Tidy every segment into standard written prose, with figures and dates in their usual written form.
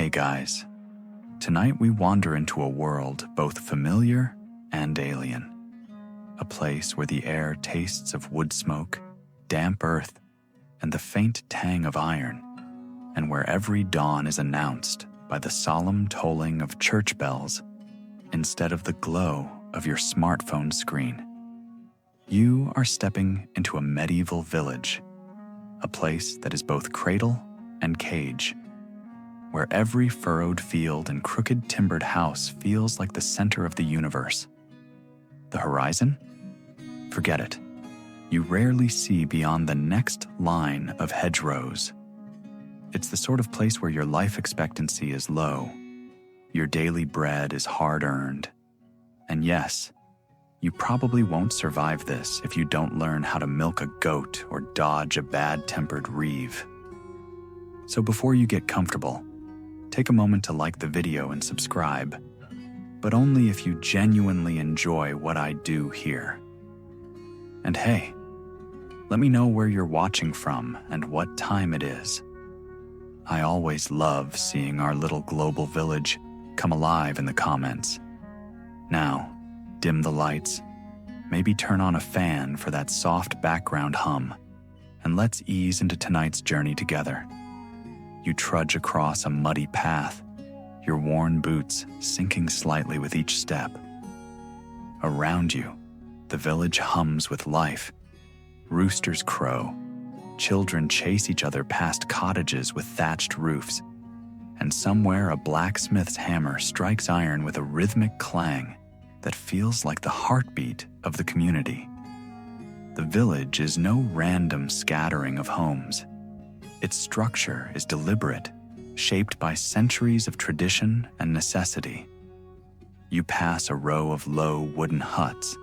Hey guys, tonight we wander into a world both familiar and alien. A place where the air tastes of wood smoke, damp earth, and the faint tang of iron, and where every dawn is announced by the solemn tolling of church bells instead of the glow of your smartphone screen. You are stepping into a medieval village, a place that is both cradle and cage, where every furrowed field and crooked timbered house feels like the center of the universe. The horizon? Forget it. You rarely see beyond the next line of hedgerows. It's the sort of place where your life expectancy is low, your daily bread is hard-earned, and yes, you probably won't survive this if you don't learn how to milk a goat or dodge a bad-tempered reeve. So before you get comfortable, take a moment to like the video and subscribe, but only if you genuinely enjoy what I do here. And hey, let me know where you're watching from and what time it is. I always love seeing our little global village come alive in the comments. Now, dim the lights, maybe turn on a fan for that soft background hum, and let's ease into tonight's journey together. You trudge across a muddy path, your worn boots sinking slightly with each step. Around you, the village hums with life. Roosters crow, children chase each other past cottages with thatched roofs, and somewhere a blacksmith's hammer strikes iron with a rhythmic clang that feels like the heartbeat of the community. The village is no random scattering of homes. Its structure is deliberate, shaped by centuries of tradition and necessity. You pass a row of low wooden huts,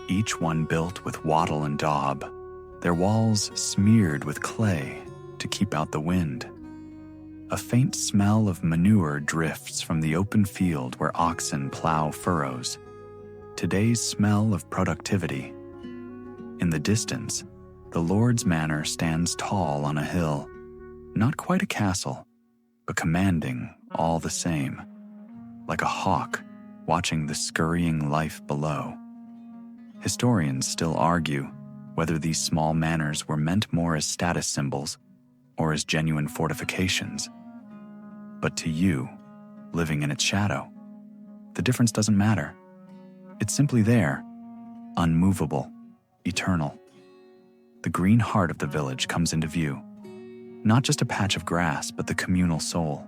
each one built with wattle and daub, their walls smeared with clay to keep out the wind. A faint smell of manure drifts from the open field where oxen plow furrows, today's smell of productivity. In the distance, the Lord's Manor stands tall on a hill, not quite a castle, but commanding all the same, like a hawk watching the scurrying life below. Historians still argue whether these small manors were meant more as status symbols or as genuine fortifications. But to you, living in its shadow, the difference doesn't matter. It's simply there, unmovable, eternal. The green heart of the village comes into view, not just a patch of grass, but the communal soul.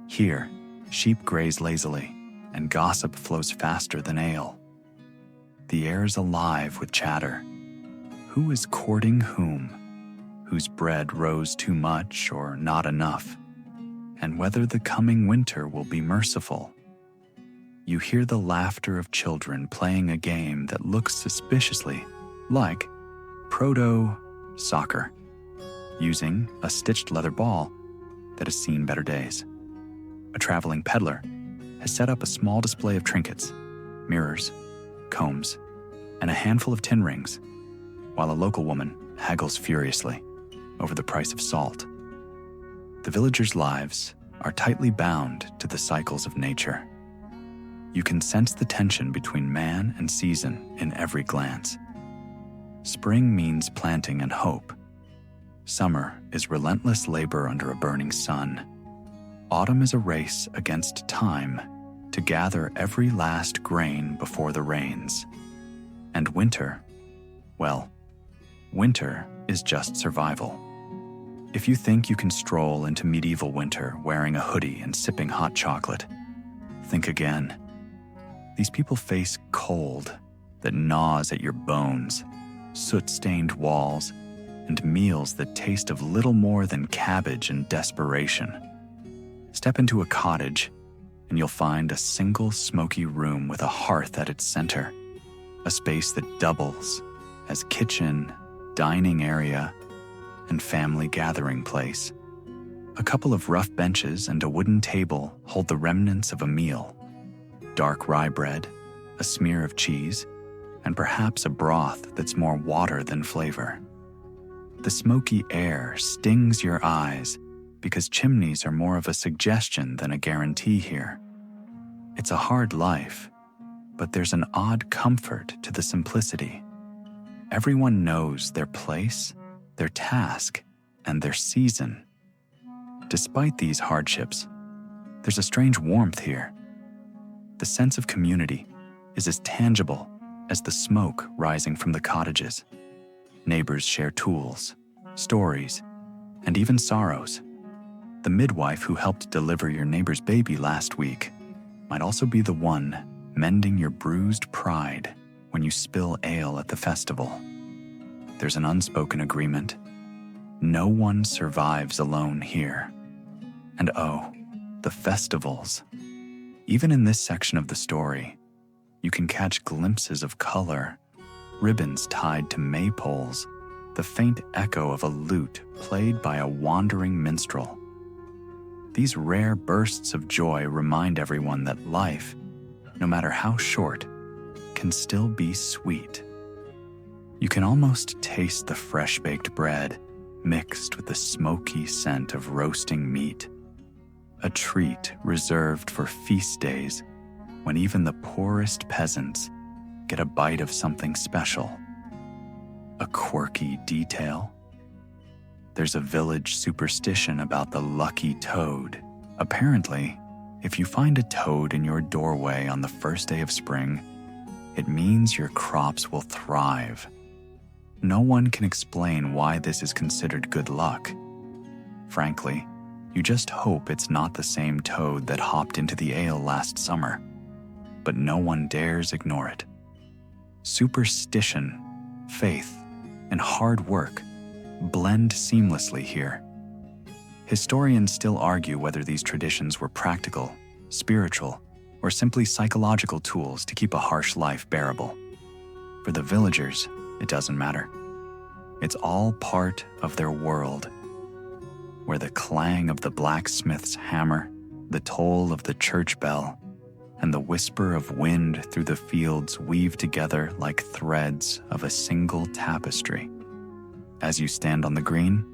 Here, sheep graze lazily, and gossip flows faster than ale. The air is alive with chatter. Who is courting whom? Whose bread rose too much or not enough? And whether the coming winter will be merciful. You hear the laughter of children playing a game that looks suspiciously like proto-soccer, using a stitched leather ball that has seen better days. A traveling peddler has set up a small display of trinkets, mirrors, combs, and a handful of tin rings, while a local woman haggles furiously over the price of salt. The villagers' lives are tightly bound to the cycles of nature. You can sense the tension between man and season in every glance. Spring means planting and hope. Summer is relentless labor under a burning sun. Autumn is a race against time to gather every last grain before the rains. And winter, well, winter is just survival. If you think you can stroll into medieval winter wearing a hoodie and sipping hot chocolate, think again. These people face cold that gnaws at your bones, soot-stained walls, and meals that taste of little more than cabbage and desperation. Step into a cottage, and you'll find a single smoky room with a hearth at its center, a space that doubles as kitchen, dining area, and family gathering place. A couple of rough benches and a wooden table hold the remnants of a meal. Dark rye bread, a smear of cheese, and perhaps a broth that's more water than flavor. The smoky air stings your eyes because chimneys are more of a suggestion than a guarantee here. It's a hard life, but there's an odd comfort to the simplicity. Everyone knows their place, their task, and their season. Despite these hardships, there's a strange warmth here. The sense of community is as tangible as the smoke rising from the cottages. Neighbors share tools, stories, and even sorrows. The midwife who helped deliver your neighbor's baby last week might also be the one mending your bruised pride when you spill ale at the festival. There's an unspoken agreement. No one survives alone here. And oh, the festivals. Even in this section of the story, you can catch glimpses of color, ribbons tied to maypoles, the faint echo of a lute played by a wandering minstrel. These rare bursts of joy remind everyone that life, no matter how short, can still be sweet. You can almost taste the fresh-baked bread mixed with the smoky scent of roasting meat, a treat reserved for feast days when even the poorest peasants get a bite of something special. A quirky detail. There's a village superstition about the lucky toad. Apparently, if you find a toad in your doorway on the first day of spring, it means your crops will thrive. No one can explain why this is considered good luck. Frankly, you just hope it's not the same toad that hopped into the ale last summer. But no one dares ignore it. Superstition, faith, and hard work blend seamlessly here. Historians still argue whether these traditions were practical, spiritual, or simply psychological tools to keep a harsh life bearable. For the villagers, it doesn't matter. It's all part of their world, where the clang of the blacksmith's hammer, the toll of the church bell, and the whisper of wind through the fields weave together like threads of a single tapestry. As you stand on the green,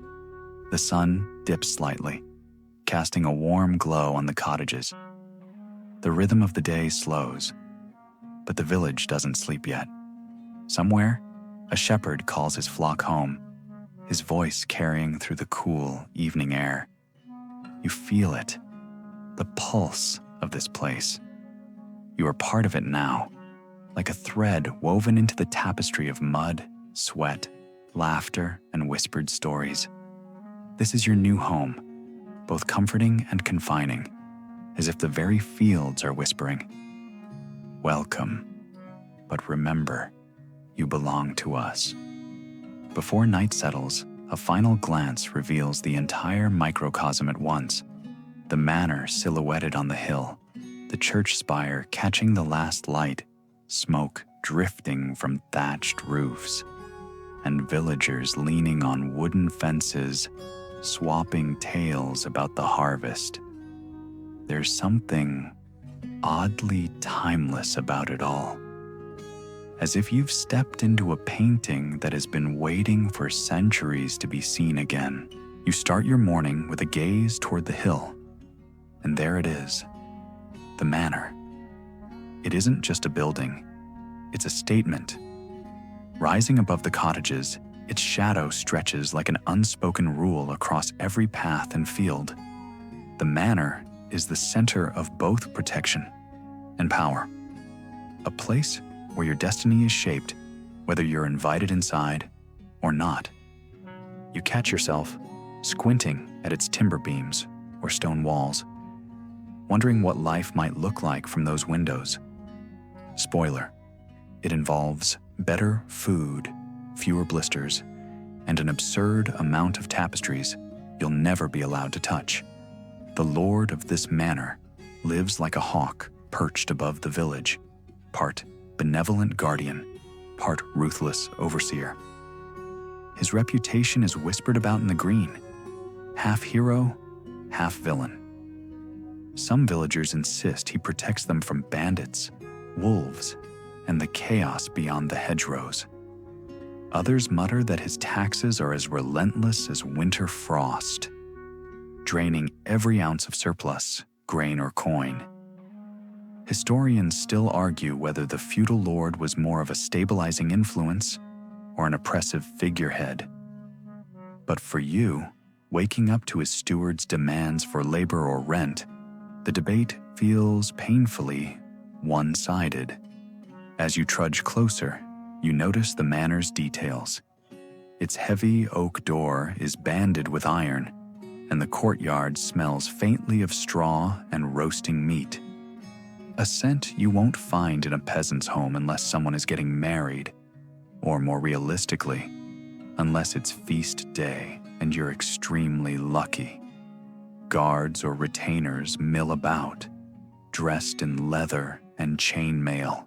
the sun dips slightly, casting a warm glow on the cottages. The rhythm of the day slows, but the village doesn't sleep yet. Somewhere, a shepherd calls his flock home, his voice carrying through the cool evening air. You feel it, the pulse of this place. You are part of it now, like a thread woven into the tapestry of mud, sweat, laughter, and whispered stories. This is your new home, both comforting and confining, as if the very fields are whispering, "Welcome, but remember, you belong to us." Before night settles, a final glance reveals the entire microcosm at once. The manor silhouetted on the hill, the church spire catching the last light, smoke drifting from thatched roofs, and villagers leaning on wooden fences, swapping tales about the harvest. There's something oddly timeless about it all. As if you've stepped into a painting that has been waiting for centuries to be seen again. You start your morning with a gaze toward the hill, and there it is, the manor. It isn't just a building, it's a statement. Rising above the cottages, its shadow stretches like an unspoken rule across every path and field. The manor is the center of both protection and power. A place where your destiny is shaped, whether you're invited inside or not. You catch yourself squinting at its timber beams or stone walls, wondering what life might look like from those windows. Spoiler, it involves better food, fewer blisters, and an absurd amount of tapestries you'll never be allowed to touch. The lord of this manor lives like a hawk perched above the village, part benevolent guardian, part ruthless overseer. His reputation is whispered about in the green, half hero, half villain. Some villagers insist he protects them from bandits, wolves, and the chaos beyond the hedgerows. Others mutter that his taxes are as relentless as winter frost. draining every ounce of surplus, grain or coin. Historians still argue whether the feudal lord was more of a stabilizing influence or an oppressive figurehead. But for you, waking up to his steward's demands for labor or rent, the debate feels painfully one-sided. As you trudge closer, you notice the manor's details. Its heavy oak door is banded with iron, and the courtyard smells faintly of straw and roasting meat. A scent you won't find in a peasant's home unless someone is getting married, or more realistically, unless it's feast day and you're extremely lucky. Guards or retainers mill about, dressed in leather and chainmail.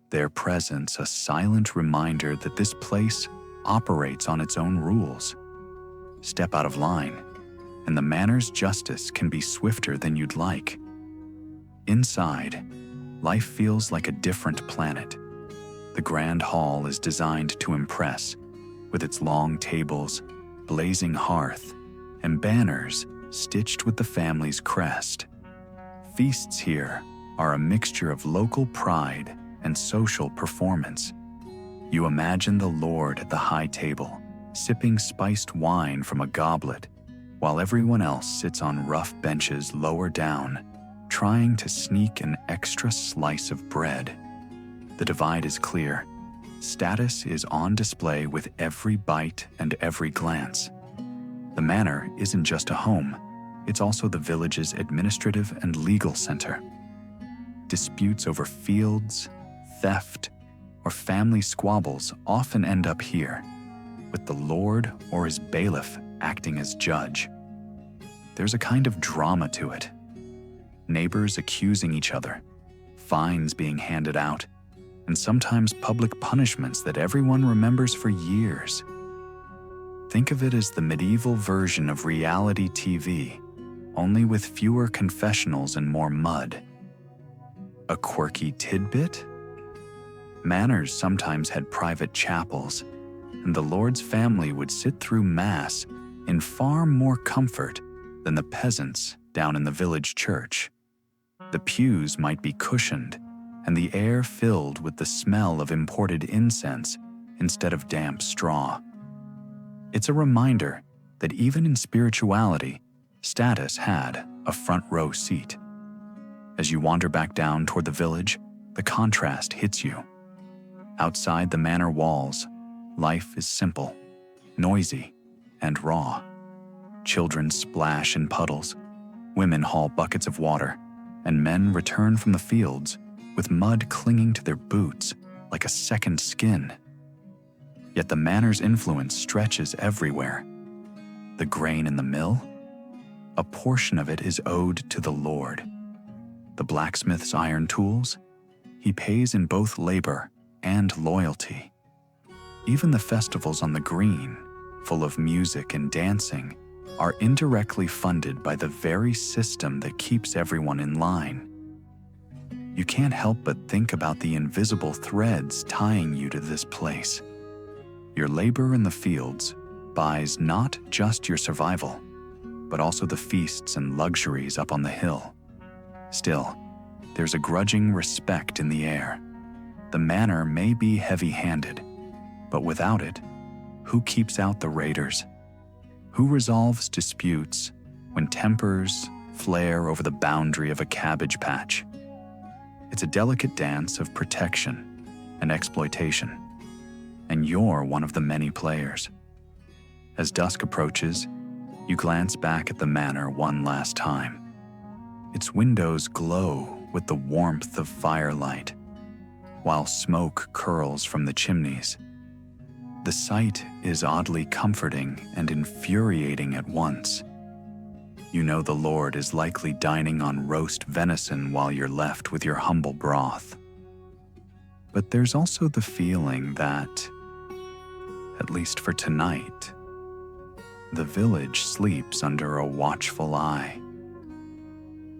Their presence a silent reminder that this place operates on its own rules. Step out of line, and the manor's justice can be swifter than you'd like. Inside, life feels like a different planet. The grand hall is designed to impress, with its long tables, blazing hearth, and banners stitched with the family's crest. Feasts here are a mixture of local pride and social performance. You imagine the lord at the high table, sipping spiced wine from a goblet, while everyone else sits on rough benches lower down, trying to sneak an extra slice of bread. The divide is clear. Status is on display with every bite and every glance. The manor isn't just a home, it's also the village's administrative and legal center. Disputes over fields, theft, or family squabbles often end up here, with the lord or his bailiff acting as judge. There's a kind of drama to it. Neighbors accusing each other, fines being handed out, and sometimes public punishments that everyone remembers for years. Think of it as the medieval version of reality TV, only with fewer confessionals and more mud. A quirky tidbit? Manors sometimes had private chapels, and the lord's family would sit through mass in far more comfort than the peasants down in the village church. The pews might be cushioned, and the air filled with the smell of imported incense instead of damp straw. It's a reminder that even in spirituality, status had a front row seat. As you wander back down toward the village, the contrast hits you. Outside the manor walls, life is simple, noisy, and raw. Children splash in puddles, women haul buckets of water, and men return from the fields with mud clinging to their boots like a second skin. Yet the manor's influence stretches everywhere. The grain in the mill? A portion of it is owed to the lord. The blacksmith's iron tools? He pays in both labor and loyalty. Even the festivals on the green, full of music and dancing, are indirectly funded by the very system that keeps everyone in line. You can't help but think about the invisible threads tying you to this place. Your labor in the fields buys not just your survival, but also the feasts and luxuries up on the hill. Still, there's a grudging respect in the air. The manor may be heavy-handed, but without it, who keeps out the raiders? Who resolves disputes when tempers flare over the boundary of a cabbage patch? It's a delicate dance of protection and exploitation, and you're one of the many players. As dusk approaches, you glance back at the manor one last time. Its windows glow with the warmth of firelight, while smoke curls from the chimneys. The sight is oddly comforting and infuriating at once. You know the lord is likely dining on roast venison while you're left with your humble broth. But there's also the feeling that, at least for tonight, the village sleeps under a watchful eye.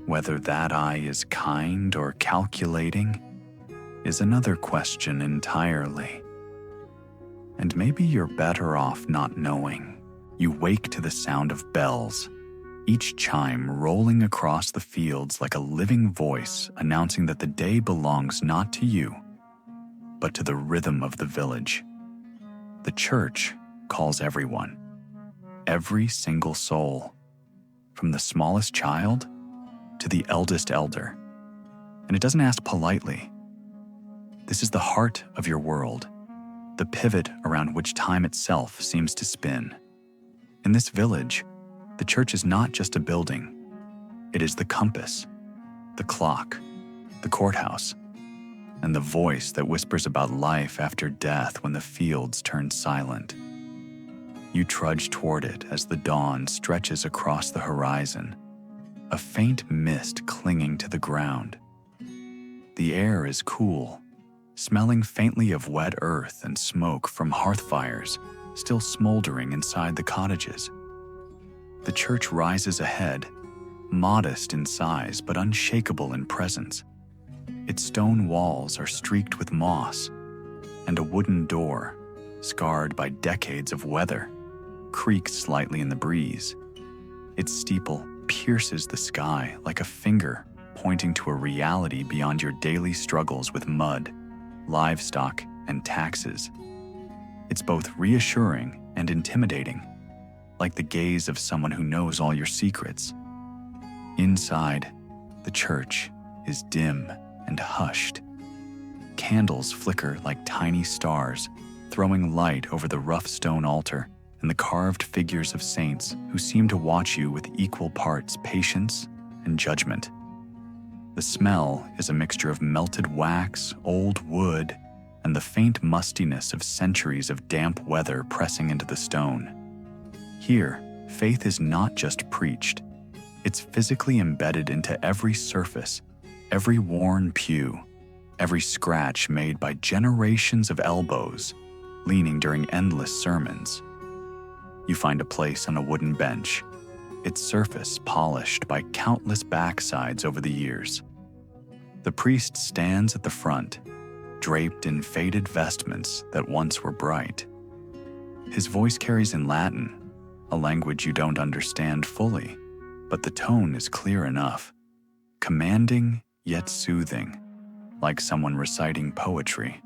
Whether that eye is kind or calculating is another question entirely. And maybe you're better off not knowing. You wake to the sound of bells, each chime rolling across the fields like a living voice announcing that the day belongs not to you, but to the rhythm of the village. The church calls everyone, every single soul, from the smallest child to the eldest elder. And it doesn't ask politely. This is the heart of your world, the pivot around which time itself seems to spin. In this village, the church is not just a building. It is the compass, the clock, the courthouse, and the voice that whispers about life after death when the fields turn silent. You trudge toward it as the dawn stretches across the horizon, a faint mist clinging to the ground. The air is cool, smelling faintly of wet earth and smoke from hearth fires still smoldering inside the cottages. The church rises ahead, modest in size but unshakable in presence. Its stone walls are streaked with moss, and a wooden door, scarred by decades of weather, creaks slightly in the breeze. Its steeple pierces the sky like a finger pointing to a reality beyond your daily struggles with mud, livestock, and taxes. It's both reassuring and intimidating, like the gaze of someone who knows all your secrets. Inside, the church is dim and hushed. Candles flicker like tiny stars, throwing light over the rough stone altar and the carved figures of saints who seem to watch you with equal parts patience and judgment. The smell is a mixture of melted wax, old wood, and the faint mustiness of centuries of damp weather pressing into the stone. Here, faith is not just preached. It's physically embedded into every surface, every worn pew, every scratch made by generations of elbows, leaning during endless sermons. You find a place on a wooden bench, its surface polished by countless backsides over the years. The priest stands at the front, draped in faded vestments that once were bright. His voice carries in Latin, a language you don't understand fully, but the tone is clear enough, commanding yet soothing, like someone reciting poetry,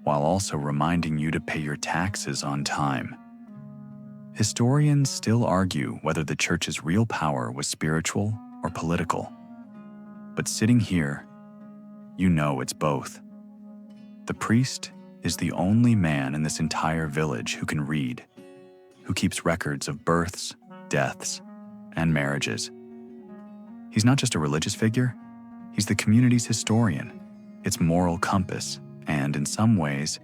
while also reminding you to pay your taxes on time. Historians still argue whether the church's real power was spiritual or political. But sitting here, you know it's both. The priest is the only man in this entire village who can read, who keeps records of births, deaths, and marriages. He's not just a religious figure, he's the community's historian, its moral compass, and in some ways,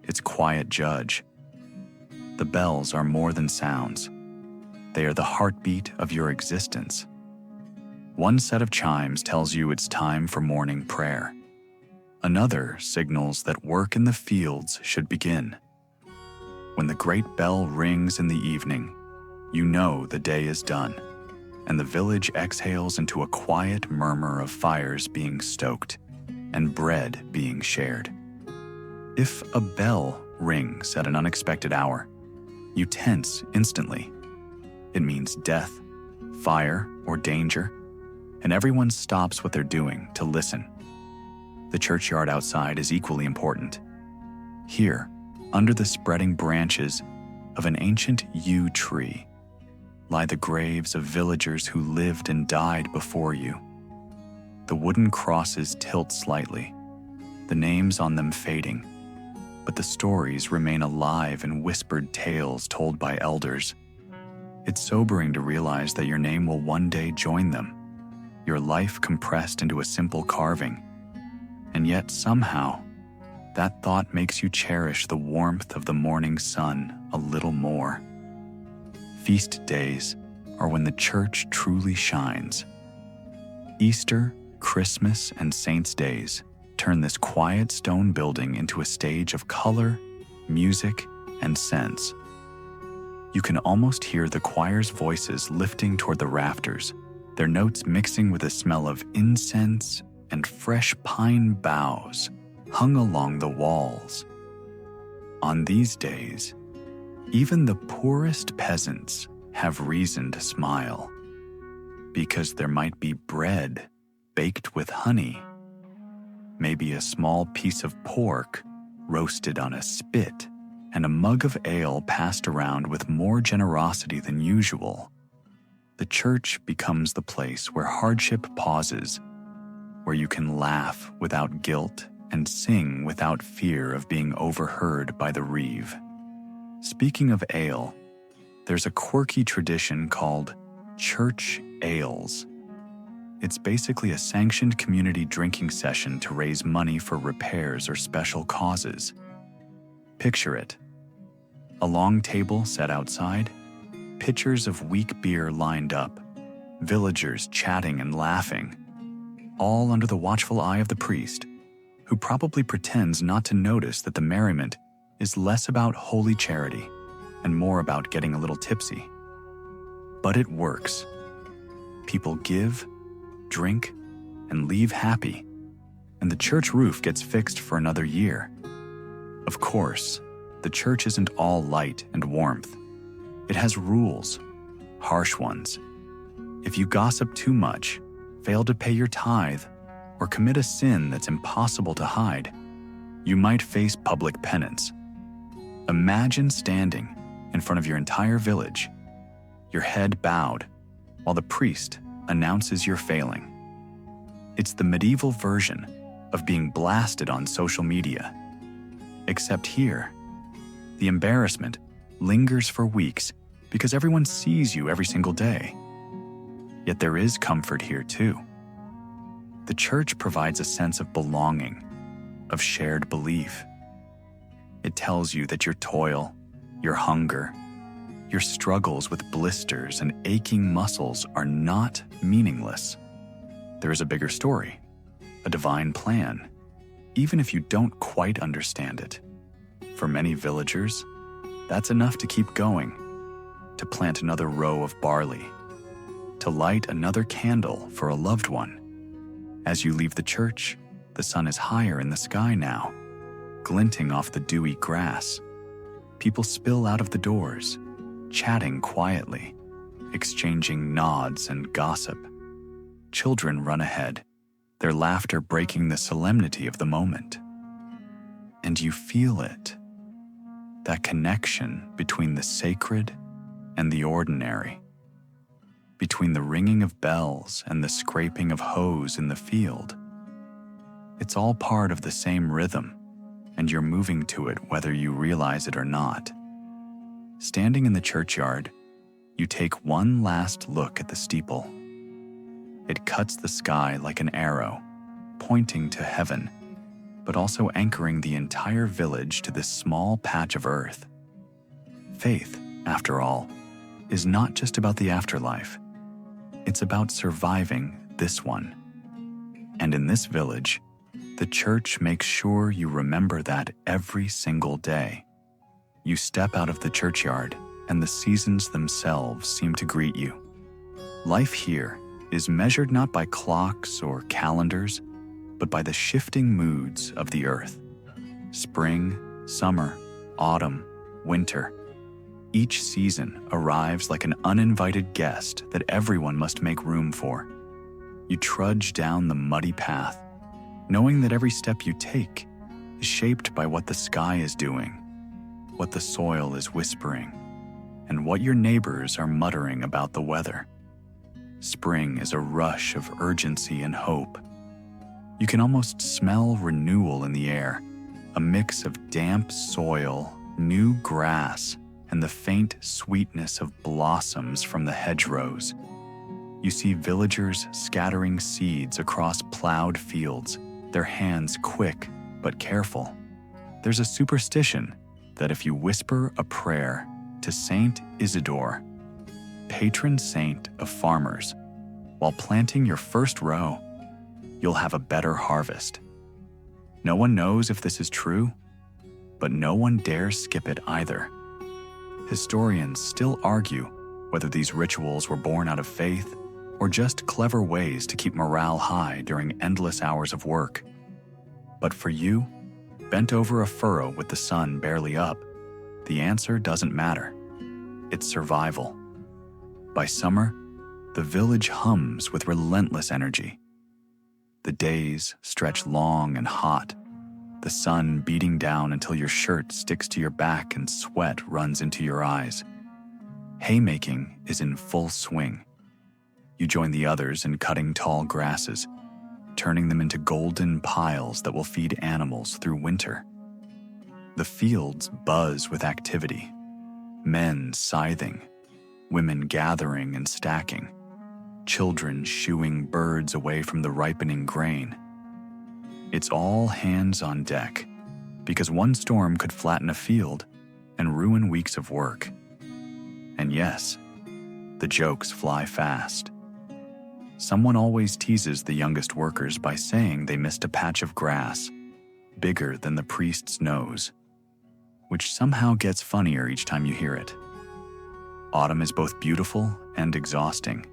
its quiet judge. The bells are more than sounds. They are the heartbeat of your existence. One set of chimes tells you it's time for morning prayer. Another signals that work in the fields should begin. When the great bell rings in the evening, you know the day is done, and the village exhales into a quiet murmur of fires being stoked and bread being shared. If a bell rings at an unexpected hour, you tense instantly. It means death, fire, or danger, and everyone stops what they're doing to listen. The churchyard outside is equally important. Here, under the spreading branches of an ancient yew tree, lie the graves of villagers who lived and died before you. The wooden crosses tilt slightly, the names on them fading, but the stories remain alive in whispered tales told by elders. It's sobering to realize that your name will one day join them, your life compressed into a simple carving. And yet somehow, that thought makes you cherish the warmth of the morning sun a little more. Feast days are when the church truly shines. Easter, Christmas, and Saints' Days turn this quiet stone building into a stage of color, music, and sense. You can almost hear the choir's voices lifting toward the rafters, their notes mixing with the smell of incense and fresh pine boughs hung along the walls. On these days, even the poorest peasants have reason to smile. because there might be bread baked with honey, maybe a small piece of pork roasted on a spit, and a mug of ale passed around with more generosity than usual. The church becomes the place where hardship pauses, where you can laugh without guilt and sing without fear of being overheard by the reeve. Speaking of ale, there's a quirky tradition called church ales. It's basically a sanctioned community drinking session to raise money for repairs or special causes. Picture it. A long table set outside, pitchers of weak beer lined up, villagers chatting and laughing, all under the watchful eye of the priest, who probably pretends not to notice that the merriment is less about holy charity and more about getting a little tipsy. But it works. People give, drink, and leave happy, and the church roof gets fixed for another year. Of course, the church isn't all light and warmth. It has rules, harsh ones. If you gossip too much, fail to pay your tithe, or commit a sin that's impossible to hide, you might face public penance. Imagine standing in front of your entire village, your head bowed, while the priest announces you're failing. It's the medieval version of being blasted on social media. Except here, the embarrassment lingers for weeks because everyone sees you every single day. Yet there is comfort here too. The church provides a sense of belonging, of shared belief. It tells you that your toil, your hunger, your struggles with blisters and aching muscles are not meaningless. There is a bigger story, a divine plan, even if you don't quite understand it. For many villagers, that's enough to keep going, to plant another row of barley, to light another candle for a loved one. As you leave the church, the sun is higher in the sky now, glinting off the dewy grass. People spill out of the doors, chatting quietly, exchanging nods and gossip. Children run ahead, their laughter breaking the solemnity of the moment. And you feel it, that connection between the sacred and the ordinary, between the ringing of bells and the scraping of hoes in the field. It's all part of the same rhythm, and you're moving to it whether you realize it or not. Standing in the churchyard, you take one last look at the steeple. It cuts the sky like an arrow, pointing to heaven, but also anchoring the entire village to this small patch of earth. Faith, after all, is not just about the afterlife. It's about surviving this one. And in this village, the church makes sure you remember that every single day. You step out of the churchyard, and the seasons themselves seem to greet you. Life here is measured not by clocks or calendars, but by the shifting moods of the earth. Spring, summer, autumn, winter. Each season arrives like an uninvited guest that everyone must make room for. You trudge down the muddy path, knowing that every step you take is shaped by what the sky is doing, what the soil is whispering, and what your neighbors are muttering about the weather. Spring is a rush of urgency and hope. You can almost smell renewal in the air, a mix of damp soil, new grass, and the faint sweetness of blossoms from the hedgerows. You see villagers scattering seeds across plowed fields, their hands quick but careful. There's a superstition that if you whisper a prayer to Saint Isidore, patron saint of farmers, while planting your first row, you'll have a better harvest. No one knows if this is true, but no one dares skip it either. Historians still argue whether these rituals were born out of faith or just clever ways to keep morale high during endless hours of work. But for you, bent over a furrow with the sun barely up, the answer doesn't matter. It's survival. By summer, the village hums with relentless energy. The days stretch long and hot, the sun beating down until your shirt sticks to your back and sweat runs into your eyes. Haymaking is in full swing. You join the others in cutting tall grasses, turning them into golden piles that will feed animals through winter. The fields buzz with activity, men scything, women gathering and stacking, children shooing birds away from the ripening grain. It's all hands on deck, because one storm could flatten a field and ruin weeks of work. And yes, the jokes fly fast. Someone always teases the youngest workers by saying they missed a patch of grass bigger than the priest's nose, which somehow gets funnier each time you hear it. Autumn is both beautiful and exhausting.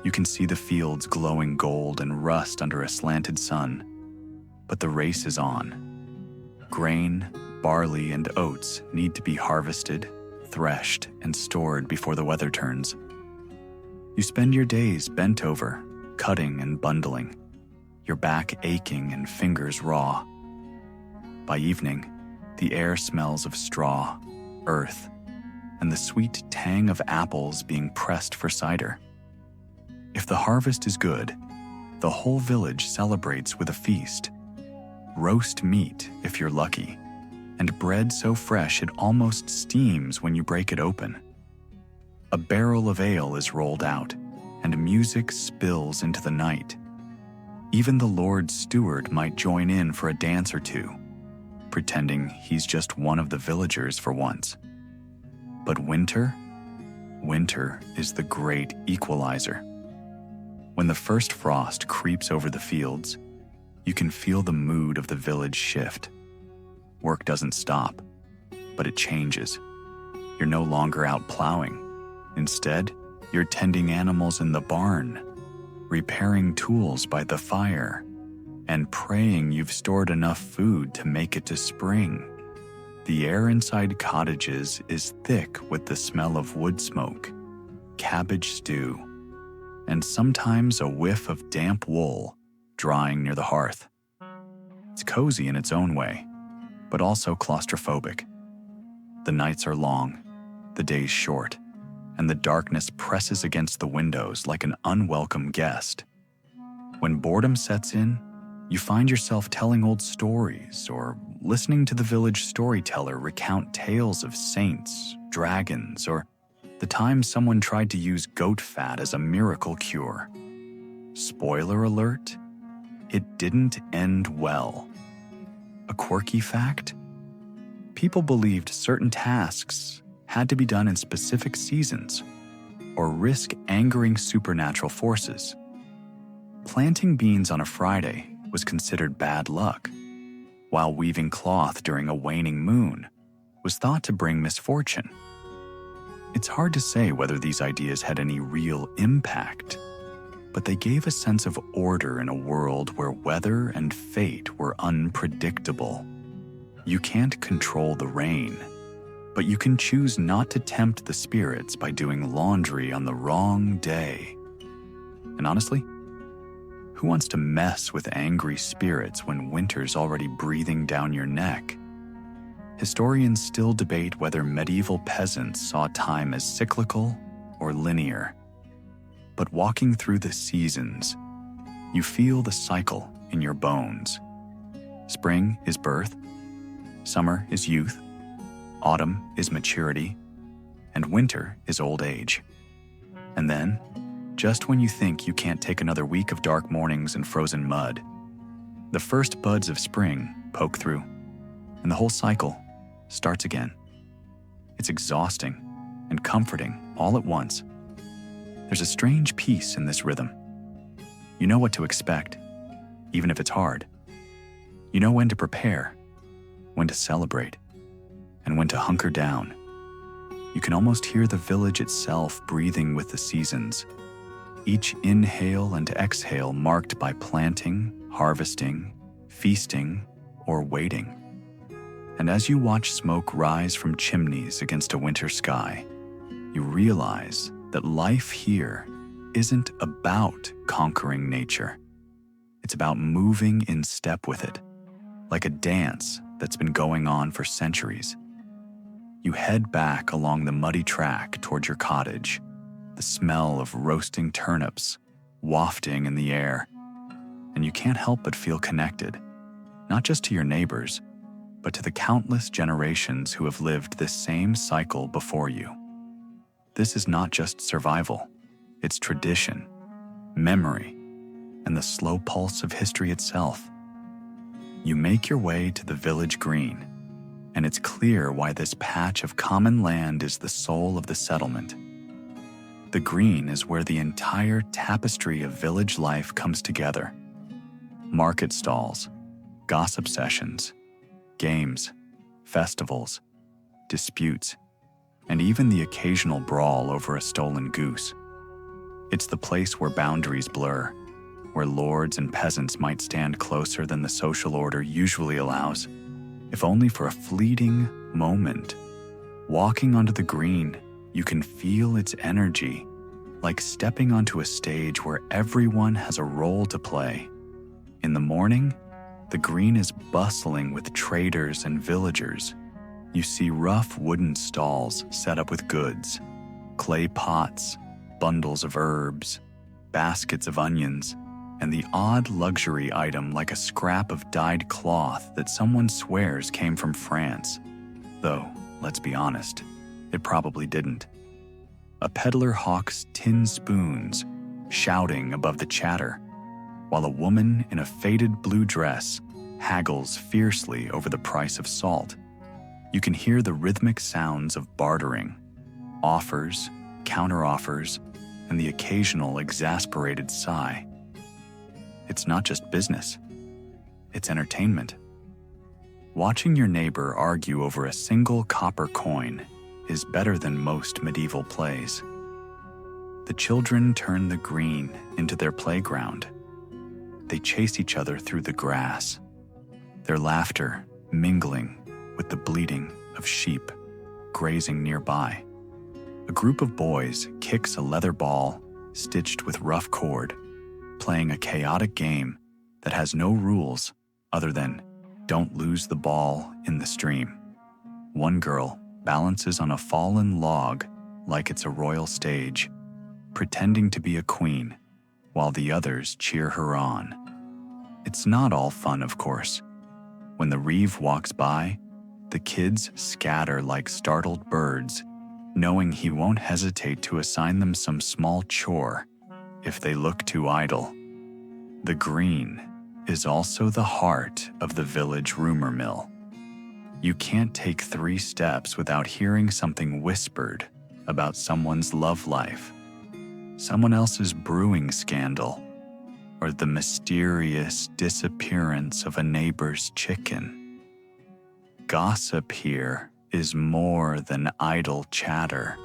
You can see the fields glowing gold and rust under a slanted sun, but the race is on. Grain, barley, and oats need to be harvested, threshed, and stored before the weather turns. You spend your days bent over, cutting and bundling, your back aching and fingers raw. By evening, the air smells of straw, earth, and the sweet tang of apples being pressed for cider. If the harvest is good, the whole village celebrates with a feast. Roast meat, if you're lucky, and bread so fresh it almost steams when you break it open. A barrel of ale is rolled out, and music spills into the night. Even the Lord's steward might join in for a dance or two, pretending he's just one of the villagers for once. But winter is the great equalizer. When the first frost creeps over the fields, you can feel the mood of the village shift. Work doesn't stop, but it changes. You're no longer out plowing. Instead, you're tending animals in the barn, repairing tools by the fire, and praying you've stored enough food to make it to spring. The air inside cottages is thick with the smell of wood smoke, cabbage stew, and sometimes a whiff of damp wool drying near the hearth. It's cozy in its own way, but also claustrophobic. The nights are long, the days short, and the darkness presses against the windows like an unwelcome guest. When boredom sets in, you find yourself telling old stories or listening to the village storyteller recount tales of saints, dragons, or the time someone tried to use goat fat as a miracle cure. Spoiler alert, it didn't end well. A quirky fact? People believed certain tasks had to be done in specific seasons or risk angering supernatural forces. Planting beans on a Friday was considered bad luck, while weaving cloth during a waning moon was thought to bring misfortune. It's hard to say whether these ideas had any real impact, but they gave a sense of order in a world where weather and fate were unpredictable. You can't control the rain, but you can choose not to tempt the spirits by doing laundry on the wrong day. And honestly, who wants to mess with angry spirits when winter's already breathing down your neck? Historians still debate whether medieval peasants saw time as cyclical or linear. But walking through the seasons, you feel the cycle in your bones. Spring is birth, summer is youth, autumn is maturity, and winter is old age. And then, just when you think you can't take another week of dark mornings and frozen mud, the first buds of spring poke through, and the whole cycle starts again. It's exhausting and comforting all at once. There's a strange peace in this rhythm. You know what to expect, even if it's hard. You know when to prepare, when to celebrate, and when to hunker down. You can almost hear the village itself breathing with the seasons, each inhale and exhale marked by planting, harvesting, feasting, or waiting. And as you watch smoke rise from chimneys against a winter sky, you realize that life here isn't about conquering nature. It's about moving in step with it, like a dance that's been going on for centuries. You head back along the muddy track toward your cottage, the smell of roasting turnips wafting in the air, and you can't help but feel connected, not just to your neighbors, but to the countless generations who have lived this same cycle before you. This is not just survival, it's tradition, memory, and the slow pulse of history itself. You make your way to the village green, and it's clear why this patch of common land is the soul of the settlement. The green is where the entire tapestry of village life comes together. Market stalls, gossip sessions, games, festivals, disputes, and even the occasional brawl over a stolen goose. It's the place where boundaries blur, where lords and peasants might stand closer than the social order usually allows, if only for a fleeting moment. Walking onto the green, you can feel its energy, like stepping onto a stage where everyone has a role to play. In the morning, the green is bustling with traders and villagers. You see rough wooden stalls set up with goods, clay pots, bundles of herbs, baskets of onions, and the odd luxury item like a scrap of dyed cloth that someone swears came from France. Though, let's be honest, it probably didn't. A peddler hawks tin spoons, shouting above the chatter, while a woman in a faded blue dress haggles fiercely over the price of salt. You can hear the rhythmic sounds of bartering, offers, counteroffers, and the occasional exasperated sigh. It's not just business, it's entertainment. Watching your neighbor argue over a single copper coin is better than most medieval plays. The children turn the green into their playground. They chase each other through the grass, their laughter mingling with the bleating of sheep grazing nearby. A group of boys kicks a leather ball stitched with rough cord, playing a chaotic game that has no rules other than don't lose the ball in the stream. One girl balances on a fallen log like it's a royal stage, pretending to be a queen, while the others cheer her on. It's not all fun, of course. When the reeve walks by, the kids scatter like startled birds, knowing he won't hesitate to assign them some small chore if they look too idle. The green is also the heart of the village rumor mill. You can't take 3 steps without hearing something whispered about someone's love life, someone else's brewing scandal, or the mysterious disappearance of a neighbor's chicken. Gossip here is more than idle chatter.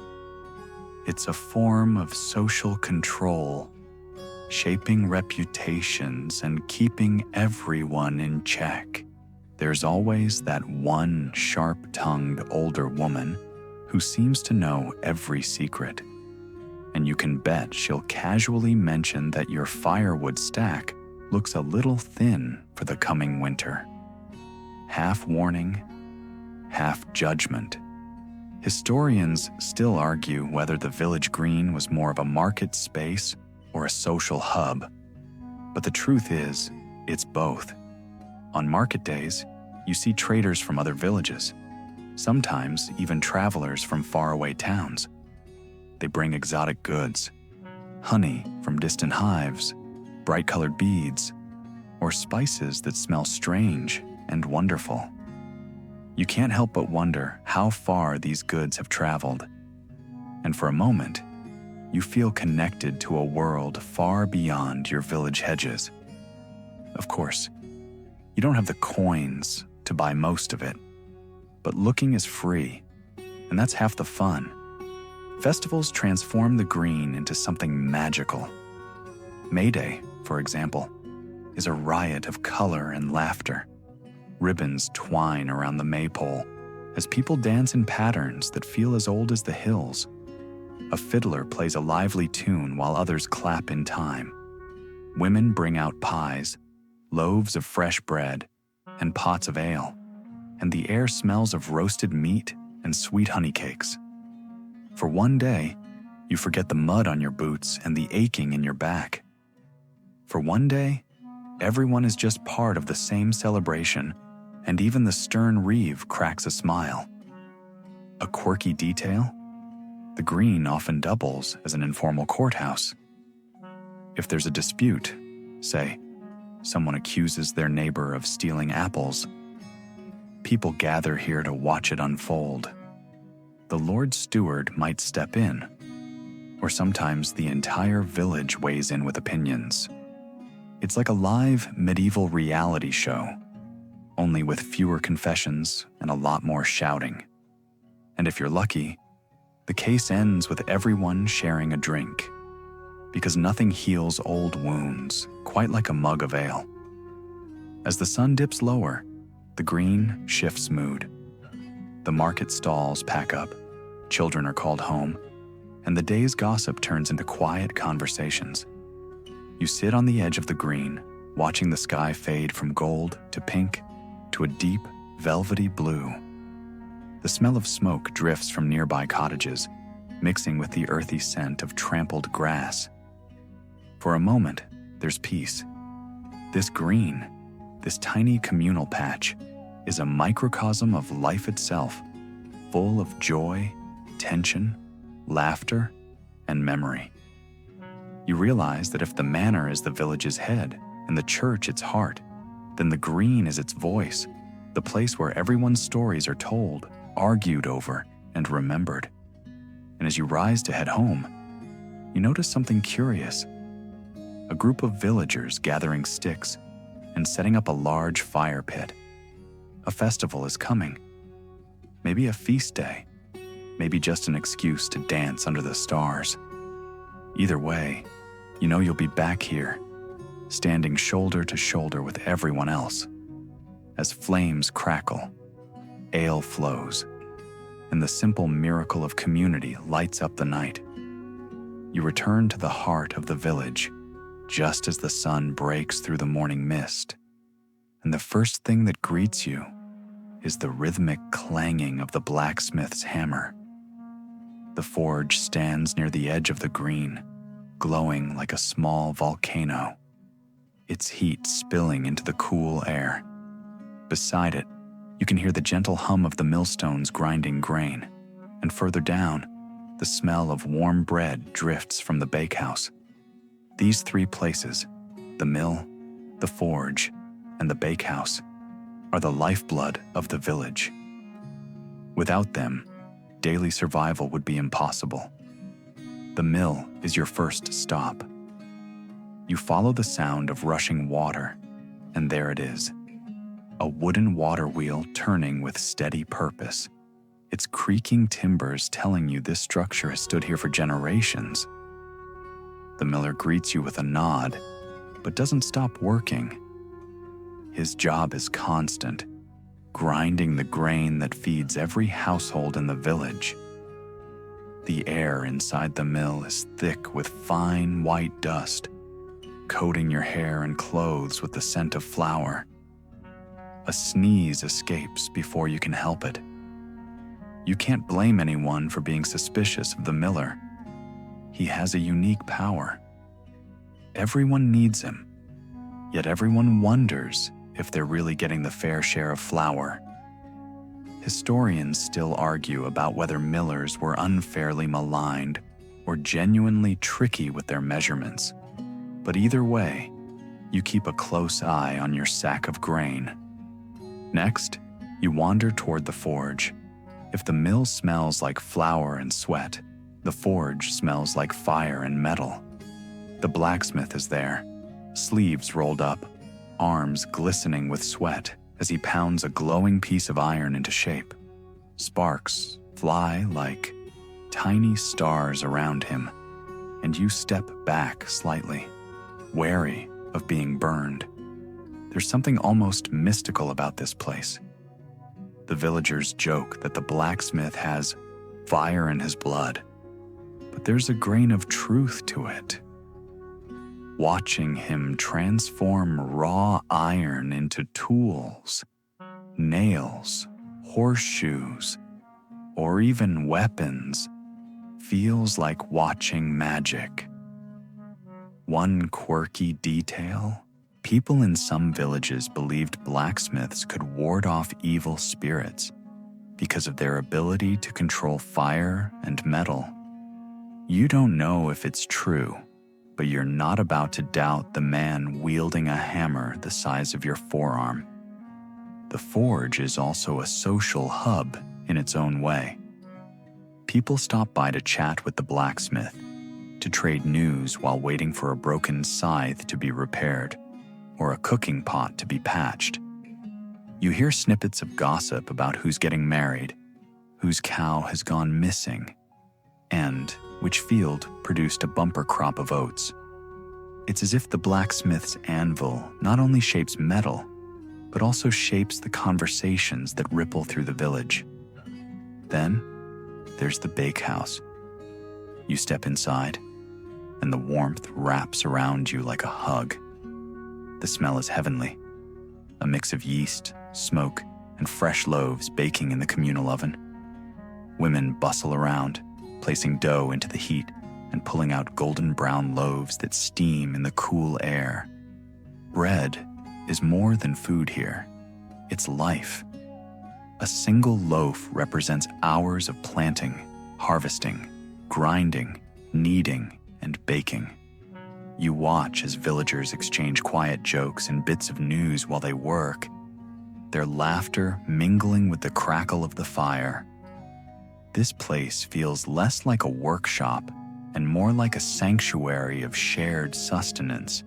It's a form of social control, shaping reputations and keeping everyone in check. There's always that one sharp-tongued older woman who seems to know every secret, and you can bet she'll casually mention that your firewood stack looks a little thin for the coming winter. Half warning, half judgment. Historians still argue whether the village green was more of a market space or a social hub, but the truth is, it's both. On market days, you see traders from other villages, sometimes even travelers from faraway towns. They bring exotic goods, honey from distant hives, bright-colored beads, or spices that smell strange and wonderful. You can't help but wonder how far these goods have traveled, and for a moment, you feel connected to a world far beyond your village hedges. Of course, you don't have the coins to buy most of it, but looking is free, and that's half the fun. Festivals transform the green into something magical. May Day, for example, is a riot of color and laughter. Ribbons twine around the maypole as people dance in patterns that feel as old as the hills. A fiddler plays a lively tune while others clap in time. Women bring out pies, loaves of fresh bread, and pots of ale, and the air smells of roasted meat and sweet honey cakes. For one day, you forget the mud on your boots and the aching in your back. For one day, everyone is just part of the same celebration, and even the stern reeve cracks a smile. A quirky detail? The green often doubles as an informal courthouse. If there's a dispute, say, someone accuses their neighbor of stealing apples, people gather here to watch it unfold. The Lord Steward might step in, or sometimes the entire village weighs in with opinions. It's like a live medieval reality show, only with fewer confessions and a lot more shouting. And if you're lucky, the case ends with everyone sharing a drink, because nothing heals old wounds quite like a mug of ale. As the sun dips lower, the green shifts mood. The market stalls pack up, children are called home, and the day's gossip turns into quiet conversations. You sit on the edge of the green, watching the sky fade from gold to pink to a deep, velvety blue. The smell of smoke drifts from nearby cottages, mixing with the earthy scent of trampled grass. For a moment, there's peace. This green, this tiny communal patch, is a microcosm of life itself, full of joy, tension, laughter, and memory. You realize that if the manor is the village's head and the church its heart, then the green is its voice, the place where everyone's stories are told, argued over, and remembered. And as you rise to head home, you notice something curious. A group of villagers gathering sticks and setting up a large fire pit. A festival is coming. Maybe a feast day. Maybe just an excuse to dance under the stars. Either way, you know you'll be back here, standing shoulder to shoulder with everyone else. As flames crackle, ale flows, and the simple miracle of community lights up the night. You return to the heart of the village, just as the sun breaks through the morning mist, and the first thing that greets you is the rhythmic clanging of the blacksmith's hammer. The forge stands near the edge of the green, glowing like a small volcano, its heat spilling into the cool air. Beside it, you can hear the gentle hum of the millstones grinding grain, and further down, the smell of warm bread drifts from the bakehouse. These three places, the mill, the forge, and the bakehouse, are the lifeblood of the village. Without them, daily survival would be impossible. The mill is your first stop. You follow the sound of rushing water, and there it is. A wooden water wheel turning with steady purpose, its creaking timbers telling you this structure has stood here for generations. The miller greets you with a nod, but doesn't stop working. His job is constant, grinding the grain that feeds every household in the village. The air inside the mill is thick with fine white dust, coating your hair and clothes with the scent of flour. A sneeze escapes before you can help it. You can't blame anyone for being suspicious of the miller. He has a unique power. Everyone needs him, yet everyone wonders if they're really getting the fair share of flour. Historians still argue about whether millers were unfairly maligned or genuinely tricky with their measurements. But either way, you keep a close eye on your sack of grain. Next, you wander toward the forge. If the mill smells like flour and sweat, the forge smells like fire and metal. The blacksmith is there, sleeves rolled up, arms glistening with sweat as he pounds a glowing piece of iron into shape. Sparks fly like tiny stars around him, and you step back slightly, wary of being burned. There's something almost mystical about this place. The villagers joke that the blacksmith has fire in his blood, there's a grain of truth to it. Watching him transform raw iron into tools, nails, horseshoes, or even weapons feels like watching magic. One quirky detail: people in some villages believed blacksmiths could ward off evil spirits because of their ability to control fire and metal. You don't know if it's true, but you're not about to doubt the man wielding a hammer the size of your forearm. The forge is also a social hub in its own way. People stop by to chat with the blacksmith, to trade news while waiting for a broken scythe to be repaired or a cooking pot to be patched. You hear snippets of gossip about who's getting married, whose cow has gone missing, and which field produced a bumper crop of oats. It's as if the blacksmith's anvil not only shapes metal, but also shapes the conversations that ripple through the village. Then, there's the bakehouse. You step inside, and the warmth wraps around you like a hug. The smell is heavenly, a mix of yeast, smoke, and fresh loaves baking in the communal oven. Women bustle around, placing dough into the heat and pulling out golden brown loaves that steam in the cool air. Bread is more than food here. It's life. A single loaf represents hours of planting, harvesting, grinding, kneading, and baking. You watch as villagers exchange quiet jokes and bits of news while they work, their laughter mingling with the crackle of the fire. This place feels less like a workshop and more like a sanctuary of shared sustenance.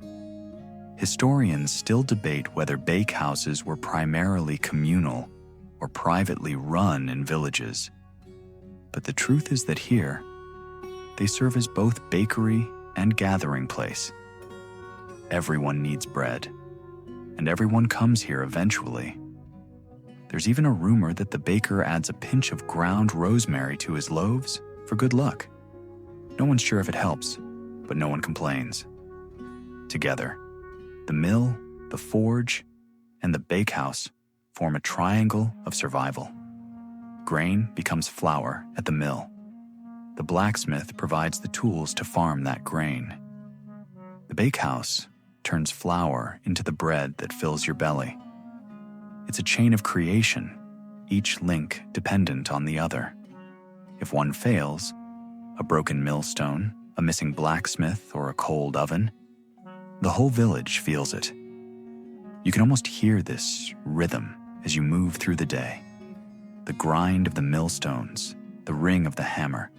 Historians still debate whether bakehouses were primarily communal or privately run in villages. But the truth is that here, they serve as both bakery and gathering place. Everyone needs bread, and everyone comes here eventually. There's even a rumor that the baker adds a pinch of ground rosemary to his loaves for good luck. No one's sure if it helps, but no one complains. Together, the mill, the forge, and the bakehouse form a triangle of survival. Grain becomes flour at the mill. The blacksmith provides the tools to farm that grain. The bakehouse turns flour into the bread that fills your belly. It's a chain of creation, each link dependent on the other. If one fails, a broken millstone, a missing blacksmith, or a cold oven, the whole village feels it. You can almost hear this rhythm as you move through the day. The grind of the millstones, the ring of the hammer,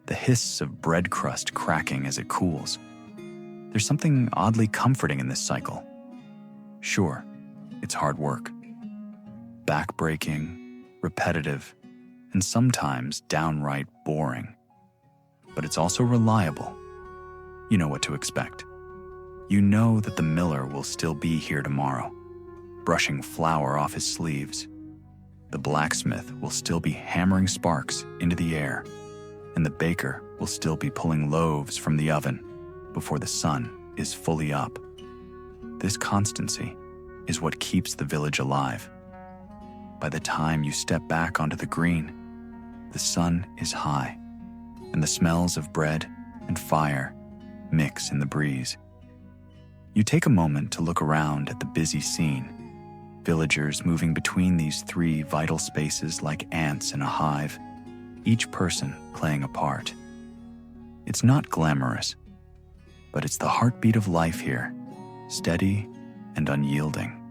the hiss of bread crust cracking as it cools. There's something oddly comforting in this cycle. Sure, it's hard work. Backbreaking, repetitive, and sometimes downright boring. But it's also reliable. You know what to expect. You know that the miller will still be here tomorrow, brushing flour off his sleeves. The blacksmith will still be hammering sparks into the air, and the baker will still be pulling loaves from the oven before the sun is fully up. This constancy is what keeps the village alive. By the time you step back onto the green, the sun is high, and the smells of bread and fire mix in the breeze. You take a moment to look around at the busy scene, villagers moving between these three vital spaces like ants in a hive, each person playing a part. It's not glamorous, but it's the heartbeat of life here, steady and unyielding.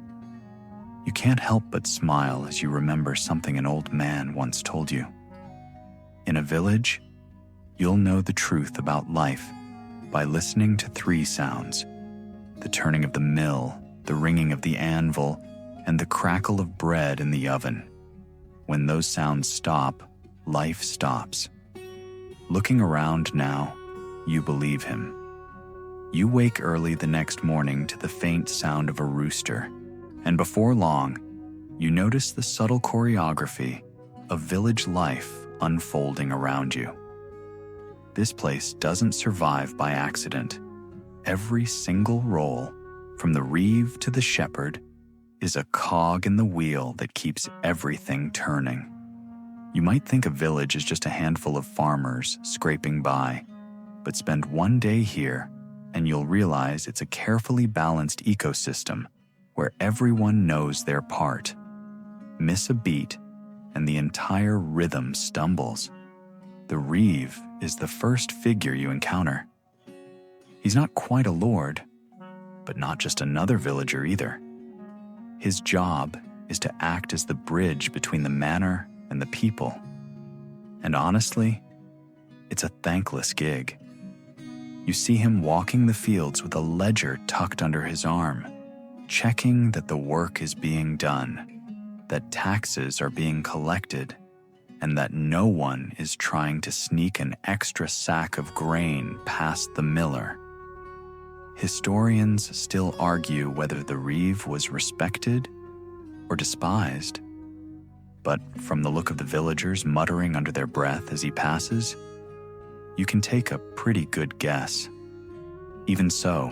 You can't help but smile as you remember something an old man once told you. In a village, you'll know the truth about life by listening to three sounds: the turning of the mill, the ringing of the anvil, and the crackle of bread in the oven. When those sounds stop, life stops. Looking around now, you believe him. You wake early the next morning to the faint sound of a rooster, and before long, you notice the subtle choreography of village life unfolding around you. This place doesn't survive by accident. Every single role, from the reeve to the shepherd, is a cog in the wheel that keeps everything turning. You might think a village is just a handful of farmers scraping by, but spend one day here and you'll realize it's a carefully balanced ecosystem where everyone knows their part. Miss a beat and the entire rhythm stumbles. The reeve is the first figure you encounter. He's not quite a lord, but not just another villager either. His job is to act as the bridge between the manor and the people. And honestly, it's a thankless gig. You see him walking the fields with a ledger tucked under his arm, checking that the work is being done, that taxes are being collected, and that no one is trying to sneak an extra sack of grain past the miller. Historians still argue whether the reeve was respected or despised, but from the look of the villagers muttering under their breath as he passes, you can take a pretty good guess. Even so,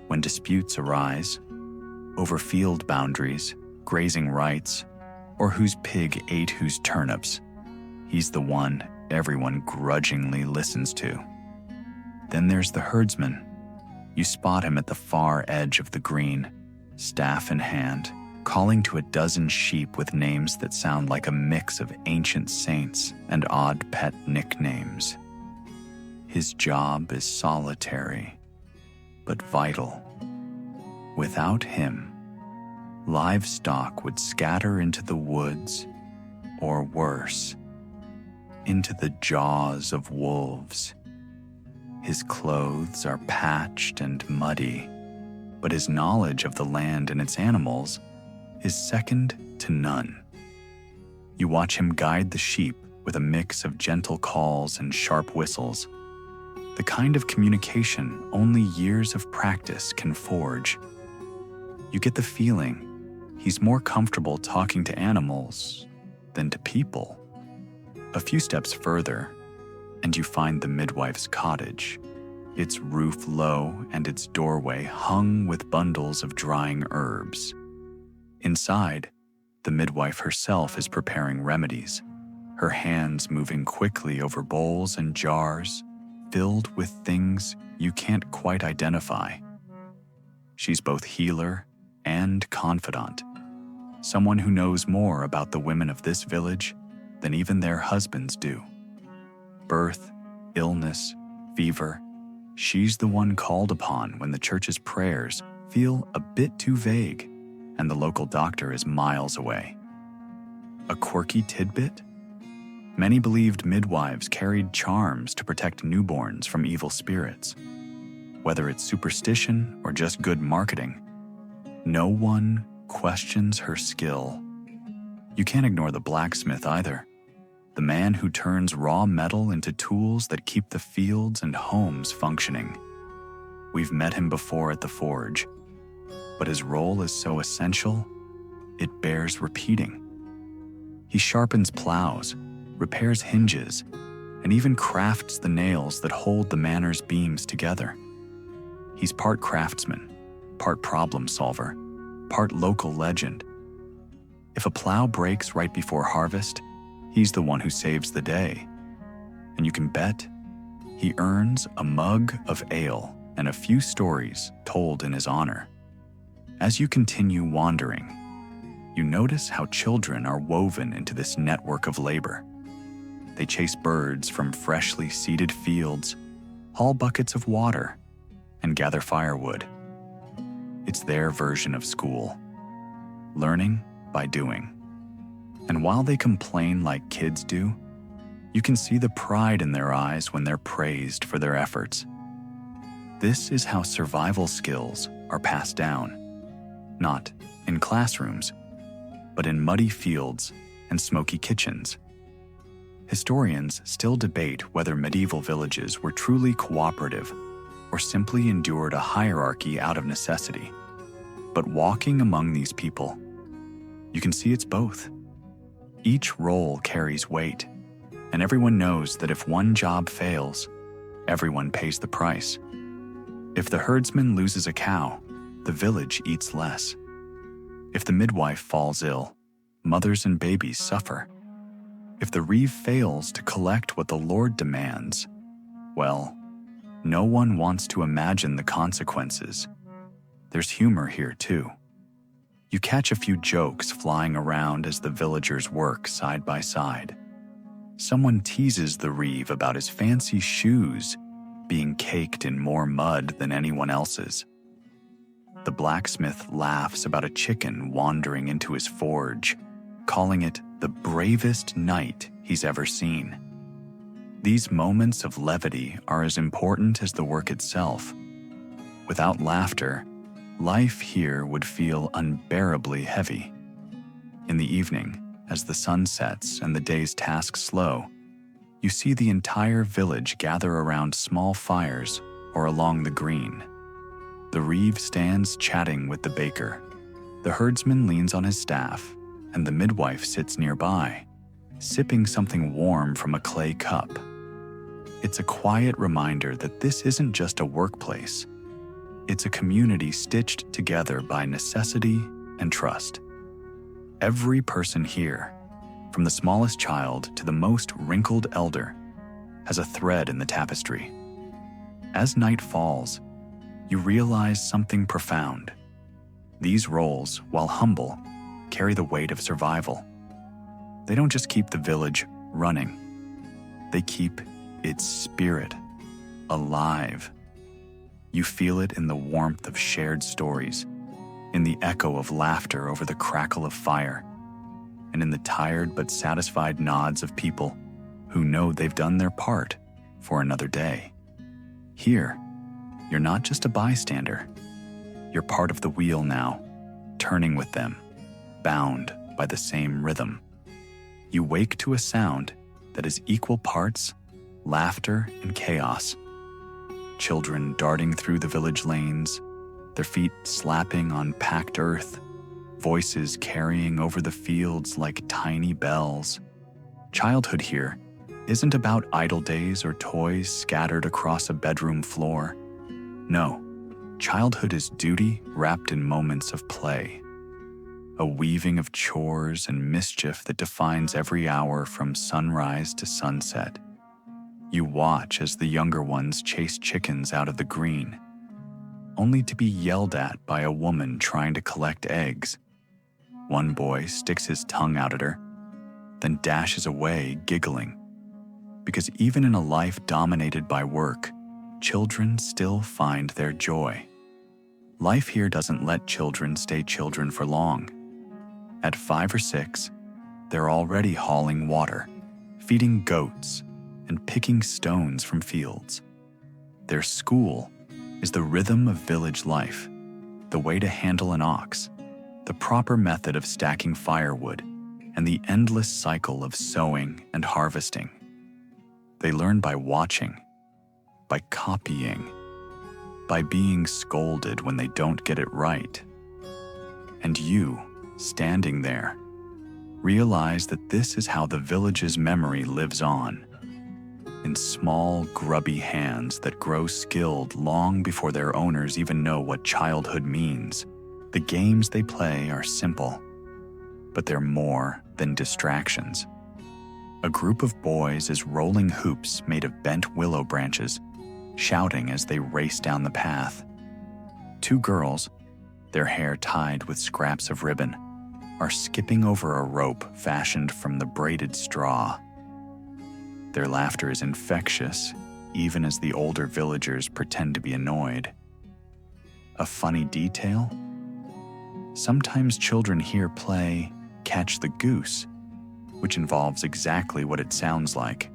when disputes arise, over field boundaries, grazing rights, or whose pig ate whose turnips, he's the one everyone grudgingly listens to. Then there's the herdsman. You spot him at the far edge of the green, staff in hand, calling to a dozen sheep with names that sound like a mix of ancient saints and odd pet nicknames. His job is solitary, but vital. Without him, livestock would scatter into the woods, or worse, into the jaws of wolves. His clothes are patched and muddy, but his knowledge of the land and its animals is second to none. You watch him guide the sheep with a mix of gentle calls and sharp whistles, the kind of communication only years of practice can forge. You get the feeling he's more comfortable talking to animals than to people. A few steps further, and you find the midwife's cottage, its roof low and its doorway hung with bundles of drying herbs. Inside, the midwife herself is preparing remedies, her hands moving quickly over bowls and jars filled with things you can't quite identify. She's both healer and confidant, someone who knows more about the women of this village than even their husbands do. Birth, illness, fever, she's the one called upon when the church's prayers feel a bit too vague and the local doctor is miles away. A quirky tidbit? Many believed midwives carried charms to protect newborns from evil spirits. Whether it's superstition or just good marketing, no one questions her skill. You can't ignore the blacksmith either, the man who turns raw metal into tools that keep the fields and homes functioning. We've met him before at the forge, but his role is so essential, it bears repeating. He sharpens plows, repairs hinges, and even crafts the nails that hold the manor's beams together. He's part craftsman, part problem solver, part local legend. If a plow breaks right before harvest, he's the one who saves the day. And you can bet he earns a mug of ale and a few stories told in his honor. As you continue wandering, you notice how children are woven into this network of labor. They chase birds from freshly seeded fields, haul buckets of water, and gather firewood. It's their version of school, learning by doing. And while they complain like kids do, you can see the pride in their eyes when they're praised for their efforts. This is how survival skills are passed down, not in classrooms, but in muddy fields and smoky kitchens. Historians still debate whether medieval villages were truly cooperative or simply endured a hierarchy out of necessity. But walking among these people, you can see it's both. Each role carries weight, and everyone knows that if one job fails, everyone pays the price. If the herdsman loses a cow, the village eats less. If the midwife falls ill, mothers and babies suffer. If the reeve fails to collect what the Lord demands, well, no one wants to imagine the consequences. There's humor here too. You catch a few jokes flying around as the villagers work side by side. Someone teases the reeve about his fancy shoes being caked in more mud than anyone else's. The blacksmith laughs about a chicken wandering into his forge, calling it the bravest night he's ever seen. These moments of levity are as important as the work itself. Without laughter, life here would feel unbearably heavy. In the evening, as the sun sets and the day's tasks slow, you see the entire village gather around small fires or along the green. The reeve stands chatting with the baker. The herdsman leans on his staff, and the midwife sits nearby, sipping something warm from a clay cup. It's a quiet reminder that this isn't just a workplace. It's a community stitched together by necessity and trust. Every person here, from the smallest child to the most wrinkled elder, has a thread in the tapestry. As night falls, you realize something profound. These roles, while humble, carry the weight of survival. They don't just keep the village running. They keep its spirit alive. You feel it in the warmth of shared stories, in the echo of laughter over the crackle of fire, and in the tired but satisfied nods of people who know they've done their part for another day. Here, you're not just a bystander. You're part of the wheel now, turning with them, bound by the same rhythm. You wake to a sound that is equal parts laughter and chaos. Children darting through the village lanes, their feet slapping on packed earth, voices carrying over the fields like tiny bells. Childhood here isn't about idle days or toys scattered across a bedroom floor. No, childhood is duty wrapped in moments of play. A weaving of chores and mischief that defines every hour from sunrise to sunset. You watch as the younger ones chase chickens out of the green, only to be yelled at by a woman trying to collect eggs. One boy sticks his tongue out at her, then dashes away giggling. Because even in a life dominated by work, children still find their joy. Life here doesn't let children stay children for long. At 5 or 6, they're already hauling water, feeding goats, and picking stones from fields. Their school is the rhythm of village life, the way to handle an ox, the proper method of stacking firewood, and the endless cycle of sowing and harvesting. They learn by watching, by copying, by being scolded when they don't get it right. And you, standing there, realize that this is how the village's memory lives on, in small, grubby hands that grow skilled long before their owners even know what childhood means. The games they play are simple, but they're more than distractions. A group of boys is rolling hoops made of bent willow branches, shouting as they race down the path. 2 girls, their hair tied with scraps of ribbon, are skipping over a rope fashioned from the braided straw. Their laughter is infectious, even as the older villagers pretend to be annoyed. A funny detail? Sometimes children here play catch the goose, which involves exactly what it sounds like,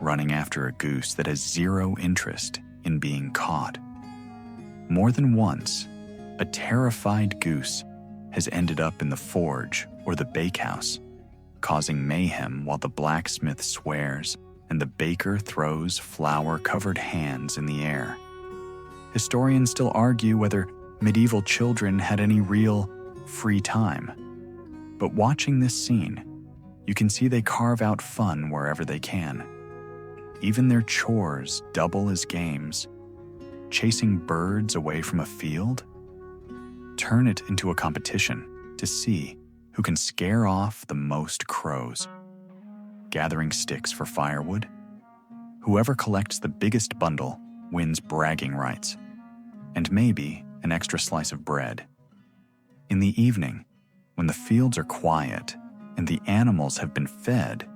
running after a goose that has zero interest in being caught. More than once, a terrified goose has ended up in the forge or the bakehouse, causing mayhem while the blacksmith swears and the baker throws flour-covered hands in the air. Historians still argue whether medieval children had any real free time. But watching this scene, you can see they carve out fun wherever they can. even their chores double as games. Chasing birds away from a field? Turn it into a competition to see who can scare off the most crows. Gathering sticks for firewood? Whoever collects the biggest bundle wins bragging rights, and maybe an extra slice of bread. In the evening, when the fields are quiet and the animals have been fed,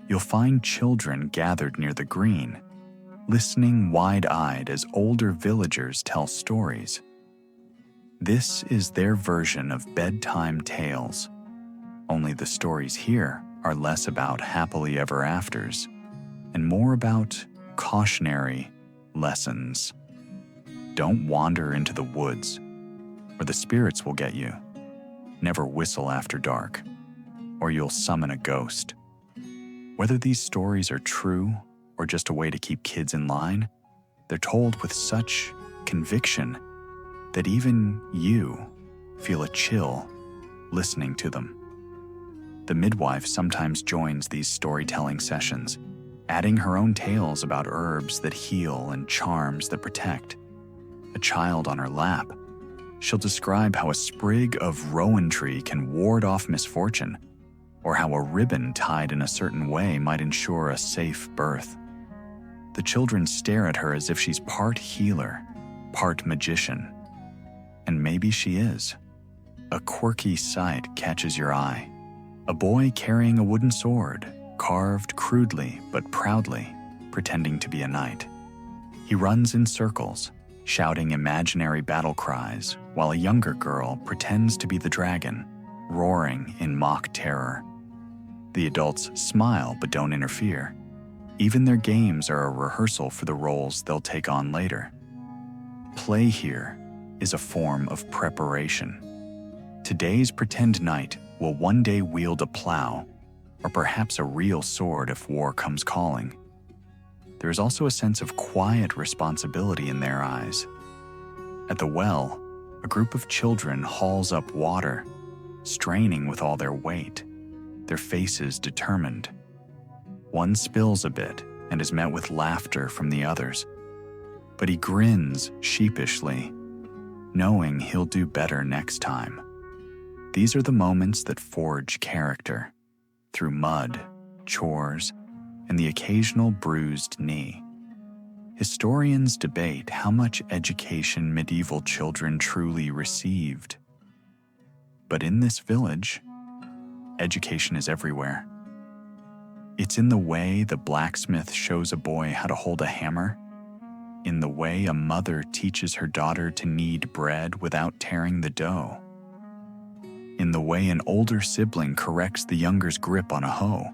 you'll find children gathered near the green, listening wide-eyed as older villagers tell stories. This is their version of bedtime tales, only the stories here are less about happily ever afters and more about cautionary lessons. Don't wander into the woods, or the spirits will get you. Never whistle after dark, or you'll summon a ghost. Whether these stories are true or just a way to keep kids in line, they're told with such conviction that even you feel a chill listening to them. The midwife sometimes joins these storytelling sessions, adding her own tales about herbs that heal and charms that protect. A child on her lap, she'll describe how a sprig of rowan tree can ward off misfortune, or how a ribbon tied in a certain way might ensure a safe birth. The children stare at her as if she's part healer, part magician. And maybe she is. A quirky sight catches your eye. A boy carrying a wooden sword, carved crudely but proudly, pretending to be a knight. He runs in circles, shouting imaginary battle cries, while a younger girl pretends to be the dragon, roaring in mock terror. The adults smile but don't interfere. Even their games are a rehearsal for the roles they'll take on later. Play here is a form of preparation. Today's pretend knight will one day wield a plow, or perhaps a real sword if war comes calling. There is also a sense of quiet responsibility in their eyes. At the well, a group of children hauls up water, straining with all their weight, their faces determined. One spills a bit and is met with laughter from the others, but he grins sheepishly, knowing he'll do better next time. These are the moments that forge character, through mud, chores, and the occasional bruised knee. Historians debate how much education medieval children truly received. But in this village, education is everywhere. It's in the way the blacksmith shows a boy how to hold a hammer, in the way a mother teaches her daughter to knead bread without tearing the dough, in the way an older sibling corrects the younger's grip on a hoe.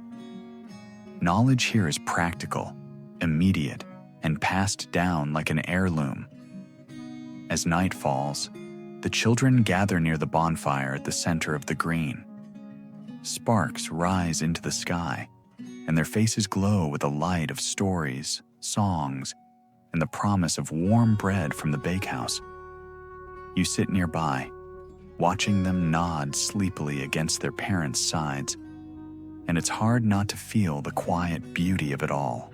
Knowledge here is practical, immediate, and passed down like an heirloom. As night falls, the children gather near the bonfire at the center of the green. Sparks rise into the sky, and their faces glow with the light of stories, songs, and the promise of warm bread from the bakehouse. You sit nearby, watching them nod sleepily against their parents' sides, and it's hard not to feel the quiet beauty of it all.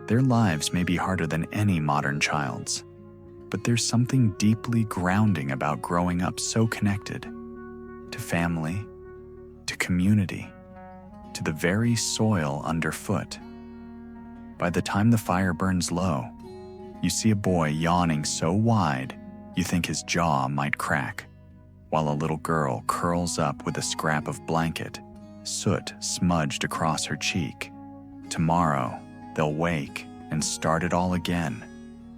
Their lives may be harder than any modern child's, but there's something deeply grounding about growing up so connected to family, to community, to the very soil underfoot. By the time the fire burns low, you see a boy yawning so wide you think his jaw might crack, while a little girl curls up with a scrap of blanket, soot smudged across her cheek. Tomorrow, they'll wake and start it all again.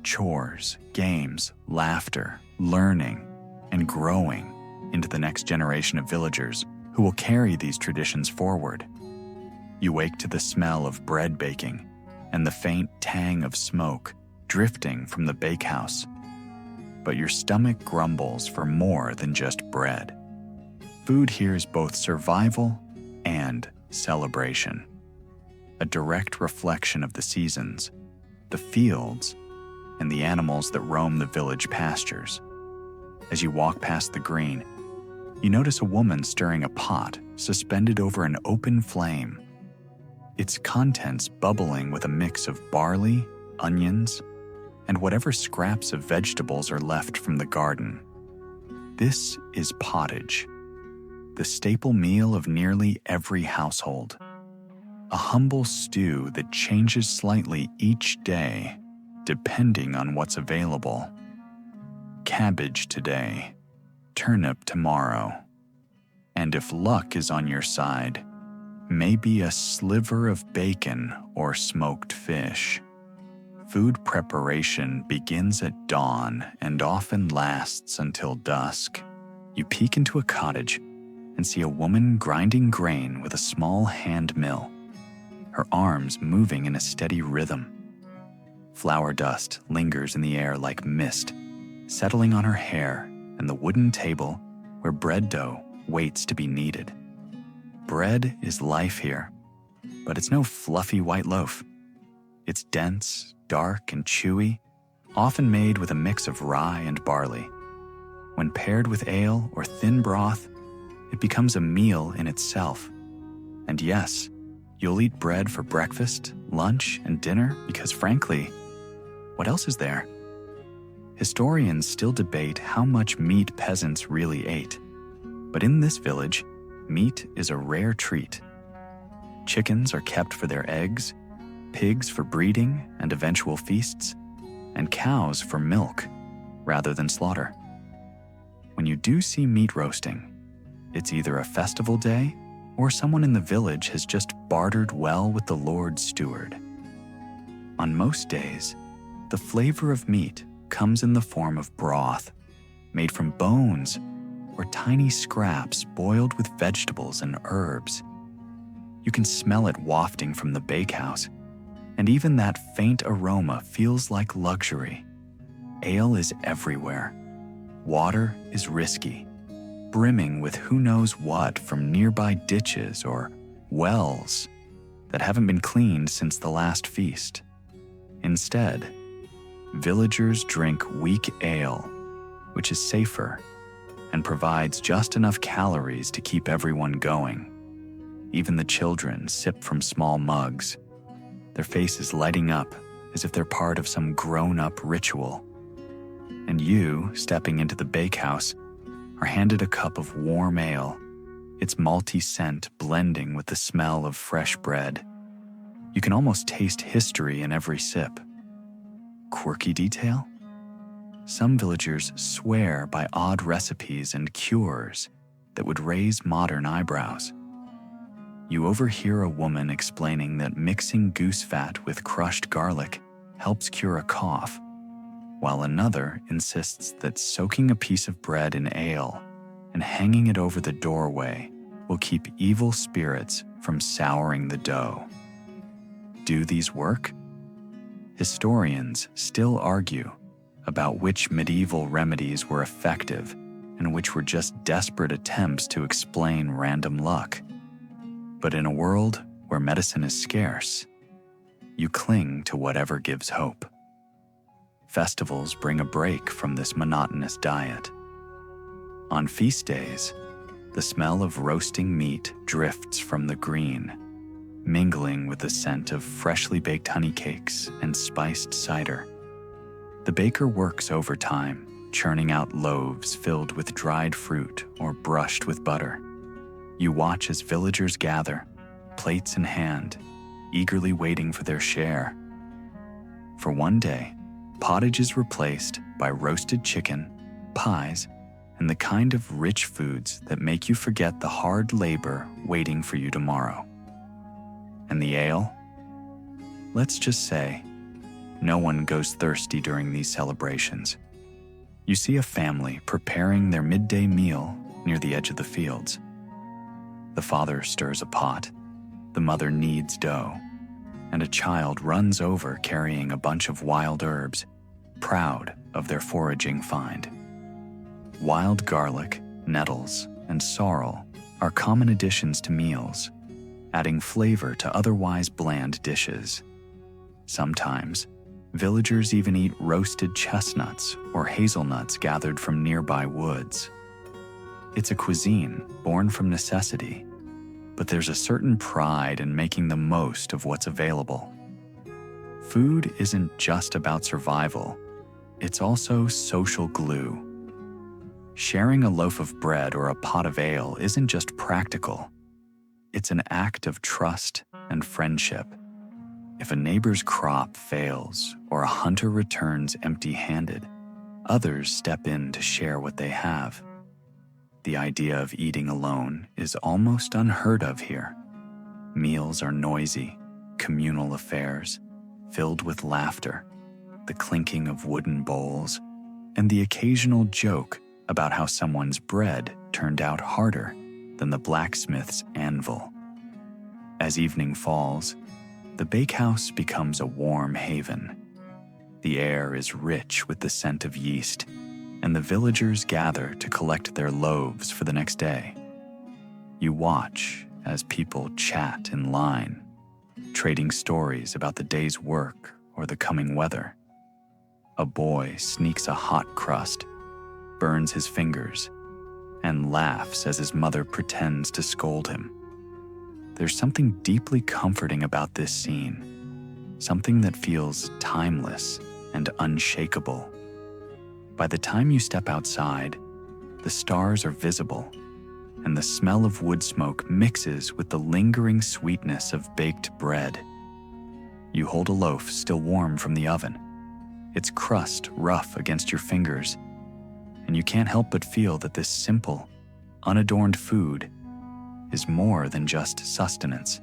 Chores, games, laughter, learning, and growing into the next generation of villagers who will carry these traditions forward. You wake to the smell of bread baking and the faint tang of smoke drifting from the bakehouse. But your stomach grumbles for more than just bread. Food here is both survival and celebration, a direct reflection of the seasons, the fields, and the animals that roam the village pastures. As you walk past the green, you notice a woman stirring a pot suspended over an open flame. its contents bubbling with a mix of barley, onions, and whatever scraps of vegetables are left from the garden. This is pottage, the staple meal of nearly every household. A humble stew that changes slightly each day, depending on what's available. Cabbage today, turnip tomorrow, and if luck is on your side, maybe a sliver of bacon or smoked fish. Food preparation begins at dawn and often lasts until dusk. You peek into a cottage and see a woman grinding grain with a small hand mill, her arms moving in a steady rhythm. Flour dust lingers in the air like mist, settling on her hair and the wooden table where bread dough waits to be kneaded. Bread is life here, but it's no fluffy white loaf. It's dense, dark, and chewy, often made with a mix of rye and barley. When paired with ale or thin broth, it becomes a meal in itself. And yes, you'll eat bread for breakfast, lunch, and dinner because, frankly, what else is there? Historians still debate how much meat peasants really ate. But in this village, meat is a rare treat. Chickens are kept for their eggs, pigs for breeding and eventual feasts, and cows for milk rather than slaughter. When you do see meat roasting, it's either a festival day or someone in the village has just bartered well with the Lord's steward. On most days, the flavor of meat comes in the form of broth, made from bones or tiny scraps boiled with vegetables and herbs. You can smell it wafting from the bakehouse, and even that faint aroma feels like luxury. Ale is everywhere. Water is risky, brimming with who knows what from nearby ditches or wells that haven't been cleaned since the last feast. Instead, villagers drink weak ale, which is safer and provides just enough calories to keep everyone going. Even the children sip from small mugs, their faces lighting up as if they're part of some grown-up ritual. And you, stepping into the bakehouse, are handed a cup of warm ale, its malty scent blending with the smell of fresh bread. You can almost taste history in every sip. Quirky detail? Some villagers swear by odd recipes and cures that would raise modern eyebrows. You overhear a woman explaining that mixing goose fat with crushed garlic helps cure a cough, while another insists that soaking a piece of bread in ale and hanging it over the doorway will keep evil spirits from souring the dough. Do these work? Historians still argue about which medieval remedies were effective and which were just desperate attempts to explain random luck. But in a world where medicine is scarce, you cling to whatever gives hope. Festivals bring a break from this monotonous diet. On feast days, the smell of roasting meat drifts from the green, mingling with the scent of freshly baked honey cakes and spiced cider. The baker works overtime, churning out loaves filled with dried fruit or brushed with butter. You watch as villagers gather, plates in hand, eagerly waiting for their share. For one day, pottage is replaced by roasted chicken, pies, and the kind of rich foods that make you forget the hard labor waiting for you tomorrow. And the ale? Let's just say, no one goes thirsty during these celebrations. You see a family preparing their midday meal near the edge of the fields. The father stirs a pot, the mother kneads dough, and a child runs over carrying a bunch of wild herbs, proud of their foraging find. Wild garlic, nettles, and sorrel are common additions to meals, adding flavor to otherwise bland dishes. Sometimes, villagers even eat roasted chestnuts or hazelnuts gathered from nearby woods. It's a cuisine born from necessity, but there's a certain pride in making the most of what's available. Food isn't just about survival, it's also social glue. Sharing a loaf of bread or a pot of ale isn't just practical, it's an act of trust and friendship. If a neighbor's crop fails or a hunter returns empty-handed, others step in to share what they have. The idea of eating alone is almost unheard of here. Meals are noisy, communal affairs, filled with laughter, the clinking of wooden bowls, and the occasional joke about how someone's bread turned out harder than the blacksmith's anvil. As evening falls, the bakehouse becomes a warm haven. The air is rich with the scent of yeast, and the villagers gather to collect their loaves for the next day. You watch as people chat in line, trading stories about the day's work or the coming weather. A boy sneaks a hot crust, burns his fingers, and laughs as his mother pretends to scold him. There's something deeply comforting about this scene, something that feels timeless and unshakable. By the time you step outside, the stars are visible, and the smell of wood smoke mixes with the lingering sweetness of baked bread. You hold a loaf still warm from the oven, its crust rough against your fingers, and you can't help but feel that this simple, unadorned food is more than just sustenance.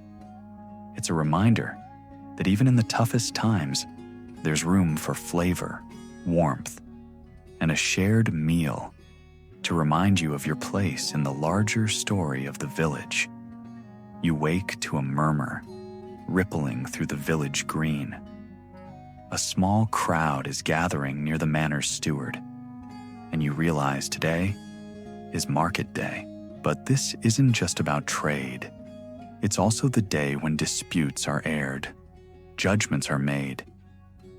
It's a reminder that even in the toughest times, there's room for flavor, warmth, and a shared meal to remind you of your place in the larger story of the village. You wake to a murmur rippling through the village green. A small crowd is gathering near the manor's steward, and you realize today is market day. But this isn't just about trade. It's also the day when disputes are aired, judgments are made,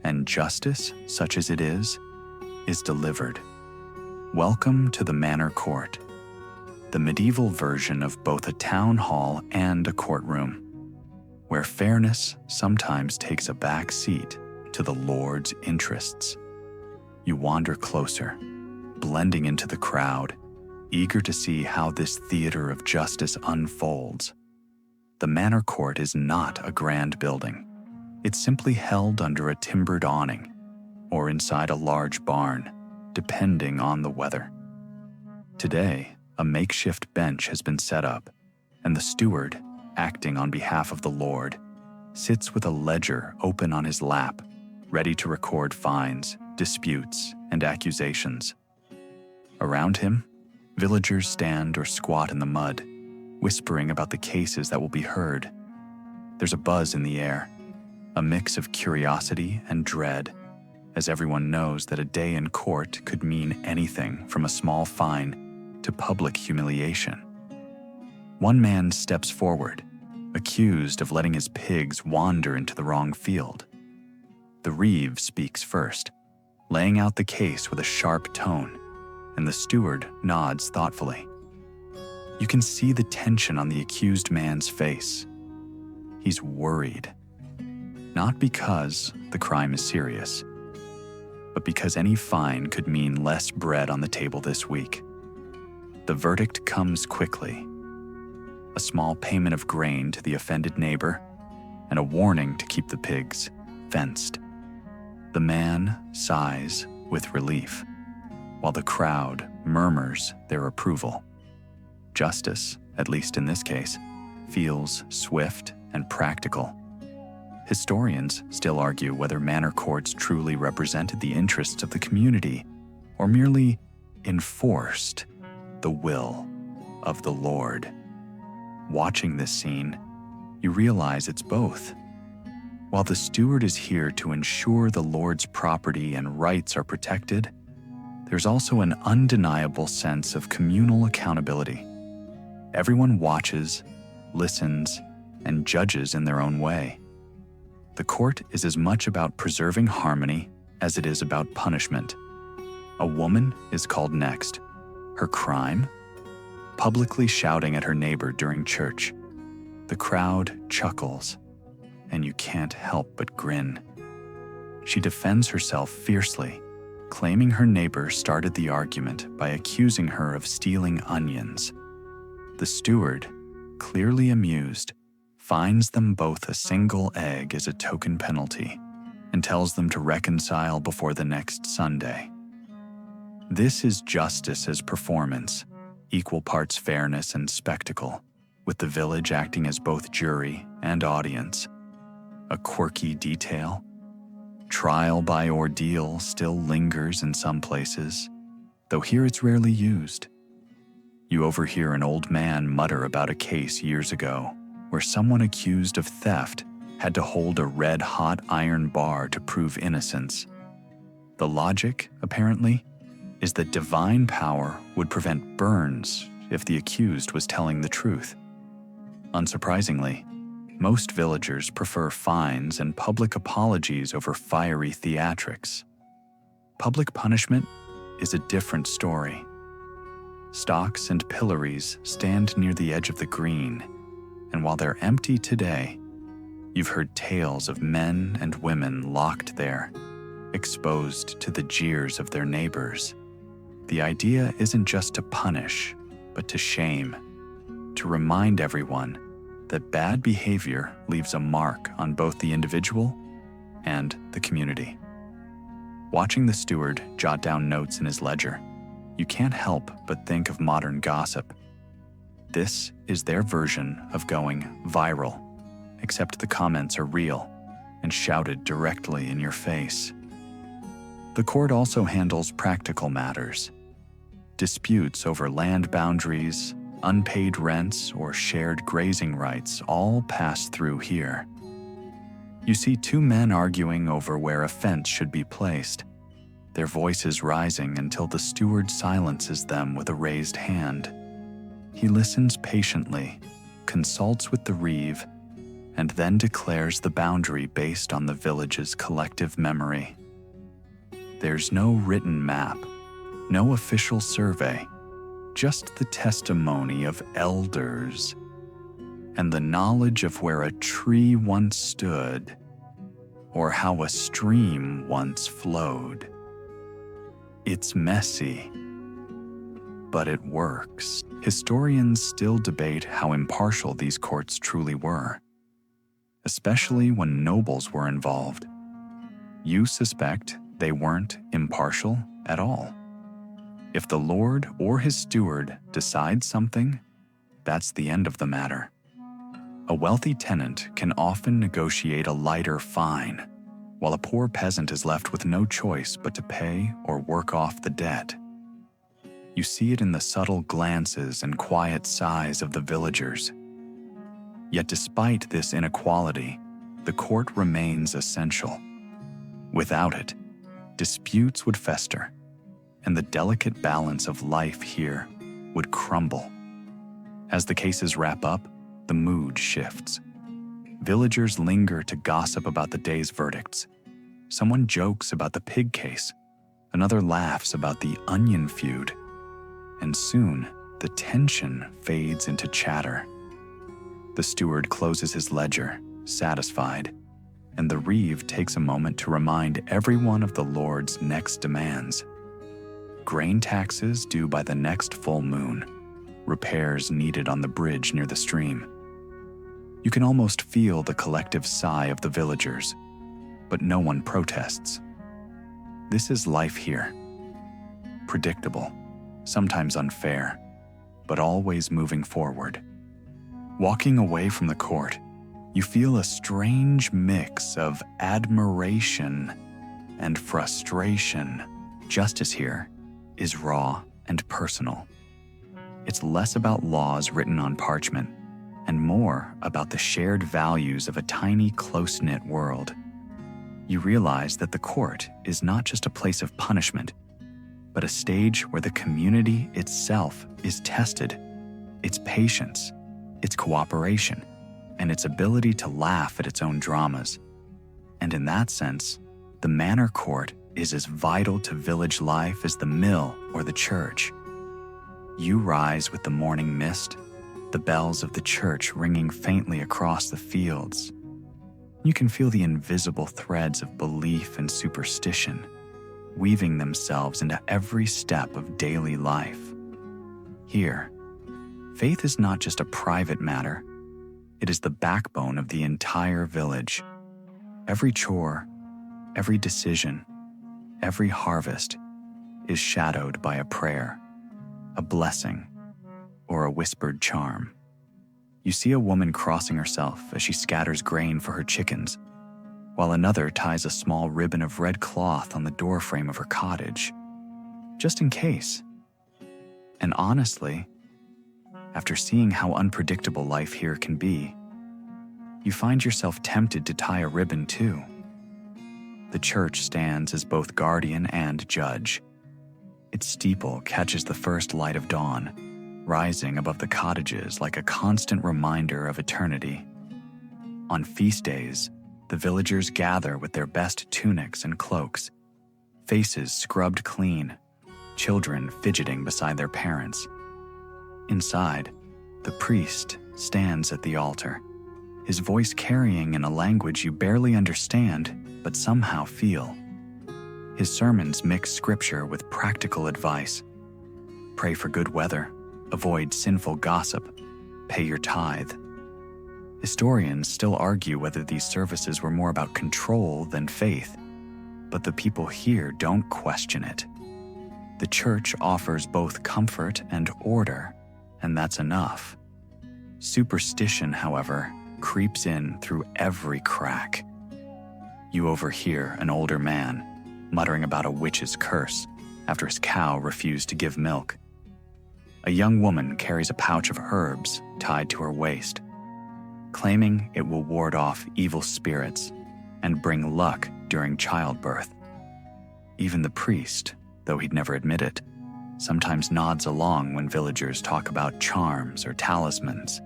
and justice, such as it is delivered. Welcome to the Manor Court, the medieval version of both a town hall and a courtroom, where fairness sometimes takes a back seat to the Lord's interests. You wander closer, blending into the crowd, eager to see how this theater of justice unfolds. The Manor Court is not a grand building. It's simply held under a timbered awning or inside a large barn, depending on the weather. Today, a makeshift bench has been set up, and the steward, acting on behalf of the Lord, sits with a ledger open on his lap, ready to record fines, disputes, and accusations. Around him, villagers stand or squat in the mud, whispering about the cases that will be heard. There's a buzz in the air, a mix of curiosity and dread, as everyone knows that a day in court could mean anything from a small fine to public humiliation. One man steps forward, accused of letting his pigs wander into the wrong field. The reeve speaks first, laying out the case with a sharp tone, and the steward nods thoughtfully. You can see the tension on the accused man's face. He's worried, not because the crime is serious, but because any fine could mean less bread on the table this week. The verdict comes quickly: a small payment of grain to the offended neighbor, and a warning to keep the pigs fenced. The man sighs with relief, while the crowd murmurs their approval. Justice, at least in this case, feels swift and practical. Historians still argue whether manor courts truly represented the interests of the community or merely enforced the will of the Lord. Watching this scene, you realize it's both. While the steward is here to ensure the Lord's property and rights are protected, there's also an undeniable sense of communal accountability. Everyone watches, listens, and judges in their own way. The court is as much about preserving harmony as it is about punishment. A woman is called next. Her crime? Publicly shouting at her neighbor during church. The crowd chuckles, and you can't help but grin. She defends herself fiercely, claiming her neighbor started the argument by accusing her of stealing onions. The steward, clearly amused, fines them both a single egg as a token penalty and tells them to reconcile before the next Sunday. This is justice as performance, equal parts fairness and spectacle, with the village acting as both jury and audience. A quirky detail. Trial by ordeal still lingers in some places, though here it's rarely used. You overhear an old man mutter about a case years ago where someone accused of theft had to hold a red-hot iron bar to prove innocence. The logic, apparently, is that divine power would prevent burns if the accused was telling the truth. Unsurprisingly, most villagers prefer fines and public apologies over fiery theatrics. Public punishment is a different story. Stocks and pillories stand near the edge of the green, and while they're empty today, you've heard tales of men and women locked there, exposed to the jeers of their neighbors. The idea isn't just to punish, but to shame, to remind everyone that bad behavior leaves a mark on both the individual and the community. Watching the steward jot down notes in his ledger, you can't help but think of modern gossip. This is their version of going viral, except the comments are real and shouted directly in your face. The court also handles practical matters. Disputes over land boundaries, unpaid rents, or shared grazing rights all pass through here. You see two men arguing over where a fence should be placed, their voices rising until the steward silences them with a raised hand. He listens patiently, consults with the reeve, and then declares the boundary based on the village's collective memory. There's no written map, no official survey, just the testimony of elders and the knowledge of where a tree once stood or how a stream once flowed. It's messy, but it works. Historians still debate how impartial these courts truly were, especially when nobles were involved. You suspect they weren't impartial at all. If the lord or his steward decides something, that's the end of the matter. A wealthy tenant can often negotiate a lighter fine, while a poor peasant is left with no choice but to pay or work off the debt. You see it in the subtle glances and quiet sighs of the villagers. Yet despite this inequality, the court remains essential. Without it, disputes would fester, and the delicate balance of life here would crumble. As the cases wrap up, the mood shifts. Villagers linger to gossip about the day's verdicts. Someone jokes about the pig case, another laughs about the onion feud, and soon the tension fades into chatter. The steward closes his ledger, satisfied, and the reeve takes a moment to remind everyone of the Lord's next demands. Grain taxes due by the next full moon, repairs needed on the bridge near the stream. You can almost feel the collective sigh of the villagers, but no one protests. This is life here. Predictable, sometimes unfair, but always moving forward. Walking away from the court, you feel a strange mix of admiration and frustration. Justice here is raw and personal. It's less about laws written on parchment and more about the shared values of a tiny, close-knit world. You realize that the court is not just a place of punishment, but a stage where the community itself is tested, its patience, its cooperation, and its ability to laugh at its own dramas. And in that sense, the manor court is as vital to village life as the mill or the church. You rise with the morning mist, the bells of the church ringing faintly across the fields. You can feel the invisible threads of belief and superstition weaving themselves into every step of daily life. Here, faith is not just a private matter, it is the backbone of the entire village. Every chore, every decision, every harvest is shadowed by a prayer, a blessing, or a whispered charm. You see a woman crossing herself as she scatters grain for her chickens, while another ties a small ribbon of red cloth on the doorframe of her cottage, just in case. And honestly, after seeing how unpredictable life here can be, you find yourself tempted to tie a ribbon too. The church stands as both guardian and judge. Its steeple catches the first light of dawn, rising above the cottages like a constant reminder of eternity. On feast days, the villagers gather with their best tunics and cloaks, faces scrubbed clean, children fidgeting beside their parents. Inside, the priest stands at the altar, his voice carrying in a language you barely understand but somehow feel. His sermons mix scripture with practical advice. Pray for good weather, avoid sinful gossip, pay your tithe. Historians still argue whether these services were more about control than faith, but the people here don't question it. The church offers both comfort and order, and that's enough. Superstition, however, creeps in through every crack. You overhear an older man muttering about a witch's curse after his cow refused to give milk. A young woman carries a pouch of herbs tied to her waist, claiming it will ward off evil spirits and bring luck during childbirth. Even the priest, though he'd never admit it, sometimes nods along when villagers talk about charms or talismans.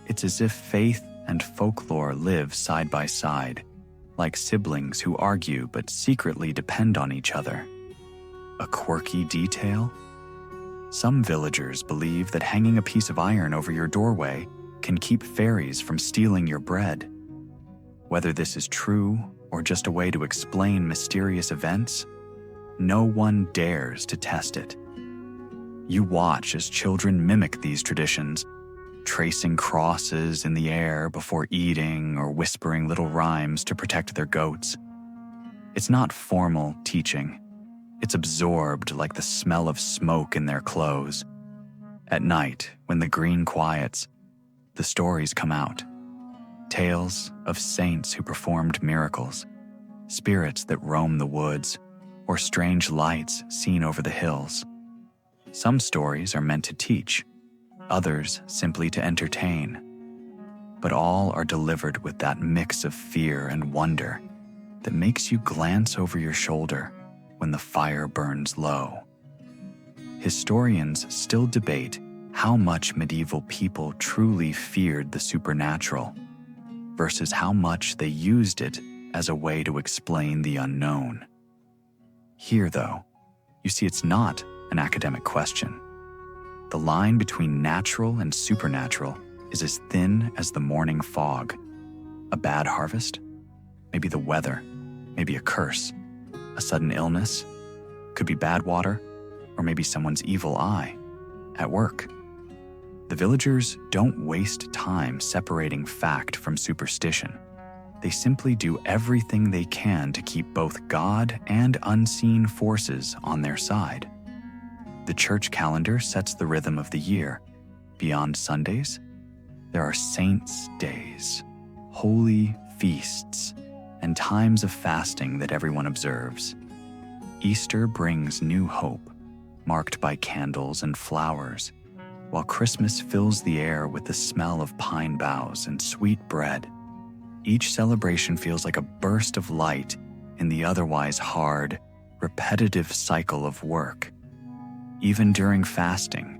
It's as if faith and folklore live side by side, like siblings who argue but secretly depend on each other. A quirky detail? Some villagers believe that hanging a piece of iron over your doorway can keep fairies from stealing your bread. Whether this is true or just a way to explain mysterious events, no one dares to test it. You watch as children mimic these traditions, tracing crosses in the air before eating or whispering little rhymes to protect their goats. It's not formal teaching. It's absorbed like the smell of smoke in their clothes. At night, when the green quiets, the stories come out. Tales of saints who performed miracles, spirits that roam the woods, or strange lights seen over the hills. Some stories are meant to teach, others simply to entertain. But all are delivered with that mix of fear and wonder that makes you glance over your shoulder when the fire burns low. Historians still debate how much medieval people truly feared the supernatural versus how much they used it as a way to explain the unknown. Here, though, you see it's not an academic question. The line between natural and supernatural is as thin as the morning fog. A bad harvest? Maybe the weather, maybe a curse, a sudden illness, could be bad water, or maybe someone's evil eye at work. The villagers don't waste time separating fact from superstition. They simply do everything they can to keep both God and unseen forces on their side. The church calendar sets the rhythm of the year. Beyond Sundays, there are saints' days, holy feasts, and times of fasting that everyone observes. Easter brings new hope, marked by candles and flowers, while Christmas fills the air with the smell of pine boughs and sweet bread. Each celebration feels like a burst of light in the otherwise hard, repetitive cycle of work. Even during fasting,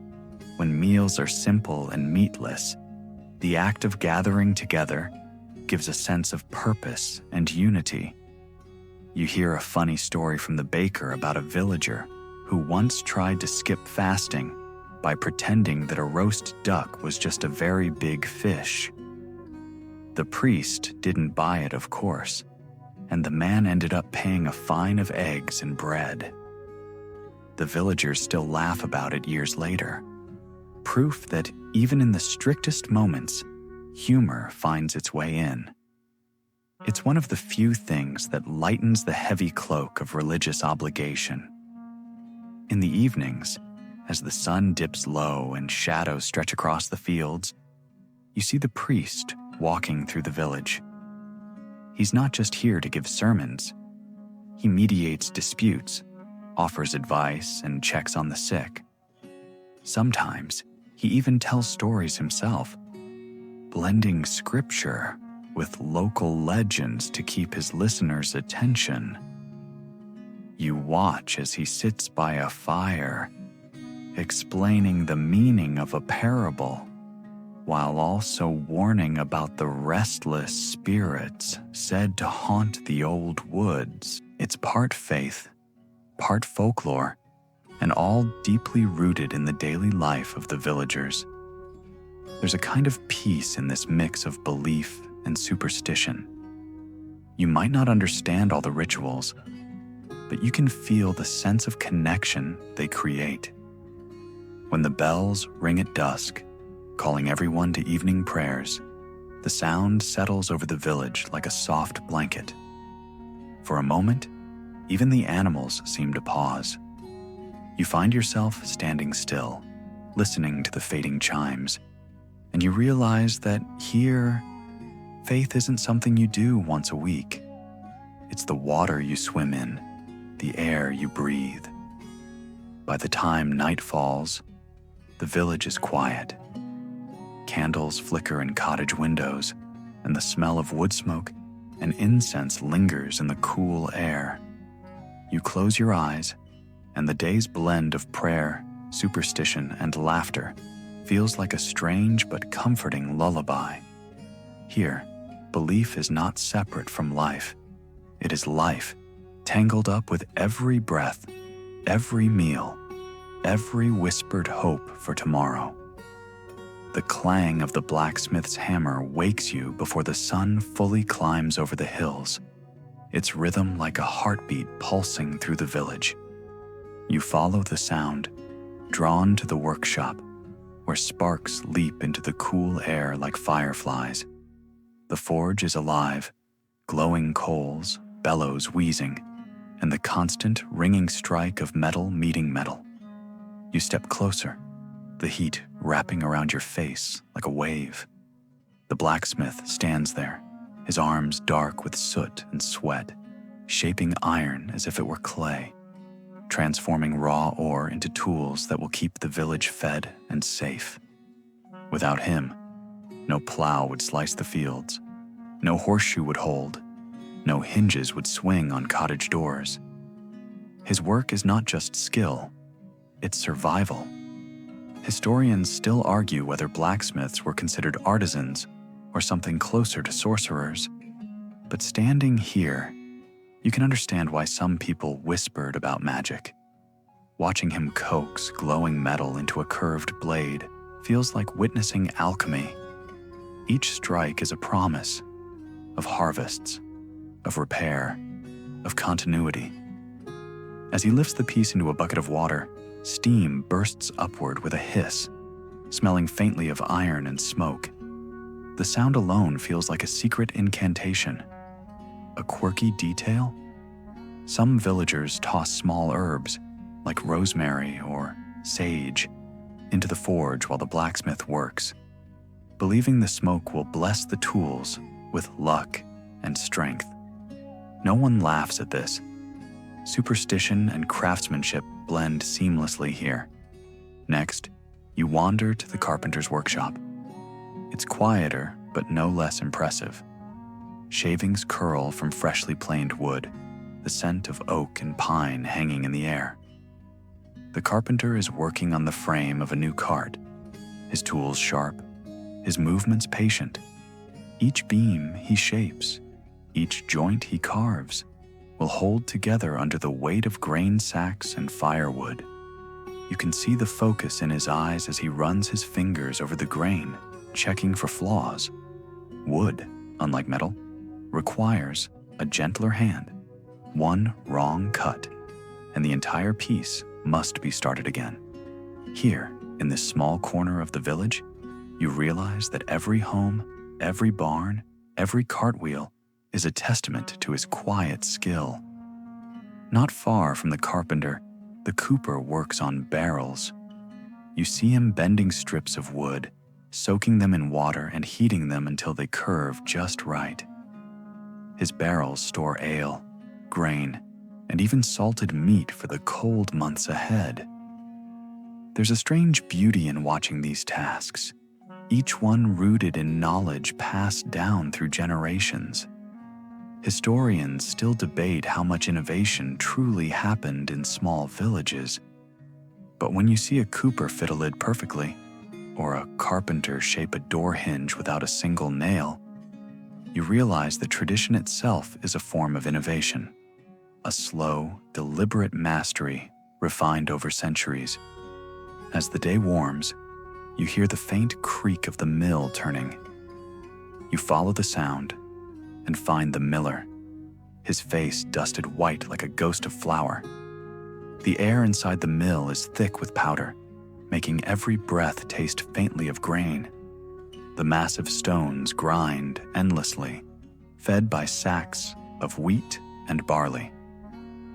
when meals are simple and meatless, the act of gathering together gives a sense of purpose and unity. You hear a funny story from the baker about a villager who once tried to skip fasting by pretending that a roast duck was just a very big fish. The priest didn't buy it, of course, and the man ended up paying a fine of eggs and bread. The villagers still laugh about it years later, proof that even in the strictest moments, humor finds its way in. It's one of the few things that lightens the heavy cloak of religious obligation. In the evenings, as the sun dips low and shadows stretch across the fields, you see the priest walking through the village. He's not just here to give sermons. He mediates disputes, offers advice, and checks on the sick. Sometimes, he even tells stories himself, blending scripture with local legends to keep his listeners' attention. You watch as he sits by a fire, explaining the meaning of a parable, while also warning about the restless spirits said to haunt the old woods. It's part faith, part folklore, and all deeply rooted in the daily life of the villagers. There's a kind of peace in this mix of belief and superstition. You might not understand all the rituals, but you can feel the sense of connection they create. When the bells ring at dusk, calling everyone to evening prayers, the sound settles over the village like a soft blanket. For a moment, even the animals seem to pause. You find yourself standing still, listening to the fading chimes, and you realize that here, faith isn't something you do once a week. It's the water you swim in, the air you breathe. By the time night falls, the village is quiet. Candles flicker in cottage windows, and the smell of wood smoke and incense lingers in the cool air. You close your eyes, and the day's blend of prayer, superstition, and laughter feels like a strange but comforting lullaby. Here, belief is not separate from life. It is life, tangled up with every breath, every meal, every whispered hope for tomorrow. The clang of the blacksmith's hammer wakes you before the sun fully climbs over the hills, its rhythm like a heartbeat pulsing through the village. You follow the sound, drawn to the workshop, where sparks leap into the cool air like fireflies. The forge is alive, glowing coals, bellows wheezing, and the constant ringing strike of metal meeting metal. You step closer, the heat wrapping around your face like a wave. The blacksmith stands there, his arms dark with soot and sweat, shaping iron as if it were clay, transforming raw ore into tools that will keep the village fed and safe. Without him, no plow would slice the fields, no horseshoe would hold, no hinges would swing on cottage doors. His work is not just skill, it's survival. Historians still argue whether blacksmiths were considered artisans or something closer to sorcerers. But standing here, you can understand why some people whispered about magic. Watching him coax glowing metal into a curved blade feels like witnessing alchemy. Each strike is a promise of harvests, of repair, of continuity. As he lifts the piece into a bucket of water, steam bursts upward with a hiss, smelling faintly of iron and smoke. The sound alone feels like a secret incantation. A quirky detail? Some villagers toss small herbs, like rosemary or sage, into the forge while the blacksmith works, believing the smoke will bless the tools with luck and strength. No one laughs at this. Superstition and craftsmanship blend seamlessly here. Next, you wander to the carpenter's workshop. It's quieter, but no less impressive. Shavings curl from freshly planed wood, the scent of oak and pine hanging in the air. The carpenter is working on the frame of a new cart, his tools sharp, his movements patient. Each beam he shapes, each joint he carves, will hold together under the weight of grain sacks and firewood. You can see the focus in his eyes as he runs his fingers over the grain, checking for flaws. Wood, unlike metal, requires a gentler hand. One wrong cut, and the entire piece must be started again. Here, in this small corner of the village, you realize that every home, every barn, every cartwheel is a testament to his quiet skill. Not far from the carpenter, the cooper works on barrels. You see him bending strips of wood, soaking them in water and heating them until they curve just right. His barrels store ale, grain, and even salted meat for the cold months ahead. There's a strange beauty in watching these tasks, each one rooted in knowledge passed down through generations. Historians still debate how much innovation truly happened in small villages. But when you see a cooper fit a lid perfectly, or a carpenter shape a door hinge without a single nail, you realize that tradition itself is a form of innovation, a slow, deliberate mastery refined over centuries. As the day warms, you hear the faint creak of the mill turning. You follow the sound and find the miller, his face dusted white like a ghost of flour. The air inside the mill is thick with powder, making every breath taste faintly of grain. The massive stones grind endlessly, fed by sacks of wheat and barley.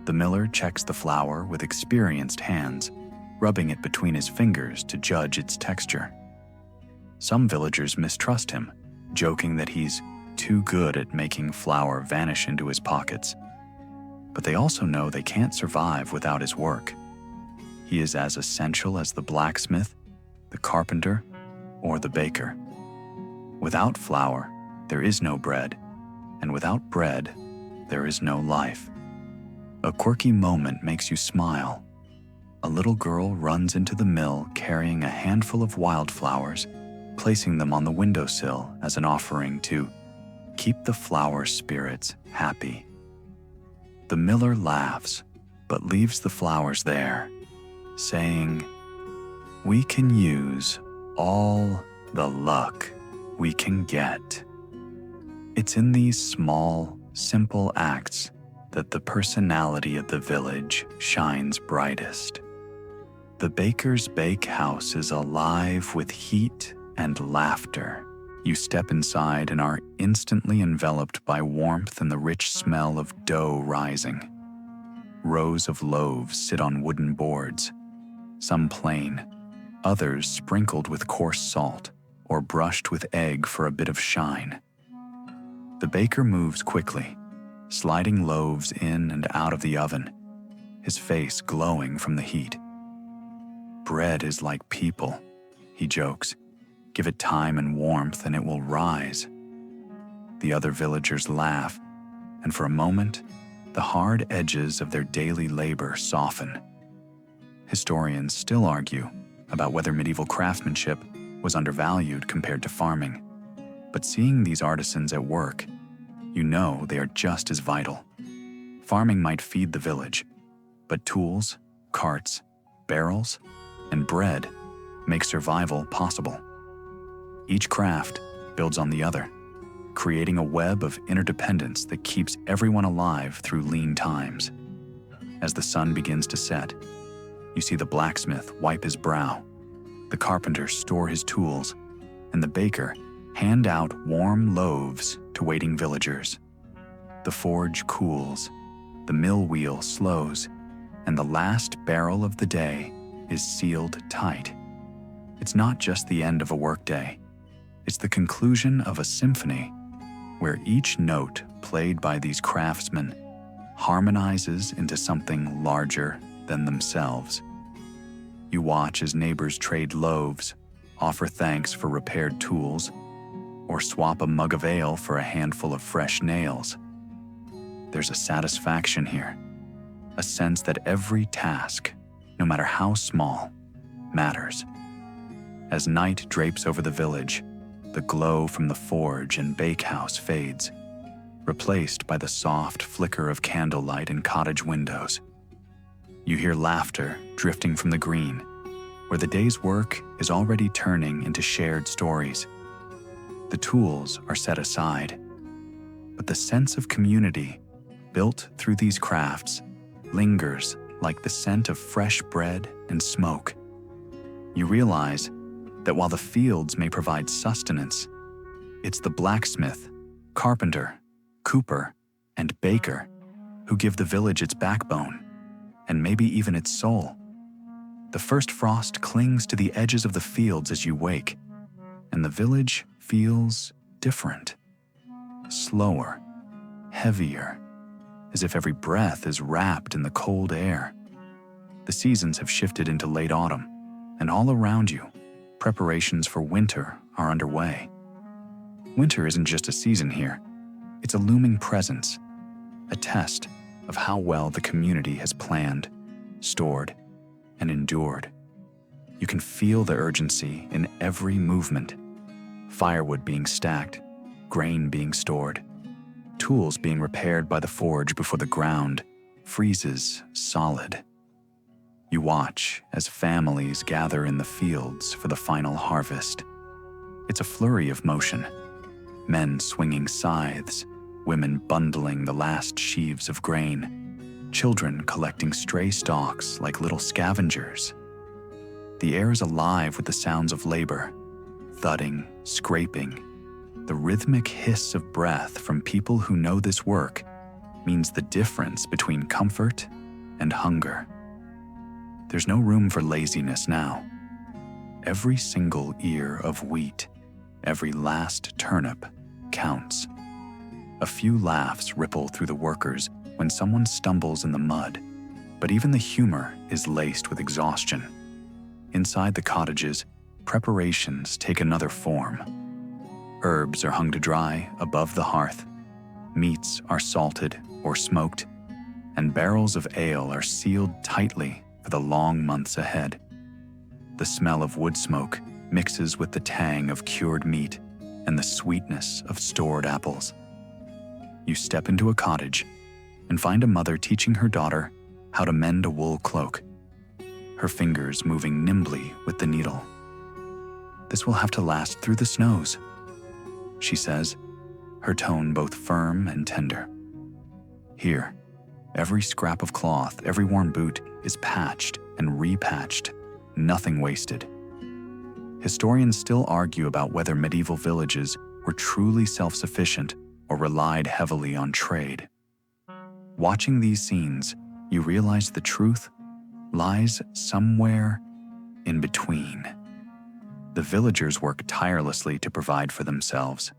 The miller checks the flour with experienced hands, rubbing it between his fingers to judge its texture. Some villagers mistrust him, joking that he's too good at making flour vanish into his pockets. But they also know they can't survive without his work. He is as essential as the blacksmith, the carpenter, or the baker. Without flour, there is no bread, and without bread, there is no life. A quirky moment makes you smile. A little girl runs into the mill carrying a handful of wildflowers, placing them on the windowsill as an offering to keep the flower spirits happy. The miller laughs, but leaves the flowers there, saying, "We can use all the luck we can get." It's in these small, simple acts that the personality of the village shines brightest. The baker's bakehouse is alive with heat and laughter. You step inside and are instantly enveloped by warmth and the rich smell of dough rising. Rows of loaves sit on wooden boards, some plain, others sprinkled with coarse salt or brushed with egg for a bit of shine. The baker moves quickly, sliding loaves in and out of the oven, his face glowing from the heat. "Bread is like people," he jokes. "Give it time and warmth and it will rise." The other villagers laugh, and for a moment, the hard edges of their daily labor soften. Historians still argue about whether medieval craftsmanship was undervalued compared to farming. But seeing these artisans at work, you know they are just as vital. Farming might feed the village, but tools, carts, barrels, and bread make survival possible. Each craft builds on the other, creating a web of interdependence that keeps everyone alive through lean times. As the sun begins to set, you see the blacksmith wipe his brow, the carpenter store his tools, and the baker hand out warm loaves to waiting villagers. The forge cools, the mill wheel slows, and the last barrel of the day is sealed tight. It's not just the end of a workday. It's the conclusion of a symphony where each note played by these craftsmen harmonizes into something larger than themselves. You watch as neighbors trade loaves, offer thanks for repaired tools, or swap a mug of ale for a handful of fresh nails. There's a satisfaction here, a sense that every task, no matter how small, matters. As night drapes over the village, the glow from the forge and bakehouse fades, replaced by the soft flicker of candlelight in cottage windows. You hear laughter drifting from the green, where the day's work is already turning into shared stories. The tools are set aside, but the sense of community built through these crafts lingers like the scent of fresh bread and smoke. You realize that while the fields may provide sustenance, it's the blacksmith, carpenter, cooper, and baker who give the village its backbone, and maybe even its soul. The first frost clings to the edges of the fields as you wake, and the village feels different, slower, heavier, as if every breath is wrapped in the cold air. The seasons have shifted into late autumn, and all around you, preparations for winter are underway. Winter isn't just a season here, it's a looming presence, a test of how well the community has planned, stored, and endured. You can feel the urgency in every movement. Firewood being stacked, grain being stored, tools being repaired by the forge before the ground freezes solid. You watch as families gather in the fields for the final harvest. It's a flurry of motion. Men swinging scythes, women bundling the last sheaves of grain, children collecting stray stalks like little scavengers. The air is alive with the sounds of labor, thudding, scraping. The rhythmic hiss of breath from people who know this work means the difference between comfort and hunger. There's no room for laziness now. Every single ear of wheat, every last turnip counts. A few laughs ripple through the workers when someone stumbles in the mud, but even the humor is laced with exhaustion. Inside the cottages, preparations take another form. Herbs are hung to dry above the hearth, meats are salted or smoked, and barrels of ale are sealed tightly for the long months ahead. The smell of wood smoke mixes with the tang of cured meat and the sweetness of stored apples. You step into a cottage and find a mother teaching her daughter how to mend a wool cloak, her fingers moving nimbly with the needle. "This will have to last through the snows," she says, her tone both firm and tender. Here, every scrap of cloth, every worn boot is patched and repatched, nothing wasted. Historians still argue about whether medieval villages were truly self-sufficient or relied heavily on trade. Watching these scenes, you realize the truth lies somewhere in between. The villagers work tirelessly to provide for themselves,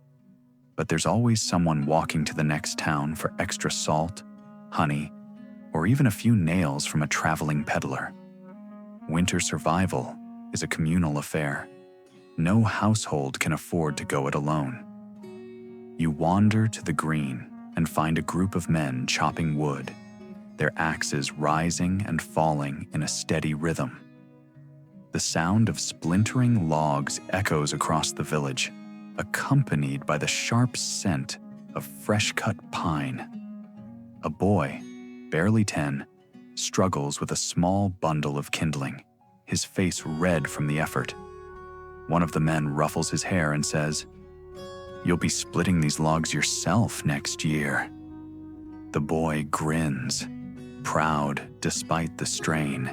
but there's always someone walking to the next town for extra salt, honey, or even a few nails from a traveling peddler. Winter survival is a communal affair. No household can afford to go it alone. You wander to the green and find a group of men chopping wood, their axes rising and falling in a steady rhythm. The sound of splintering logs echoes across the village, accompanied by the sharp scent of fresh-cut pine. A boy, barely 10, struggles with a small bundle of kindling, his face red from the effort. One of the men ruffles his hair and says, "You'll be splitting these logs yourself next year." The boy grins, proud despite the strain.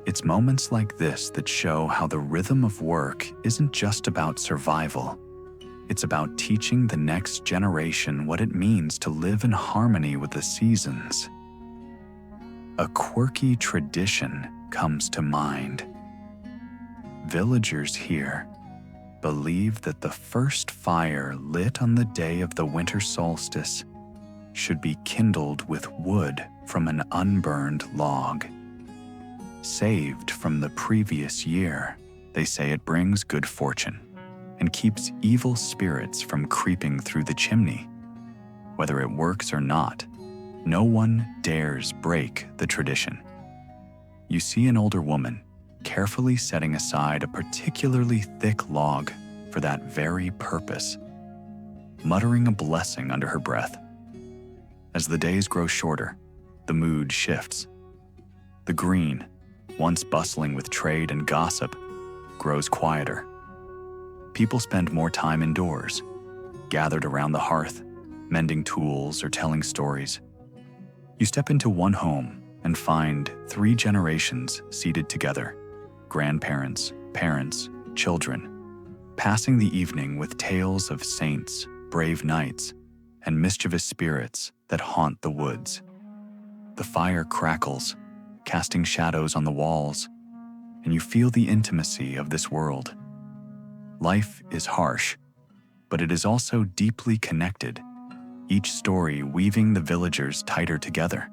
It's moments like this that show how the rhythm of work isn't just about survival. It's about teaching the next generation what it means to live in harmony with the seasons. A quirky tradition comes to mind. Villagers here believe that the first fire lit on the day of the winter solstice should be kindled with wood from an unburned log. Saved from the previous year, they say it brings good fortune and keeps evil spirits from creeping through the chimney. Whether it works or not, no one dares break the tradition. You see an older woman carefully setting aside a particularly thick log for that very purpose, muttering a blessing under her breath. As the days grow shorter, the mood shifts. The green, once bustling with trade and gossip, grows quieter. People spend more time indoors, gathered around the hearth, mending tools or telling stories. You step into one home and find 3 generations seated together: grandparents, parents, children, passing the evening with tales of saints, brave knights, and mischievous spirits that haunt the woods. The fire crackles, casting shadows on the walls, and you feel the intimacy of this world. Life is harsh, but it is also deeply connected, each story weaving the villagers tighter together.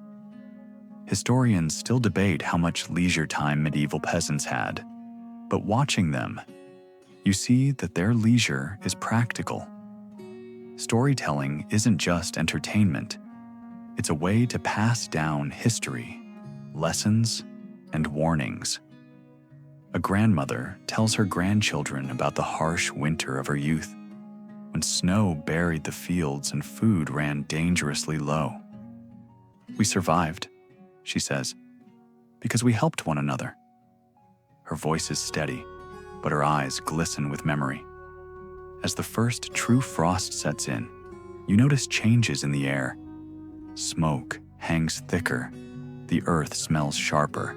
Historians still debate how much leisure time medieval peasants had, but watching them, you see that their leisure is practical. Storytelling isn't just entertainment. It's a way to pass down history, lessons, and warnings. A grandmother tells her grandchildren about the harsh winter of her youth, when snow buried the fields and food ran dangerously low. "We survived," she says, "because we helped one another." Her voice is steady, but her eyes glisten with memory. As the first true frost sets in, you notice changes in the air. Smoke hangs thicker, the earth smells sharper,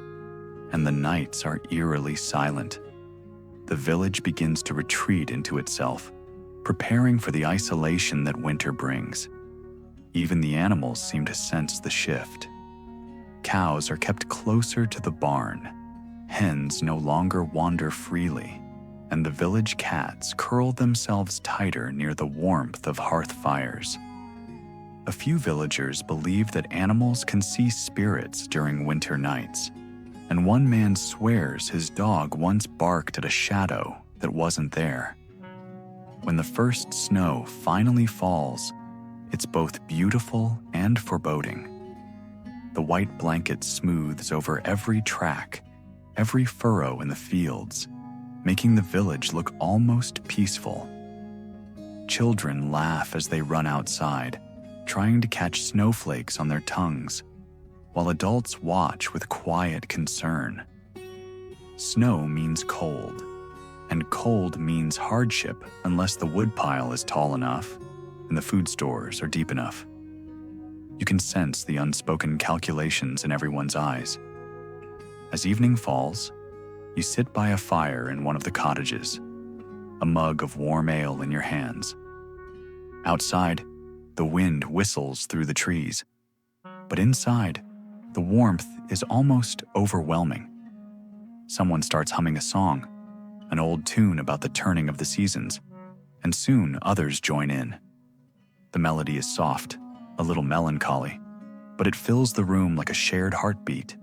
and the nights are eerily silent. The village begins to retreat into itself, preparing for the isolation that winter brings. Even the animals seem to sense the shift. Cows are kept closer to the barn. Hens no longer wander freely, and the village cats curl themselves tighter near the warmth of hearth fires. A few villagers believe that animals can see spirits during winter nights, and one man swears his dog once barked at a shadow that wasn't there. When the first snow finally falls, it's both beautiful and foreboding. The white blanket smooths over every track, every furrow in the fields, making the village look almost peaceful. Children laugh as they run outside, trying to catch snowflakes on their tongues, while adults watch with quiet concern. Snow means cold, and cold means hardship unless the woodpile is tall enough and the food stores are deep enough. You can sense the unspoken calculations in everyone's eyes. As evening falls, you sit by a fire in one of the cottages, a mug of warm ale in your hands. Outside, the wind whistles through the trees, but inside, the warmth is almost overwhelming. Someone starts humming a song, an old tune about the turning of the seasons, and soon others join in. The melody is soft, a little melancholy, but it fills the room like a shared heartbeat.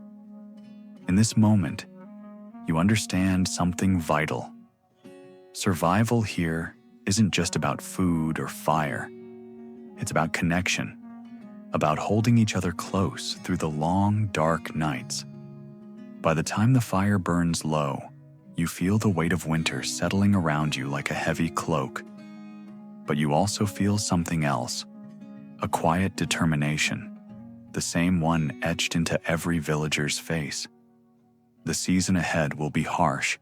In this moment, you understand something vital. Survival here isn't just about food or fire. It's about connection, about holding each other close through the long, dark nights. By the time the fire burns low, you feel the weight of winter settling around you like a heavy cloak. But you also feel something else, a quiet determination, the same one etched into every villager's face. The season ahead will be harsh,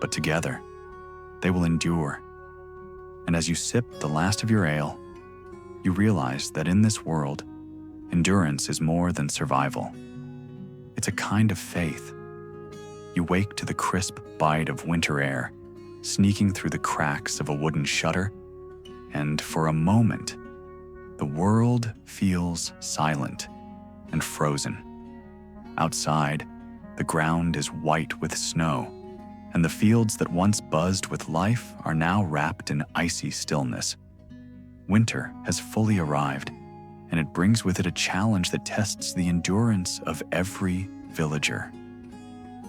but together, they will endure. And as you sip the last of your ale, you realize that in this world, endurance is more than survival. It's a kind of faith. You wake to the crisp bite of winter air, sneaking through the cracks of a wooden shutter, and for a moment, the world feels silent and frozen. Outside, the ground is white with snow, and the fields that once buzzed with life are now wrapped in icy stillness. Winter has fully arrived, and it brings with it a challenge that tests the endurance of every villager.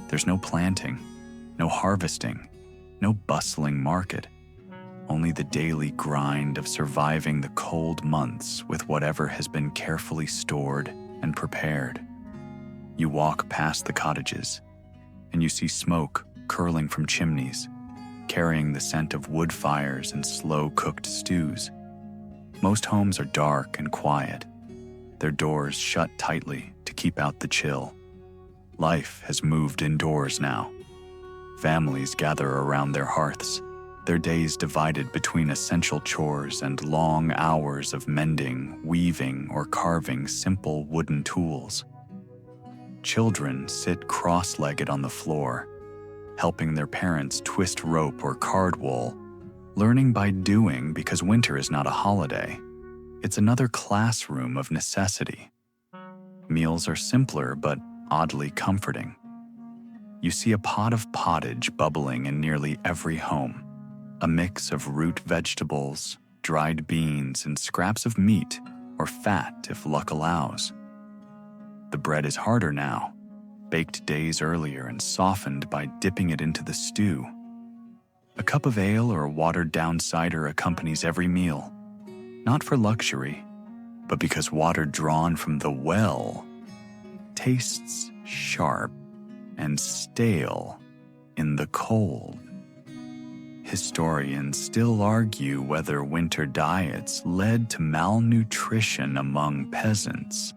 There's no planting, no harvesting, no bustling market, only the daily grind of surviving the cold months with whatever has been carefully stored and prepared. You walk past the cottages, and you see smoke curling from chimneys, carrying the scent of wood fires and slow-cooked stews. Most homes are dark and quiet, their doors shut tightly to keep out the chill. Life has moved indoors now. Families gather around their hearths, their days divided between essential chores and long hours of mending, weaving, or carving simple wooden tools. Children sit cross-legged on the floor, helping their parents twist rope or card wool, learning by doing because winter is not a holiday. It's another classroom of necessity. Meals are simpler but oddly comforting. You see a pot of pottage bubbling in nearly every home, a mix of root vegetables, dried beans, and scraps of meat or fat if luck allows. The bread is harder now, baked days earlier and softened by dipping it into the stew. A cup of ale or a watered-down cider accompanies every meal, not for luxury, but because water drawn from the well tastes sharp and stale in the cold. Historians still argue whether winter diets led to malnutrition among peasants.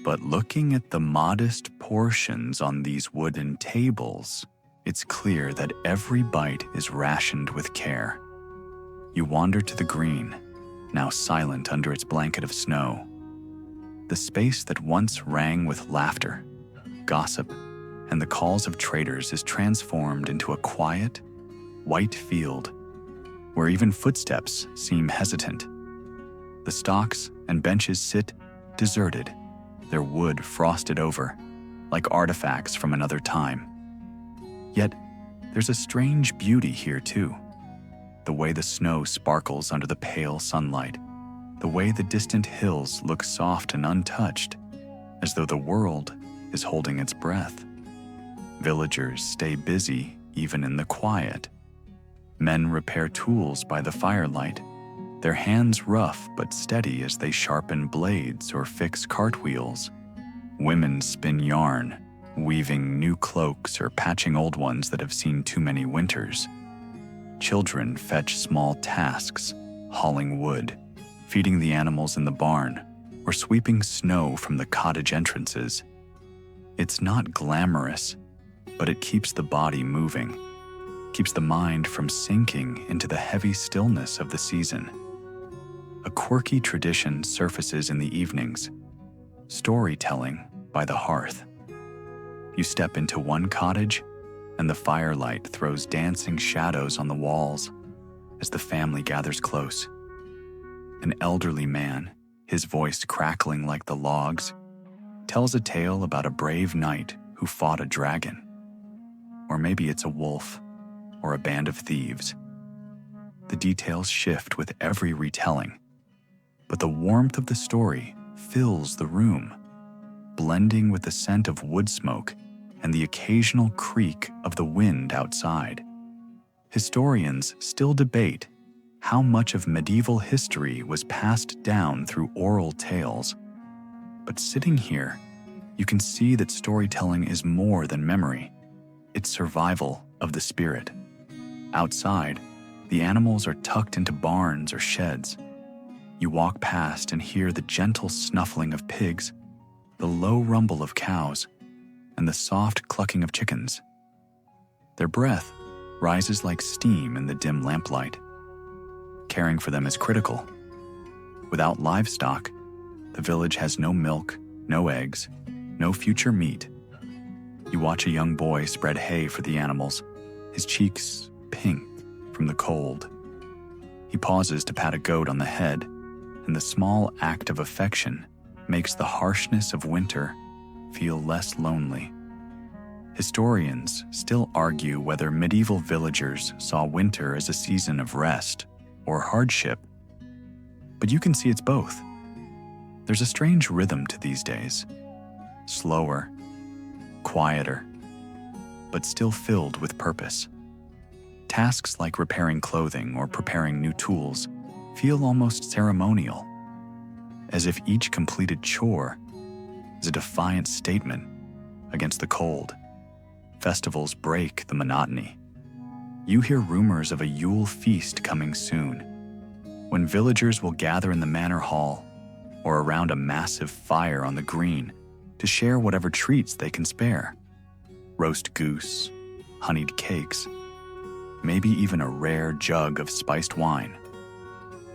But looking at the modest portions on these wooden tables, it's clear that every bite is rationed with care. You wander to the green, now silent under its blanket of snow. The space that once rang with laughter, gossip, and the calls of traders is transformed into a quiet, white field where even footsteps seem hesitant. The stocks and benches sit deserted, their wood frosted over, like artifacts from another time. Yet, there's a strange beauty here too. The way the snow sparkles under the pale sunlight, the way the distant hills look soft and untouched, as though the world is holding its breath. Villagers stay busy even in the quiet. Men repair tools by the firelight, their hands rough but steady as they sharpen blades or fix cartwheels. Women spin yarn, weaving new cloaks or patching old ones that have seen too many winters. Children fetch small tasks, hauling wood, feeding the animals in the barn, or sweeping snow from the cottage entrances. It's not glamorous, but it keeps the body moving, keeps the mind from sinking into the heavy stillness of the season. A quirky tradition surfaces in the evenings, storytelling by the hearth. You step into one cottage, and the firelight throws dancing shadows on the walls as the family gathers close. An elderly man, his voice crackling like the logs, tells a tale about a brave knight who fought a dragon. Or maybe it's a wolf or a band of thieves. The details shift with every retelling, but the warmth of the story fills the room, blending with the scent of wood smoke and the occasional creak of the wind outside. Historians still debate how much of medieval history was passed down through oral tales. But sitting here, you can see that storytelling is more than memory. It's survival of the spirit. Outside, the animals are tucked into barns or sheds. You walk past and hear the gentle snuffling of pigs, the low rumble of cows, and the soft clucking of chickens. Their breath rises like steam in the dim lamplight. Caring for them is critical. Without livestock, the village has no milk, no eggs, no future meat. You watch a young boy spread hay for the animals, his cheeks pink from the cold. He pauses to pat a goat on the head, and the small act of affection makes the harshness of winter feel less lonely. Historians still argue whether medieval villagers saw winter as a season of rest or hardship, but you can see it's both. There's a strange rhythm to these days, slower, quieter, but still filled with purpose. Tasks like repairing clothing or preparing new tools feel almost ceremonial, as if each completed chore is a defiant statement against the cold. Festivals break the monotony. You hear rumors of a Yule feast coming soon, when villagers will gather in the manor hall or around a massive fire on the green to to share whatever treats they can spare. Roast goose, honeyed cakes, maybe even a rare jug of spiced wine.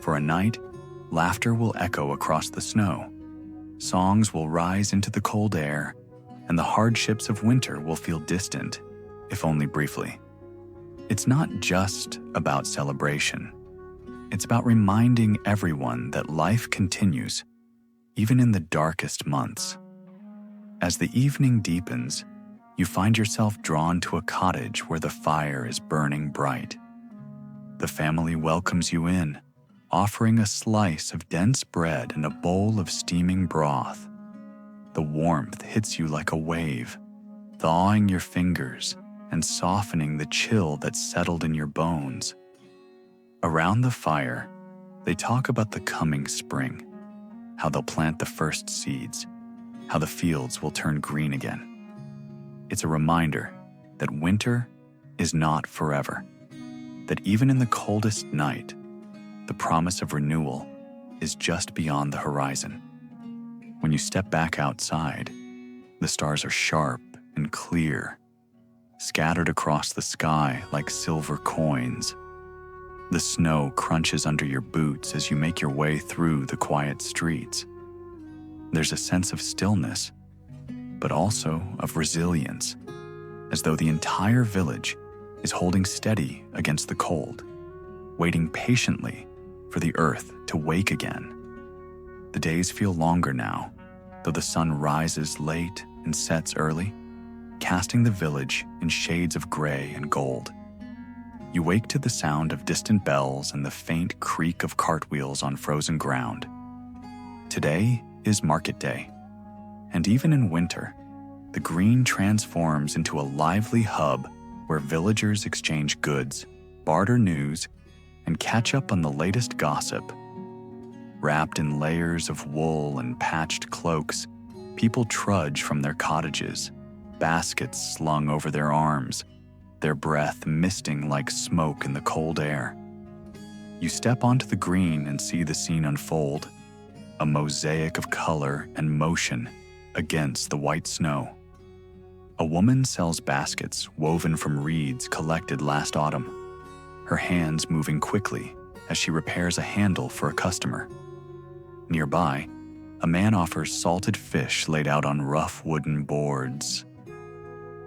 For a night, laughter will echo across the snow. Songs will rise into the cold air, and the hardships of winter will feel distant, if only briefly. It's not just about celebration. It's about reminding everyone that life continues, even in the darkest months. As the evening deepens, you find yourself drawn to a cottage where the fire is burning bright. The family welcomes you in, offering a slice of dense bread and a bowl of steaming broth. The warmth hits you like a wave, thawing your fingers and softening the chill that settled in your bones. Around the fire, they talk about the coming spring, how they'll plant the first seeds, how the fields will turn green again. It's a reminder that winter is not forever, that even in the coldest night, the promise of renewal is just beyond the horizon. When you step back outside, the stars are sharp and clear, scattered across the sky like silver coins. The snow crunches under your boots as you make your way through the quiet streets. There's a sense of stillness, but also of resilience, as though the entire village is holding steady against the cold, waiting patiently for the earth to wake again. The days feel longer now, though the sun rises late and sets early, casting the village in shades of gray and gold. You wake to the sound of distant bells and the faint creak of cartwheels on frozen ground. Today is market day, and even in winter, the green transforms into a lively hub where villagers exchange goods, barter news, and catch up on the latest gossip. Wrapped in layers of wool and patched cloaks, people trudge from their cottages, baskets slung over their arms, their breath misting like smoke in the cold air. You step onto the green and see the scene unfold, a mosaic of color and motion against the white snow. A woman sells baskets woven from reeds collected last autumn, her hands moving quickly as she repairs a handle for a customer. Nearby, a man offers salted fish laid out on rough wooden boards.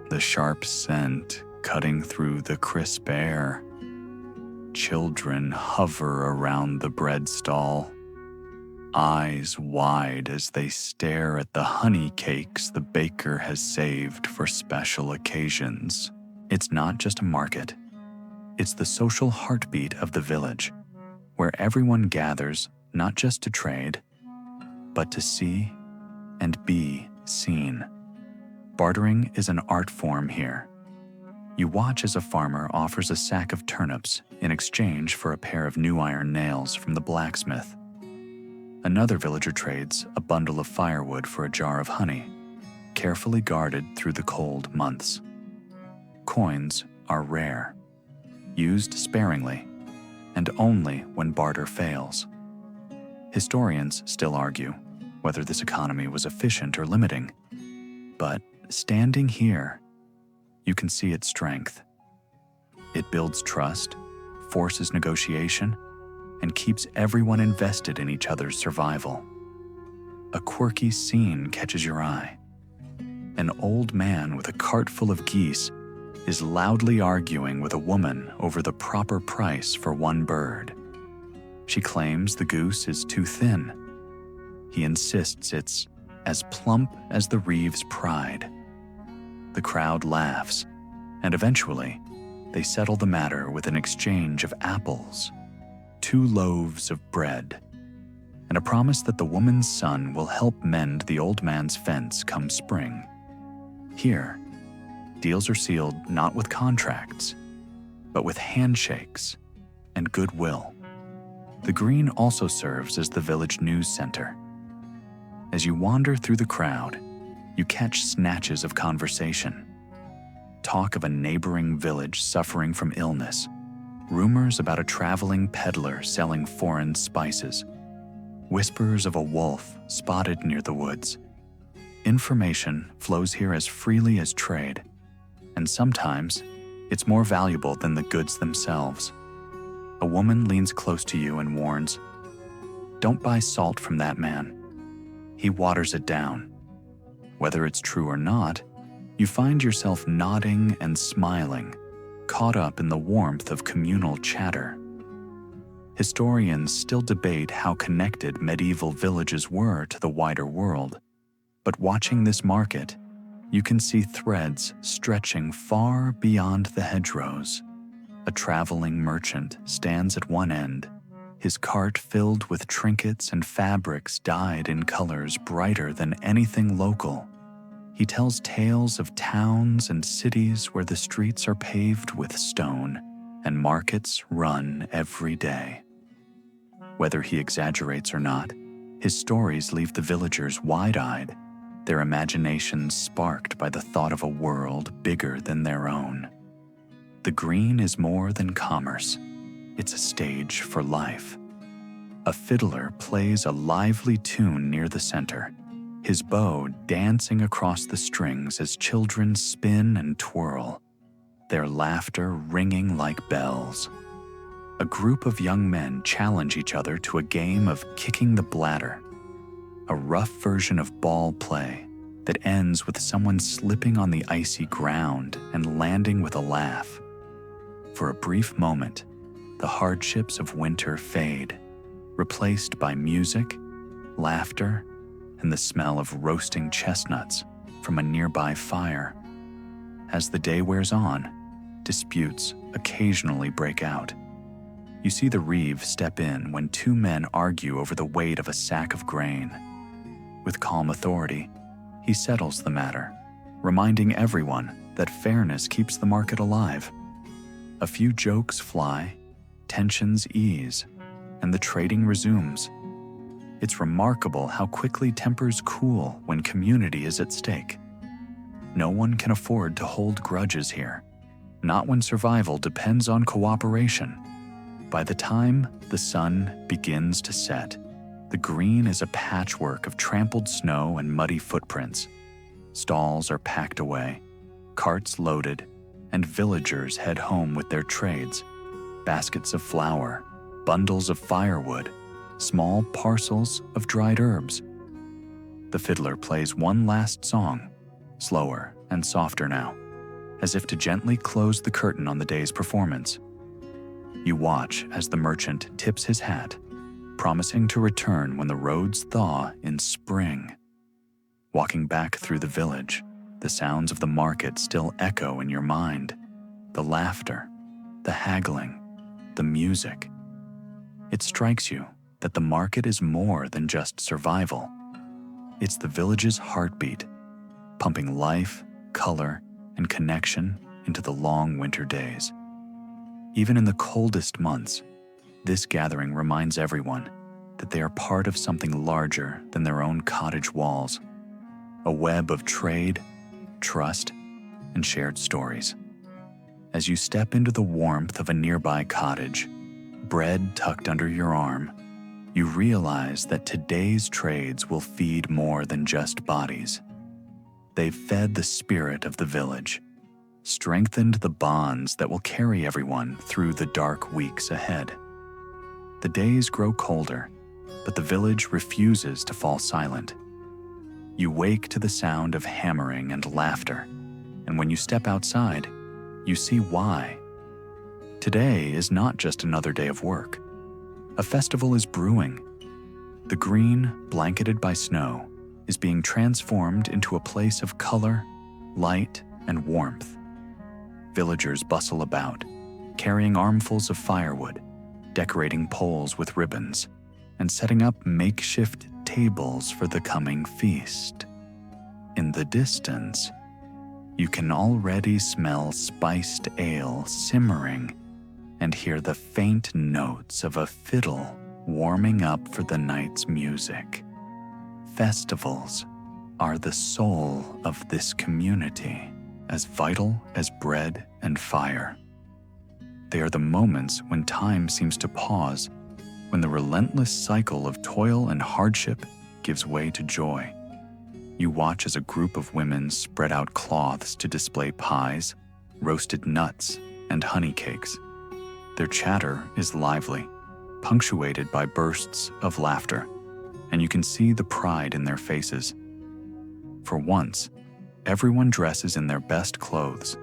The sharp scent cutting through the crisp air. Children hover around the bread stall, eyes wide as they stare at the honey cakes the baker has saved for special occasions. It's not just a market. It's the social heartbeat of the village, where everyone gathers not just to trade, but to see and be seen. Bartering is an art form here. You watch as a farmer offers a sack of turnips in exchange for a pair of new iron nails from the blacksmith. Another villager trades a bundle of firewood for a jar of honey, carefully guarded through the cold months. Coins are rare, used sparingly, and only when barter fails. Historians still argue whether this economy was efficient or limiting, but standing here, you can see its strength. It builds trust, forces negotiation, and keeps everyone invested in each other's survival. A quirky scene catches your eye. An old man with a cart full of geese is loudly arguing with a woman over the proper price for one bird. She claims the goose is too thin. He insists it's as plump as the Reeves' pride. The crowd laughs, and eventually, they settle the matter with an exchange of apples, 2 loaves of bread, and a promise that the woman's son will help mend the old man's fence come spring. Here, deals are sealed not with contracts, but with handshakes and goodwill. The green also serves as the village news center. As you wander through the crowd, you catch snatches of conversation. Talk of a neighboring village suffering from illness, rumors about a traveling peddler selling foreign spices, whispers of a wolf spotted near the woods. Information flows here as freely as trade, and sometimes it's more valuable than the goods themselves. A woman leans close to you and warns, "Don't buy salt from that man. He waters it down." Whether it's true or not, you find yourself nodding and smiling, caught up in the warmth of communal chatter. Historians still debate how connected medieval villages were to the wider world, but watching this market, you can see threads stretching far beyond the hedgerows. A traveling merchant stands at one end, his cart filled with trinkets and fabrics dyed in colors brighter than anything local. He tells tales of towns and cities where the streets are paved with stone and markets run every day. Whether he exaggerates or not, his stories leave the villagers wide-eyed, their imaginations sparked by the thought of a world bigger than their own. The green is more than commerce. It's a stage for life. A fiddler plays a lively tune near the center, his bow dancing across the strings as children spin and twirl, their laughter ringing like bells. A group of young men challenge each other to a game of kicking the bladder, a rough version of ball play that ends with someone slipping on the icy ground and landing with a laugh. For a brief moment, the hardships of winter fade, replaced by music, laughter, and the smell of roasting chestnuts from a nearby fire. As the day wears on, disputes occasionally break out. You see the reeve step in when two men argue over the weight of a sack of grain. With calm authority, he settles the matter, reminding everyone that fairness keeps the market alive. A few jokes fly, tensions ease, and the trading resumes. It's remarkable how quickly tempers cool when community is at stake. No one can afford to hold grudges here, not when survival depends on cooperation. By the time the sun begins to set, the green is a patchwork of trampled snow and muddy footprints. Stalls are packed away, carts loaded, and villagers head home with their trades, baskets of flour, bundles of firewood, small parcels of dried herbs. The fiddler plays one last song, slower and softer now, as if to gently close the curtain on the day's performance. You watch as the merchant tips his hat, promising to return when the roads thaw in spring. Walking back through the village, the sounds of the market still echo in your mind. The laughter, the haggling, the music. It strikes you that the market is more than just survival. It's the village's heartbeat, pumping life, color, and connection into the long winter days. Even in the coldest months, this gathering reminds everyone that they are part of something larger than their own cottage walls, a web of trade, trust, and shared stories. As you step into the warmth of a nearby cottage, bread tucked under your arm, you realize that today's trades will feed more than just bodies. They've fed the spirit of the village, strengthened the bonds that will carry everyone through the dark weeks ahead. The days grow colder, but the village refuses to fall silent. You wake to the sound of hammering and laughter, and when you step outside, you see why. Today is not just another day of work. A festival is brewing. The green, blanketed by snow, is being transformed into a place of color, light, and warmth. Villagers bustle about, carrying armfuls of firewood, decorating poles with ribbons, and setting up makeshift tables for the coming feast. In the distance, you can already smell spiced ale simmering and hear the faint notes of a fiddle warming up for the night's music. Festivals are the soul of this community, as vital as bread and fire. They are the moments when time seems to pause, when the relentless cycle of toil and hardship gives way to joy. You watch as a group of women spread out cloths to display pies, roasted nuts, and honey cakes. Their chatter is lively, punctuated by bursts of laughter, and you can see the pride in their faces. For once, everyone dresses in their best clothes,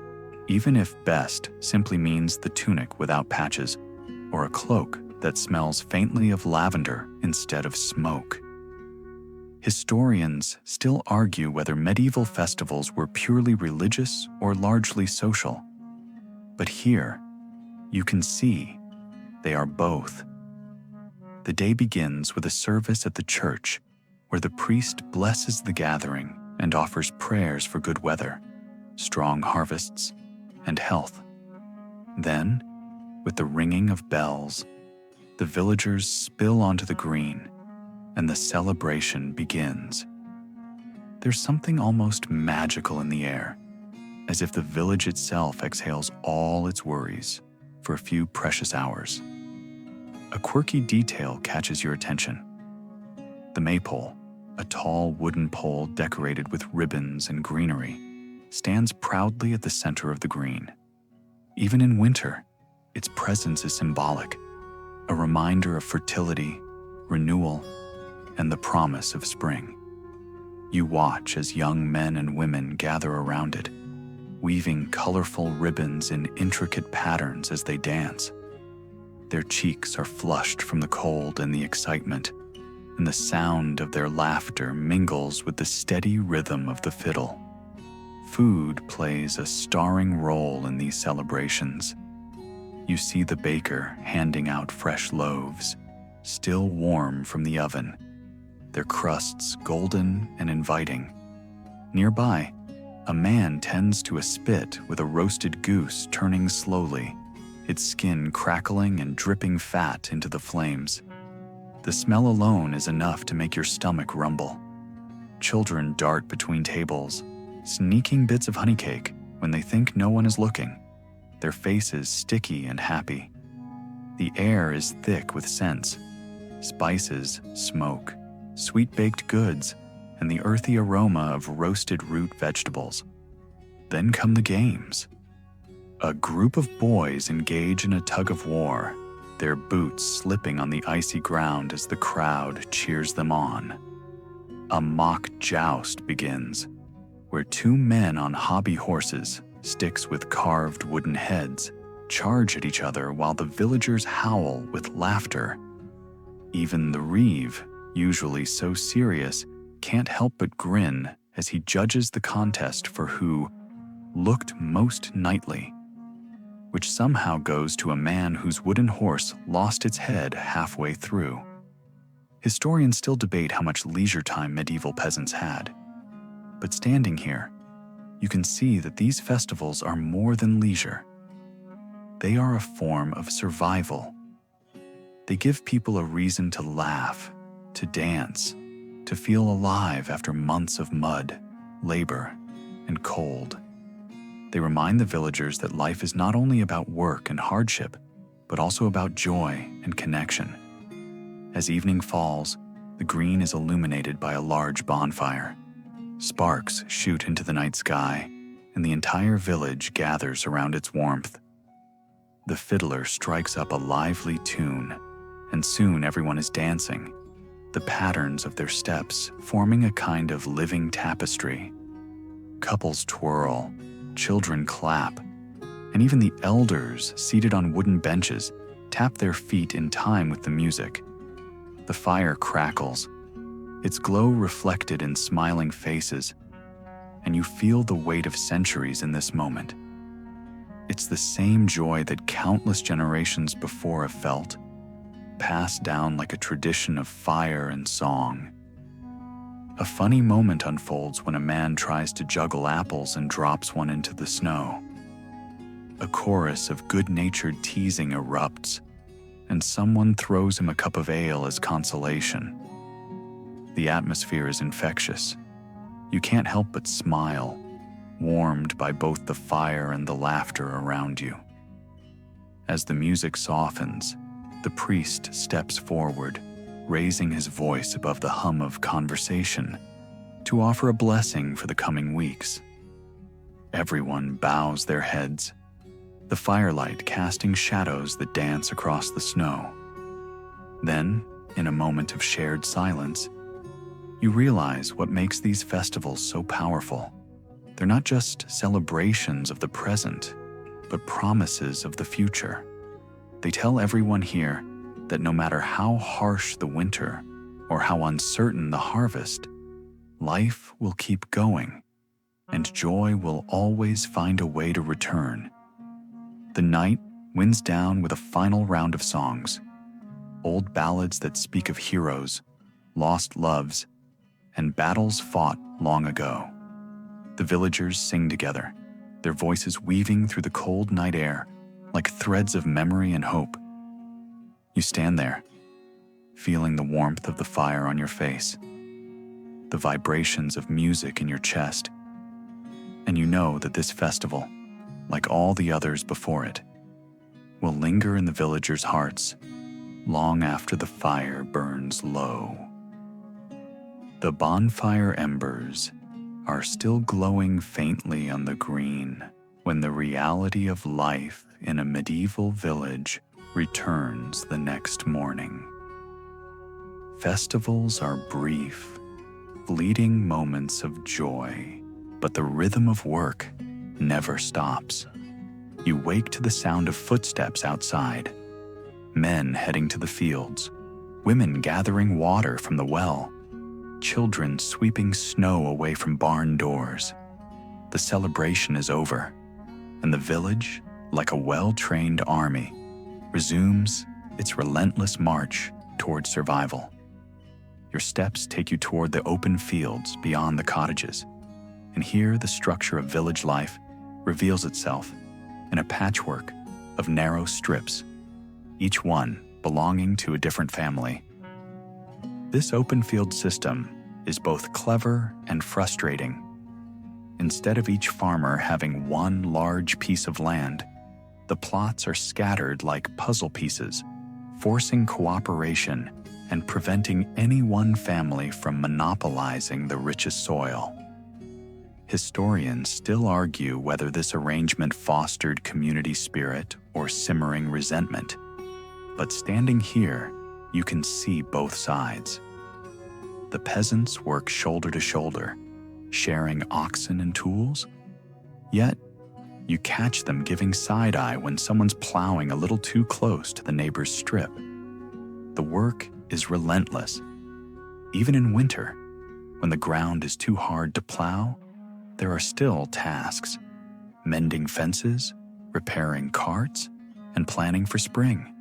even if best simply means the tunic without patches or a cloak that smells faintly of lavender instead of smoke. Historians still argue whether medieval festivals were purely religious or largely social. But here, you can see they are both. The day begins with a service at the church where the priest blesses the gathering and offers prayers for good weather, strong harvests, and health. Then, with the ringing of bells, the villagers spill onto the green, and the celebration begins. There's something almost magical in the air, as if the village itself exhales all its worries for a few precious hours. A quirky detail catches your attention. The maypole, a tall wooden pole decorated with ribbons and greenery, stands proudly at the center of the green. Even in winter, its presence is symbolic, a reminder of fertility, renewal, and the promise of spring. You watch as young men and women gather around it, weaving colorful ribbons in intricate patterns as they dance. Their cheeks are flushed from the cold and the excitement, and the sound of their laughter mingles with the steady rhythm of the fiddle. Food plays a starring role in these celebrations. You see the baker handing out fresh loaves, still warm from the oven, their crusts golden and inviting. Nearby, a man tends to a spit with a roasted goose turning slowly, its skin crackling and dripping fat into the flames. The smell alone is enough to make your stomach rumble. Children dart between tables, sneaking bits of honey cake when they think no one is looking, their faces sticky and happy. The air is thick with scents, spices, smoke, sweet-baked goods, and the earthy aroma of roasted root vegetables. Then come the games. A group of boys engage in a tug-of-war, their boots slipping on the icy ground as the crowd cheers them on. A mock joust begins, where two men on hobby horses, sticks with carved wooden heads, charge at each other while the villagers howl with laughter. Even the reeve, usually so serious, can't help but grin as he judges the contest for who looked most knightly, which somehow goes to a man whose wooden horse lost its head halfway through. Historians still debate how much leisure time medieval peasants had, but standing here, you can see that these festivals are more than leisure. They are a form of survival. They give people a reason to laugh, to dance, to feel alive after months of mud, labor, and cold. They remind the villagers that life is not only about work and hardship, but also about joy and connection. As evening falls, the green is illuminated by a large bonfire. Sparks shoot into the night sky, and the entire village gathers around its warmth. The fiddler strikes up a lively tune, and soon everyone is dancing, the patterns of their steps forming a kind of living tapestry. Couples twirl, children clap, and even the elders seated on wooden benches tap their feet in time with the music. The fire crackles, its glow reflected in smiling faces, and you feel the weight of centuries in this moment. It's the same joy that countless generations before have felt, passed down like a tradition of fire and song. A funny moment unfolds when a man tries to juggle apples and drops one into the snow. A chorus of good-natured teasing erupts, and someone throws him a cup of ale as consolation. The atmosphere is infectious. You can't help but smile, warmed by both the fire and the laughter around you. As the music softens, the priest steps forward, raising his voice above the hum of conversation. to offer a blessing for the coming weeks. Everyone bows their heads, the firelight casting shadows that dance across the snow. Then, in a moment of shared silence, you realize what makes these festivals so powerful. They're not just celebrations of the present, but promises of the future. They tell everyone here that no matter how harsh the winter or how uncertain the harvest, life will keep going, and joy will always find a way to return. The night winds down with a final round of songs, old ballads that speak of heroes, lost loves, and battles fought long ago. The villagers sing together, their voices weaving through the cold night air like threads of memory and hope. You stand there, feeling the warmth of the fire on your face, the vibrations of music in your chest, and you know that this festival, like all the others before it, will linger in the villagers' hearts long after the fire burns low. The bonfire embers are still glowing faintly on the green when the reality of life in a medieval village returns the next morning. Festivals are brief, fleeting moments of joy, but the rhythm of work never stops. You wake to the sound of footsteps outside, men heading to the fields, women gathering water from the well, children sweeping snow away from barn doors. The celebration is over, and the village, like a well-trained army, resumes its relentless march toward survival. Your steps take you toward the open fields beyond the cottages, and here the structure of village life reveals itself in a patchwork of narrow strips, each one belonging to a different family. This open field system is both clever and frustrating. Instead of each farmer having one large piece of land, the plots are scattered like puzzle pieces, forcing cooperation and preventing any one family from monopolizing the richest soil. Historians still argue whether this arrangement fostered community spirit or simmering resentment. But standing here, you can see both sides. The peasants work shoulder to shoulder, sharing oxen and tools. Yet, you catch them giving side-eye when someone's plowing a little too close to the neighbor's strip. The work is relentless. Even in winter, when the ground is too hard to plow, there are still tasks: mending fences, repairing carts, and planning for spring.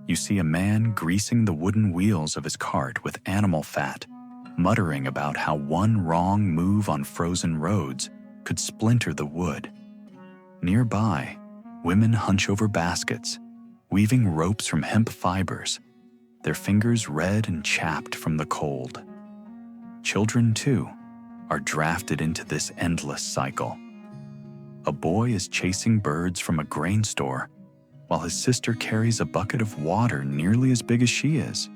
You see a man greasing the wooden wheels of his cart with animal fat, muttering about how one wrong move on frozen roads could splinter the wood. Nearby, women hunch over baskets, weaving ropes from hemp fibers, their fingers red and chapped from the cold. Children, too, are drafted into this endless cycle. A boy is chasing birds from a grain store, while his sister carries a bucket of water nearly as big as she is,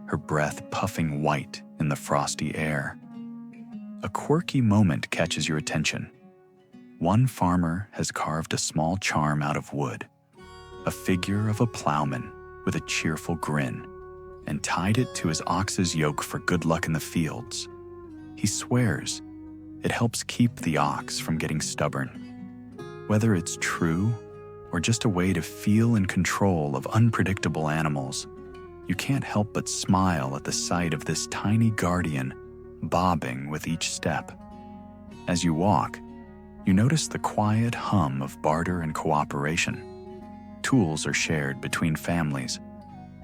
her breath puffing white in the frosty air. A quirky moment catches your attention. One farmer has carved a small charm out of wood, a figure of a plowman with a cheerful grin, and tied it to his ox's yoke for good luck in the fields. He swears it helps keep the ox from getting stubborn. Whether it's true or just a way to feel in control of unpredictable animals, you can't help but smile at the sight of this tiny guardian bobbing with each step. As you walk, you notice the quiet hum of barter and cooperation. Tools are shared between families,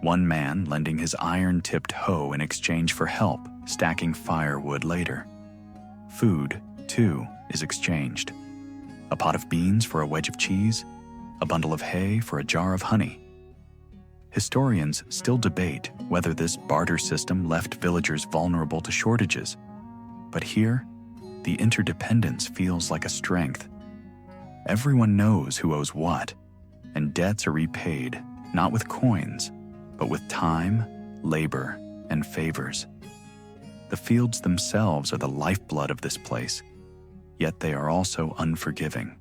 one man lending his iron-tipped hoe in exchange for help stacking firewood later. Food, too, is exchanged. A pot of beans for a wedge of cheese, a bundle of hay for a jar of honey. Historians still debate whether this barter system left villagers vulnerable to shortages, but here, the interdependence feels like a strength. Everyone knows who owes what, and debts are repaid not with coins, but with time, labor, and favors. The fields themselves are the lifeblood of this place, yet they are also unforgiving.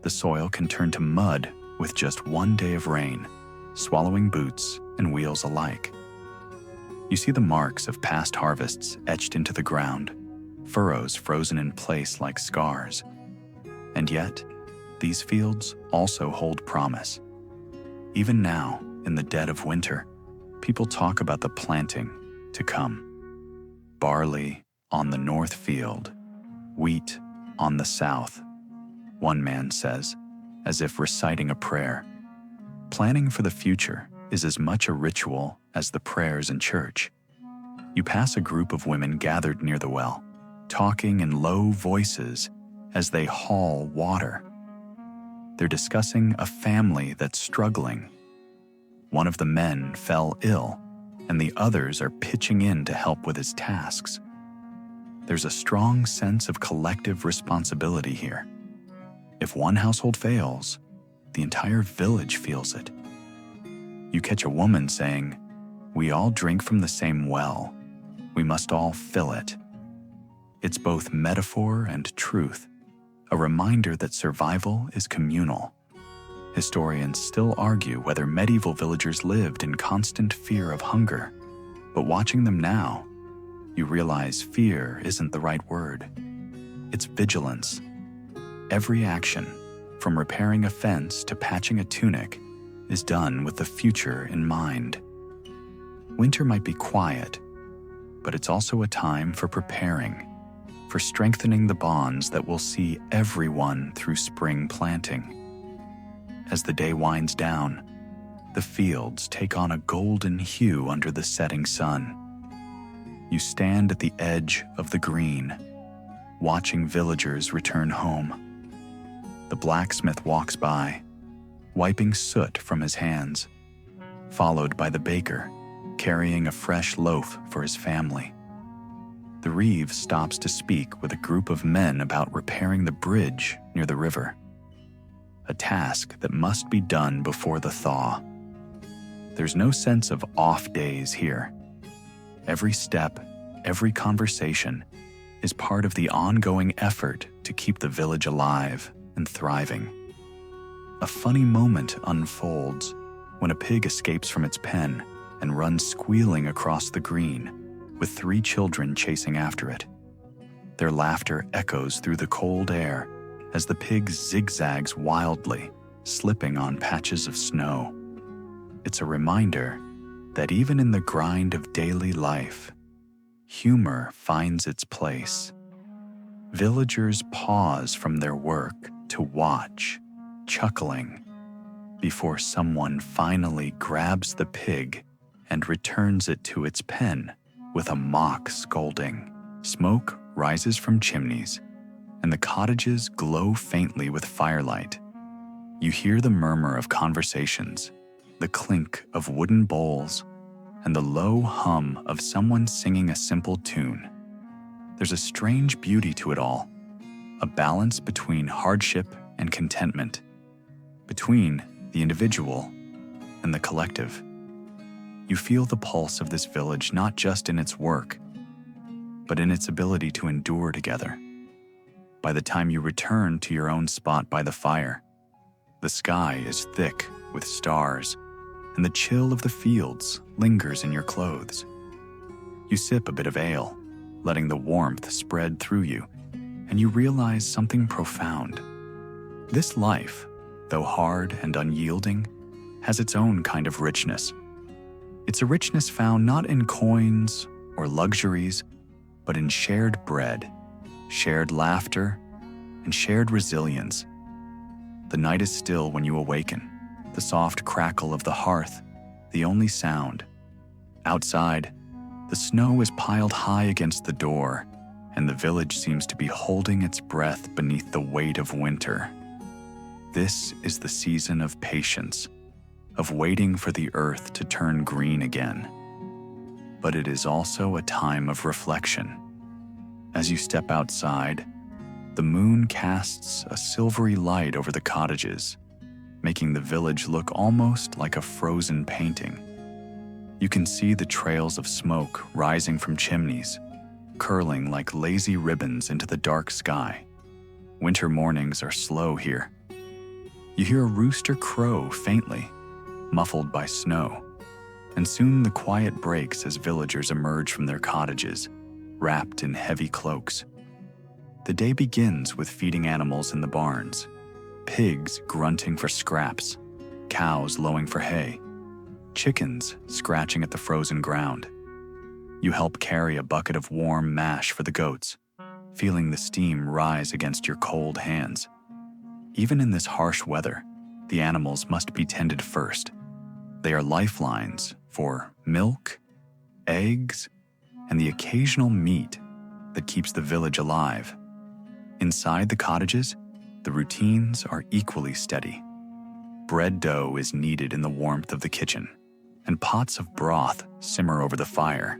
The soil can turn to mud with just one day of rain, swallowing boots and wheels alike. You see the marks of past harvests etched into the ground, furrows frozen in place like scars. And yet, these fields also hold promise. Even now, in the dead of winter, people talk about the planting to come. Barley on the north field, wheat on the south, one man says, as if reciting a prayer. Planning for the future is as much a ritual as the prayers in church. You pass a group of women gathered near the well, talking in low voices as they haul water. They're discussing a family that's struggling. One of the men fell ill, and the others are pitching in to help with his tasks. There's a strong sense of collective responsibility here. If one household fails, the entire village feels it. You catch a woman saying, "We all drink from the same well. We must all fill it." It's both metaphor and truth, a reminder that survival is communal. Historians still argue whether medieval villagers lived in constant fear of hunger, but watching them now, you realize fear isn't the right word. It's vigilance. Every action, from repairing a fence to patching a tunic, is done with the future in mind. Winter might be quiet, but it's also a time for preparing, for strengthening the bonds that will see everyone through spring planting. As the day winds down, the fields take on a golden hue under the setting sun. You stand at the edge of the green, watching villagers return home. The blacksmith walks by, wiping soot from his hands, followed by the baker, carrying a fresh loaf for his family. The reeve stops to speak with a group of men about repairing the bridge near the river, a task that must be done before the thaw. There's no sense of off days here. Every step, every conversation is part of the ongoing effort to keep the village alive and thriving. A funny moment unfolds when a pig escapes from its pen and runs squealing across the green, with 3 children chasing after it. Their laughter echoes through the cold air as the pig zigzags wildly, slipping on patches of snow. It's a reminder that even in the grind of daily life, humor finds its place. Villagers pause from their work to watch, chuckling, before someone finally grabs the pig and returns it to its pen with a mock scolding. Smoke rises from chimneys, and the cottages glow faintly with firelight. You hear the murmur of conversations, the clink of wooden bowls, and the low hum of someone singing a simple tune. There's a strange beauty to it all, a balance between hardship and contentment, between the individual and the collective. You feel the pulse of this village not just in its work, but in its ability to endure together. By the time you return to your own spot by the fire, the sky is thick with stars, and the chill of the fields lingers in your clothes. You sip a bit of ale, letting the warmth spread through you, and you realize something profound. This life, though hard and unyielding, has its own kind of richness. It's a richness found not in coins or luxuries, but in shared bread, shared laughter, and shared resilience. The night is still when you awaken, the soft crackle of the hearth, the only sound. Outside, the snow is piled high against the door, and the village seems to be holding its breath beneath the weight of winter. This is the season of patience, of waiting for the earth to turn green again. But it is also a time of reflection. As you step outside, the moon casts a silvery light over the cottages, making the village look almost like a frozen painting. You can see the trails of smoke rising from chimneys, curling like lazy ribbons into the dark sky. Winter mornings are slow here. You hear a rooster crow faintly, muffled by snow, and soon the quiet breaks as villagers emerge from their cottages, wrapped in heavy cloaks. The day begins with feeding animals in the barns, pigs grunting for scraps, cows lowing for hay, chickens scratching at the frozen ground. You help carry a bucket of warm mash for the goats, feeling the steam rise against your cold hands. Even in this harsh weather, the animals must be tended first. They are lifelines for milk, eggs, and the occasional meat that keeps the village alive. Inside the cottages, the routines are equally steady. Bread dough is kneaded in the warmth of the kitchen, and pots of broth simmer over the fire.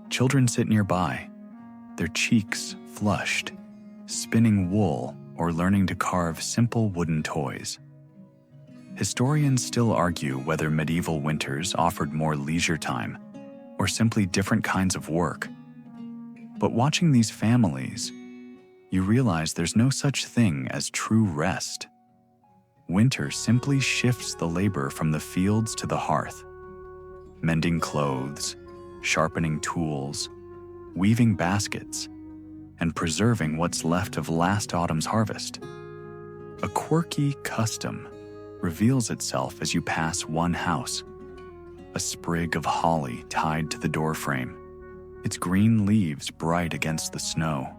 Children sit nearby, their cheeks flushed, spinning wool or learning to carve simple wooden toys. Historians still argue whether medieval winters offered more leisure time or simply different kinds of work. But watching these families, you realize there's no such thing as true rest. Winter simply shifts the labor from the fields to the hearth. Mending clothes, sharpening tools, weaving baskets, and preserving what's left of last autumn's harvest. A quirky custom reveals itself as you pass one house. A sprig of holly tied to the doorframe, its green leaves bright against the snow.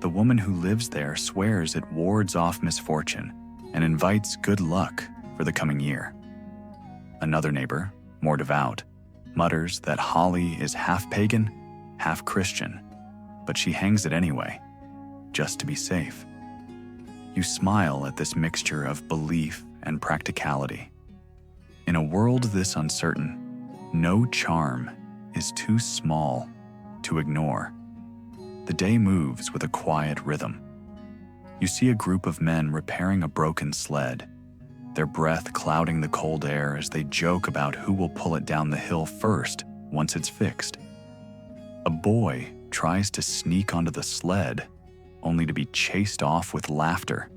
The woman who lives there swears it wards off misfortune and invites good luck for the coming year. Another neighbor, more devout, mutters that holly is half pagan, half Christian, but she hangs it anyway, just to be safe. You smile at this mixture of belief and practicality. In a world this uncertain, no charm is too small to ignore. The day moves with a quiet rhythm. You see a group of men repairing a broken sled, their breath clouding the cold air as they joke about who will pull it down the hill first once it's fixed. A boy tries to sneak onto the sled, only to be chased off with laughter.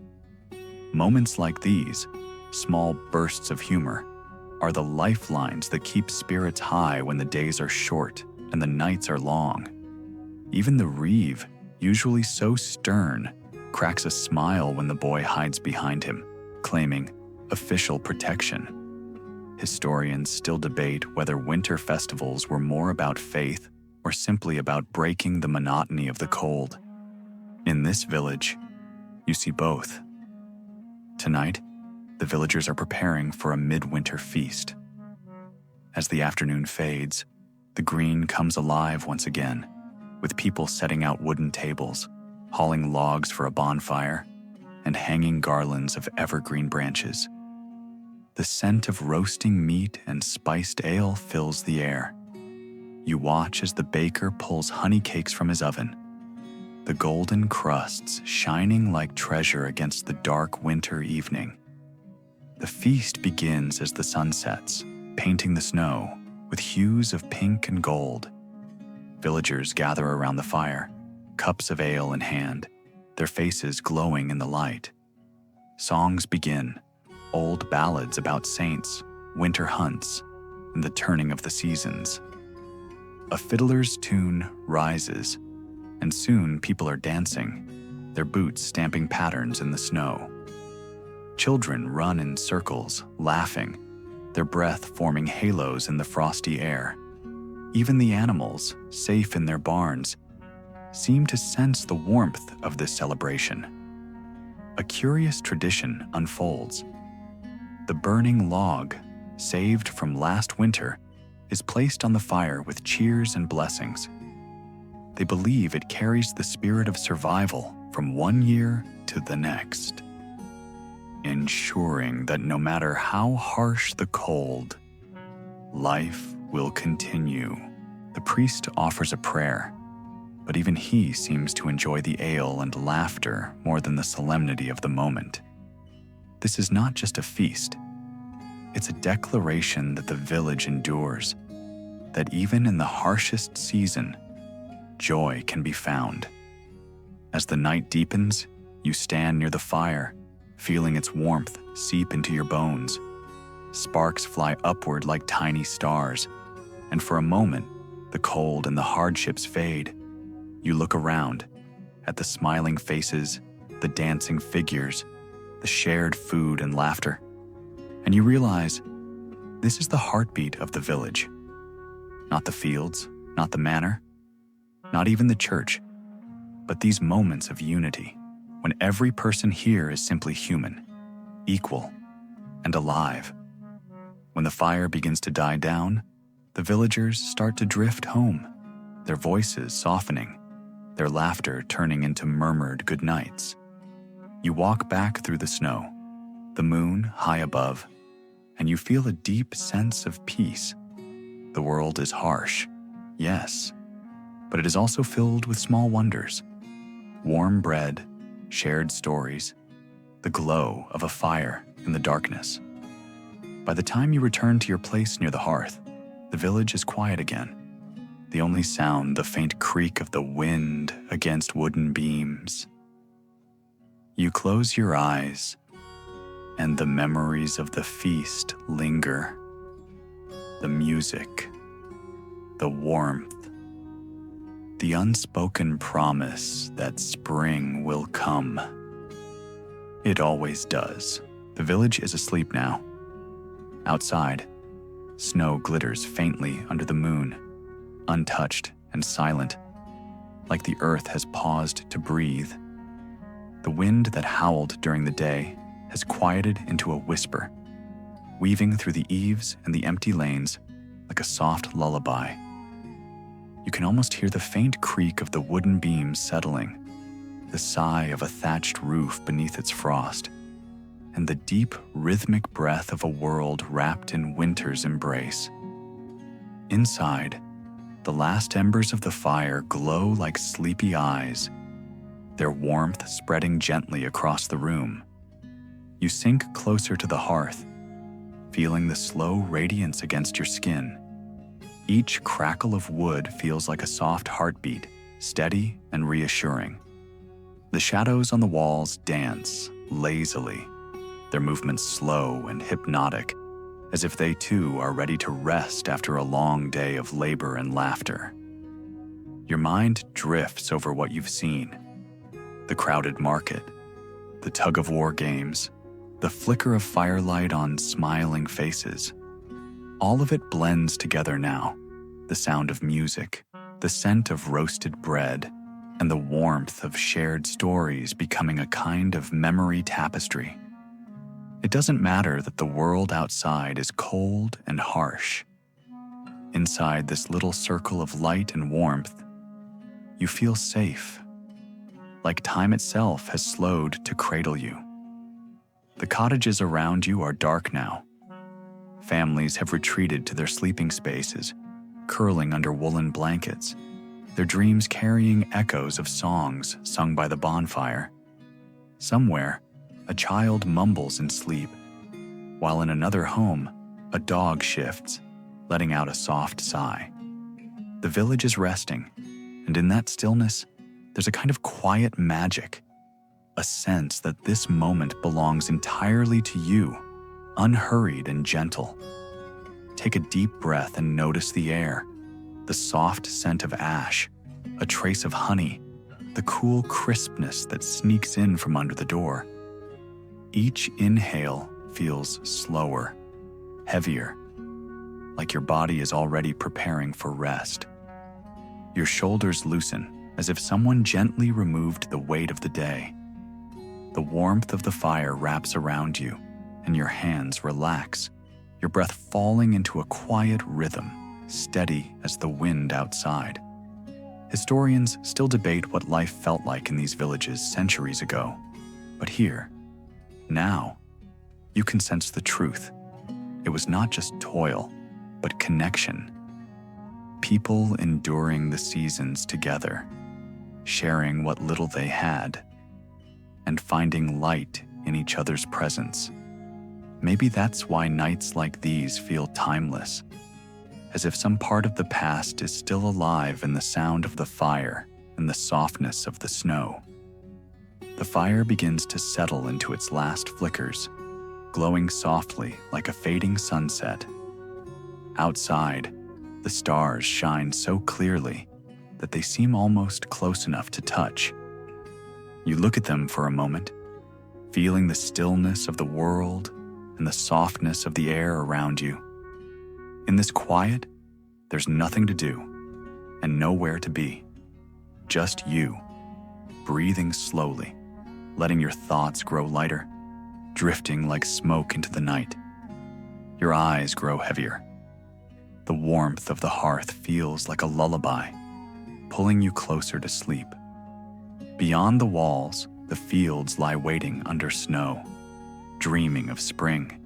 Moments like these, small bursts of humor, are the lifelines that keep spirits high when the days are short and the nights are long. Even the reeve, usually so stern, cracks a smile when the boy hides behind him, claiming official protection. Historians still debate whether winter festivals were more about faith or simply about breaking the monotony of the cold. In this village, you see both. Tonight, the villagers are preparing for a midwinter feast. As the afternoon fades, the green comes alive once again, with people setting out wooden tables, hauling logs for a bonfire, and hanging garlands of evergreen branches. The scent of roasting meat and spiced ale fills the air. You watch as the baker pulls honey cakes from his oven, the golden crusts shining like treasure against the dark winter evening. The feast begins as the sun sets, painting the snow with hues of pink and gold. Villagers gather around the fire, cups of ale in hand, their faces glowing in the light. Songs begin, old ballads about saints, winter hunts, and the turning of the seasons. A fiddler's tune rises, and soon people are dancing, their boots stamping patterns in the snow. Children run in circles, laughing, their breath forming halos in the frosty air. Even the animals, safe in their barns, seem to sense the warmth of this celebration. A curious tradition unfolds. The burning log, saved from last winter, is placed on the fire with cheers and blessings. They believe it carries the spirit of survival from one year to the next, ensuring that no matter how harsh the cold, life will continue. The priest offers a prayer, but even he seems to enjoy the ale and laughter more than the solemnity of the moment. This is not just a feast. It's a declaration that the village endures, that even in the harshest season, joy can be found. As the night deepens, you stand near the fire, feeling its warmth seep into your bones. Sparks fly upward like tiny stars, and for a moment, the cold and the hardships fade. You look around at the smiling faces, the dancing figures, the shared food and laughter, and you realize this is the heartbeat of the village. Not the fields, not the manor, not even the church, but these moments of unity when every person here is simply human, equal, and alive. When the fire begins to die down, the villagers start to drift home, their voices softening, their laughter turning into murmured goodnights. You walk back through the snow, the moon high above, and you feel a deep sense of peace. The world is harsh, yes, but it is also filled with small wonders. Warm bread, shared stories, the glow of a fire in the darkness. By the time you return to your place near the hearth, the village is quiet again. The only sound, the faint creak of the wind against wooden beams. You close your eyes, and the memories of the feast linger. The music, the warmth, the unspoken promise that spring will come. It always does. The village is asleep now. Outside, snow glitters faintly under the moon, untouched and silent, like the earth has paused to breathe. The wind that howled during the day has quieted into a whisper, weaving through the eaves and the empty lanes like a soft lullaby. You can almost hear the faint creak of the wooden beams settling, the sigh of a thatched roof beneath its frost, and the deep, rhythmic breath of a world wrapped in winter's embrace. Inside, the last embers of the fire glow like sleepy eyes, their warmth spreading gently across the room. You sink closer to the hearth, feeling the slow radiance against your skin. Each crackle of wood feels like a soft heartbeat, steady and reassuring. The shadows on the walls dance lazily, their movements slow and hypnotic, as if they too are ready to rest after a long day of labor and laughter. Your mind drifts over what you've seen: the crowded market, the tug-of-war games, the flicker of firelight on smiling faces. All of it blends together now: the sound of music, the scent of roasted bread, and the warmth of shared stories becoming a kind of memory tapestry. It doesn't matter that the world outside is cold and harsh. Inside this little circle of light and warmth, you feel safe, like time itself has slowed to cradle you. The cottages around you are dark now. Families have retreated to their sleeping spaces, curling under woolen blankets, their dreams carrying echoes of songs sung by the bonfire. Somewhere, a child mumbles in sleep, while in another home, a dog shifts, letting out a soft sigh. The village is resting, and in that stillness, there's a kind of quiet magic, a sense that this moment belongs entirely to you, unhurried and gentle. Take a deep breath and notice the air, the soft scent of ash, a trace of honey, the cool crispness that sneaks in from under the door. Each inhale feels slower, heavier, like your body is already preparing for rest. Your shoulders loosen as if someone gently removed the weight of the day. The warmth of the fire wraps around you, and your hands relax, your breath falling into a quiet rhythm, steady as the wind outside. Historians still debate what life felt like in these villages centuries ago, but here, now, you can sense the truth. It was not just toil, but connection. People enduring the seasons together, sharing what little they had, and finding light in each other's presence. Maybe that's why nights like these feel timeless. as if some part of the past is still alive in the sound of the fire and the softness of the snow. The fire begins to settle into its last flickers, glowing softly like a fading sunset. Outside, the stars shine so clearly that they seem almost close enough to touch. You look at them for a moment, feeling the stillness of the world and the softness of the air around you. In this quiet, there's nothing to do and nowhere to be. Just you, breathing slowly, letting your thoughts grow lighter, drifting like smoke into the night. Your eyes grow heavier. The warmth of the hearth feels like a lullaby, pulling you closer to sleep. Beyond the walls, the fields lie waiting under snow, dreaming of spring.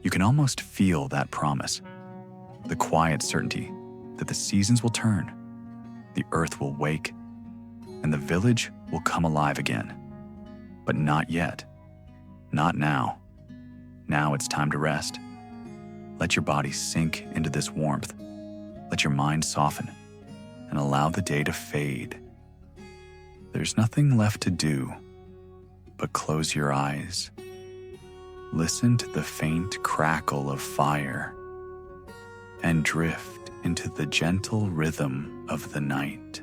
You can almost feel that promise, the quiet certainty that the seasons will turn, the earth will wake, and the village will come alive again. But not yet. Not now. Now it's time to rest. Let your body sink into this warmth. Let your mind soften and allow the day to fade. There's nothing left to do but close your eyes. Listen to the faint crackle of fire and drift into the gentle rhythm of the night.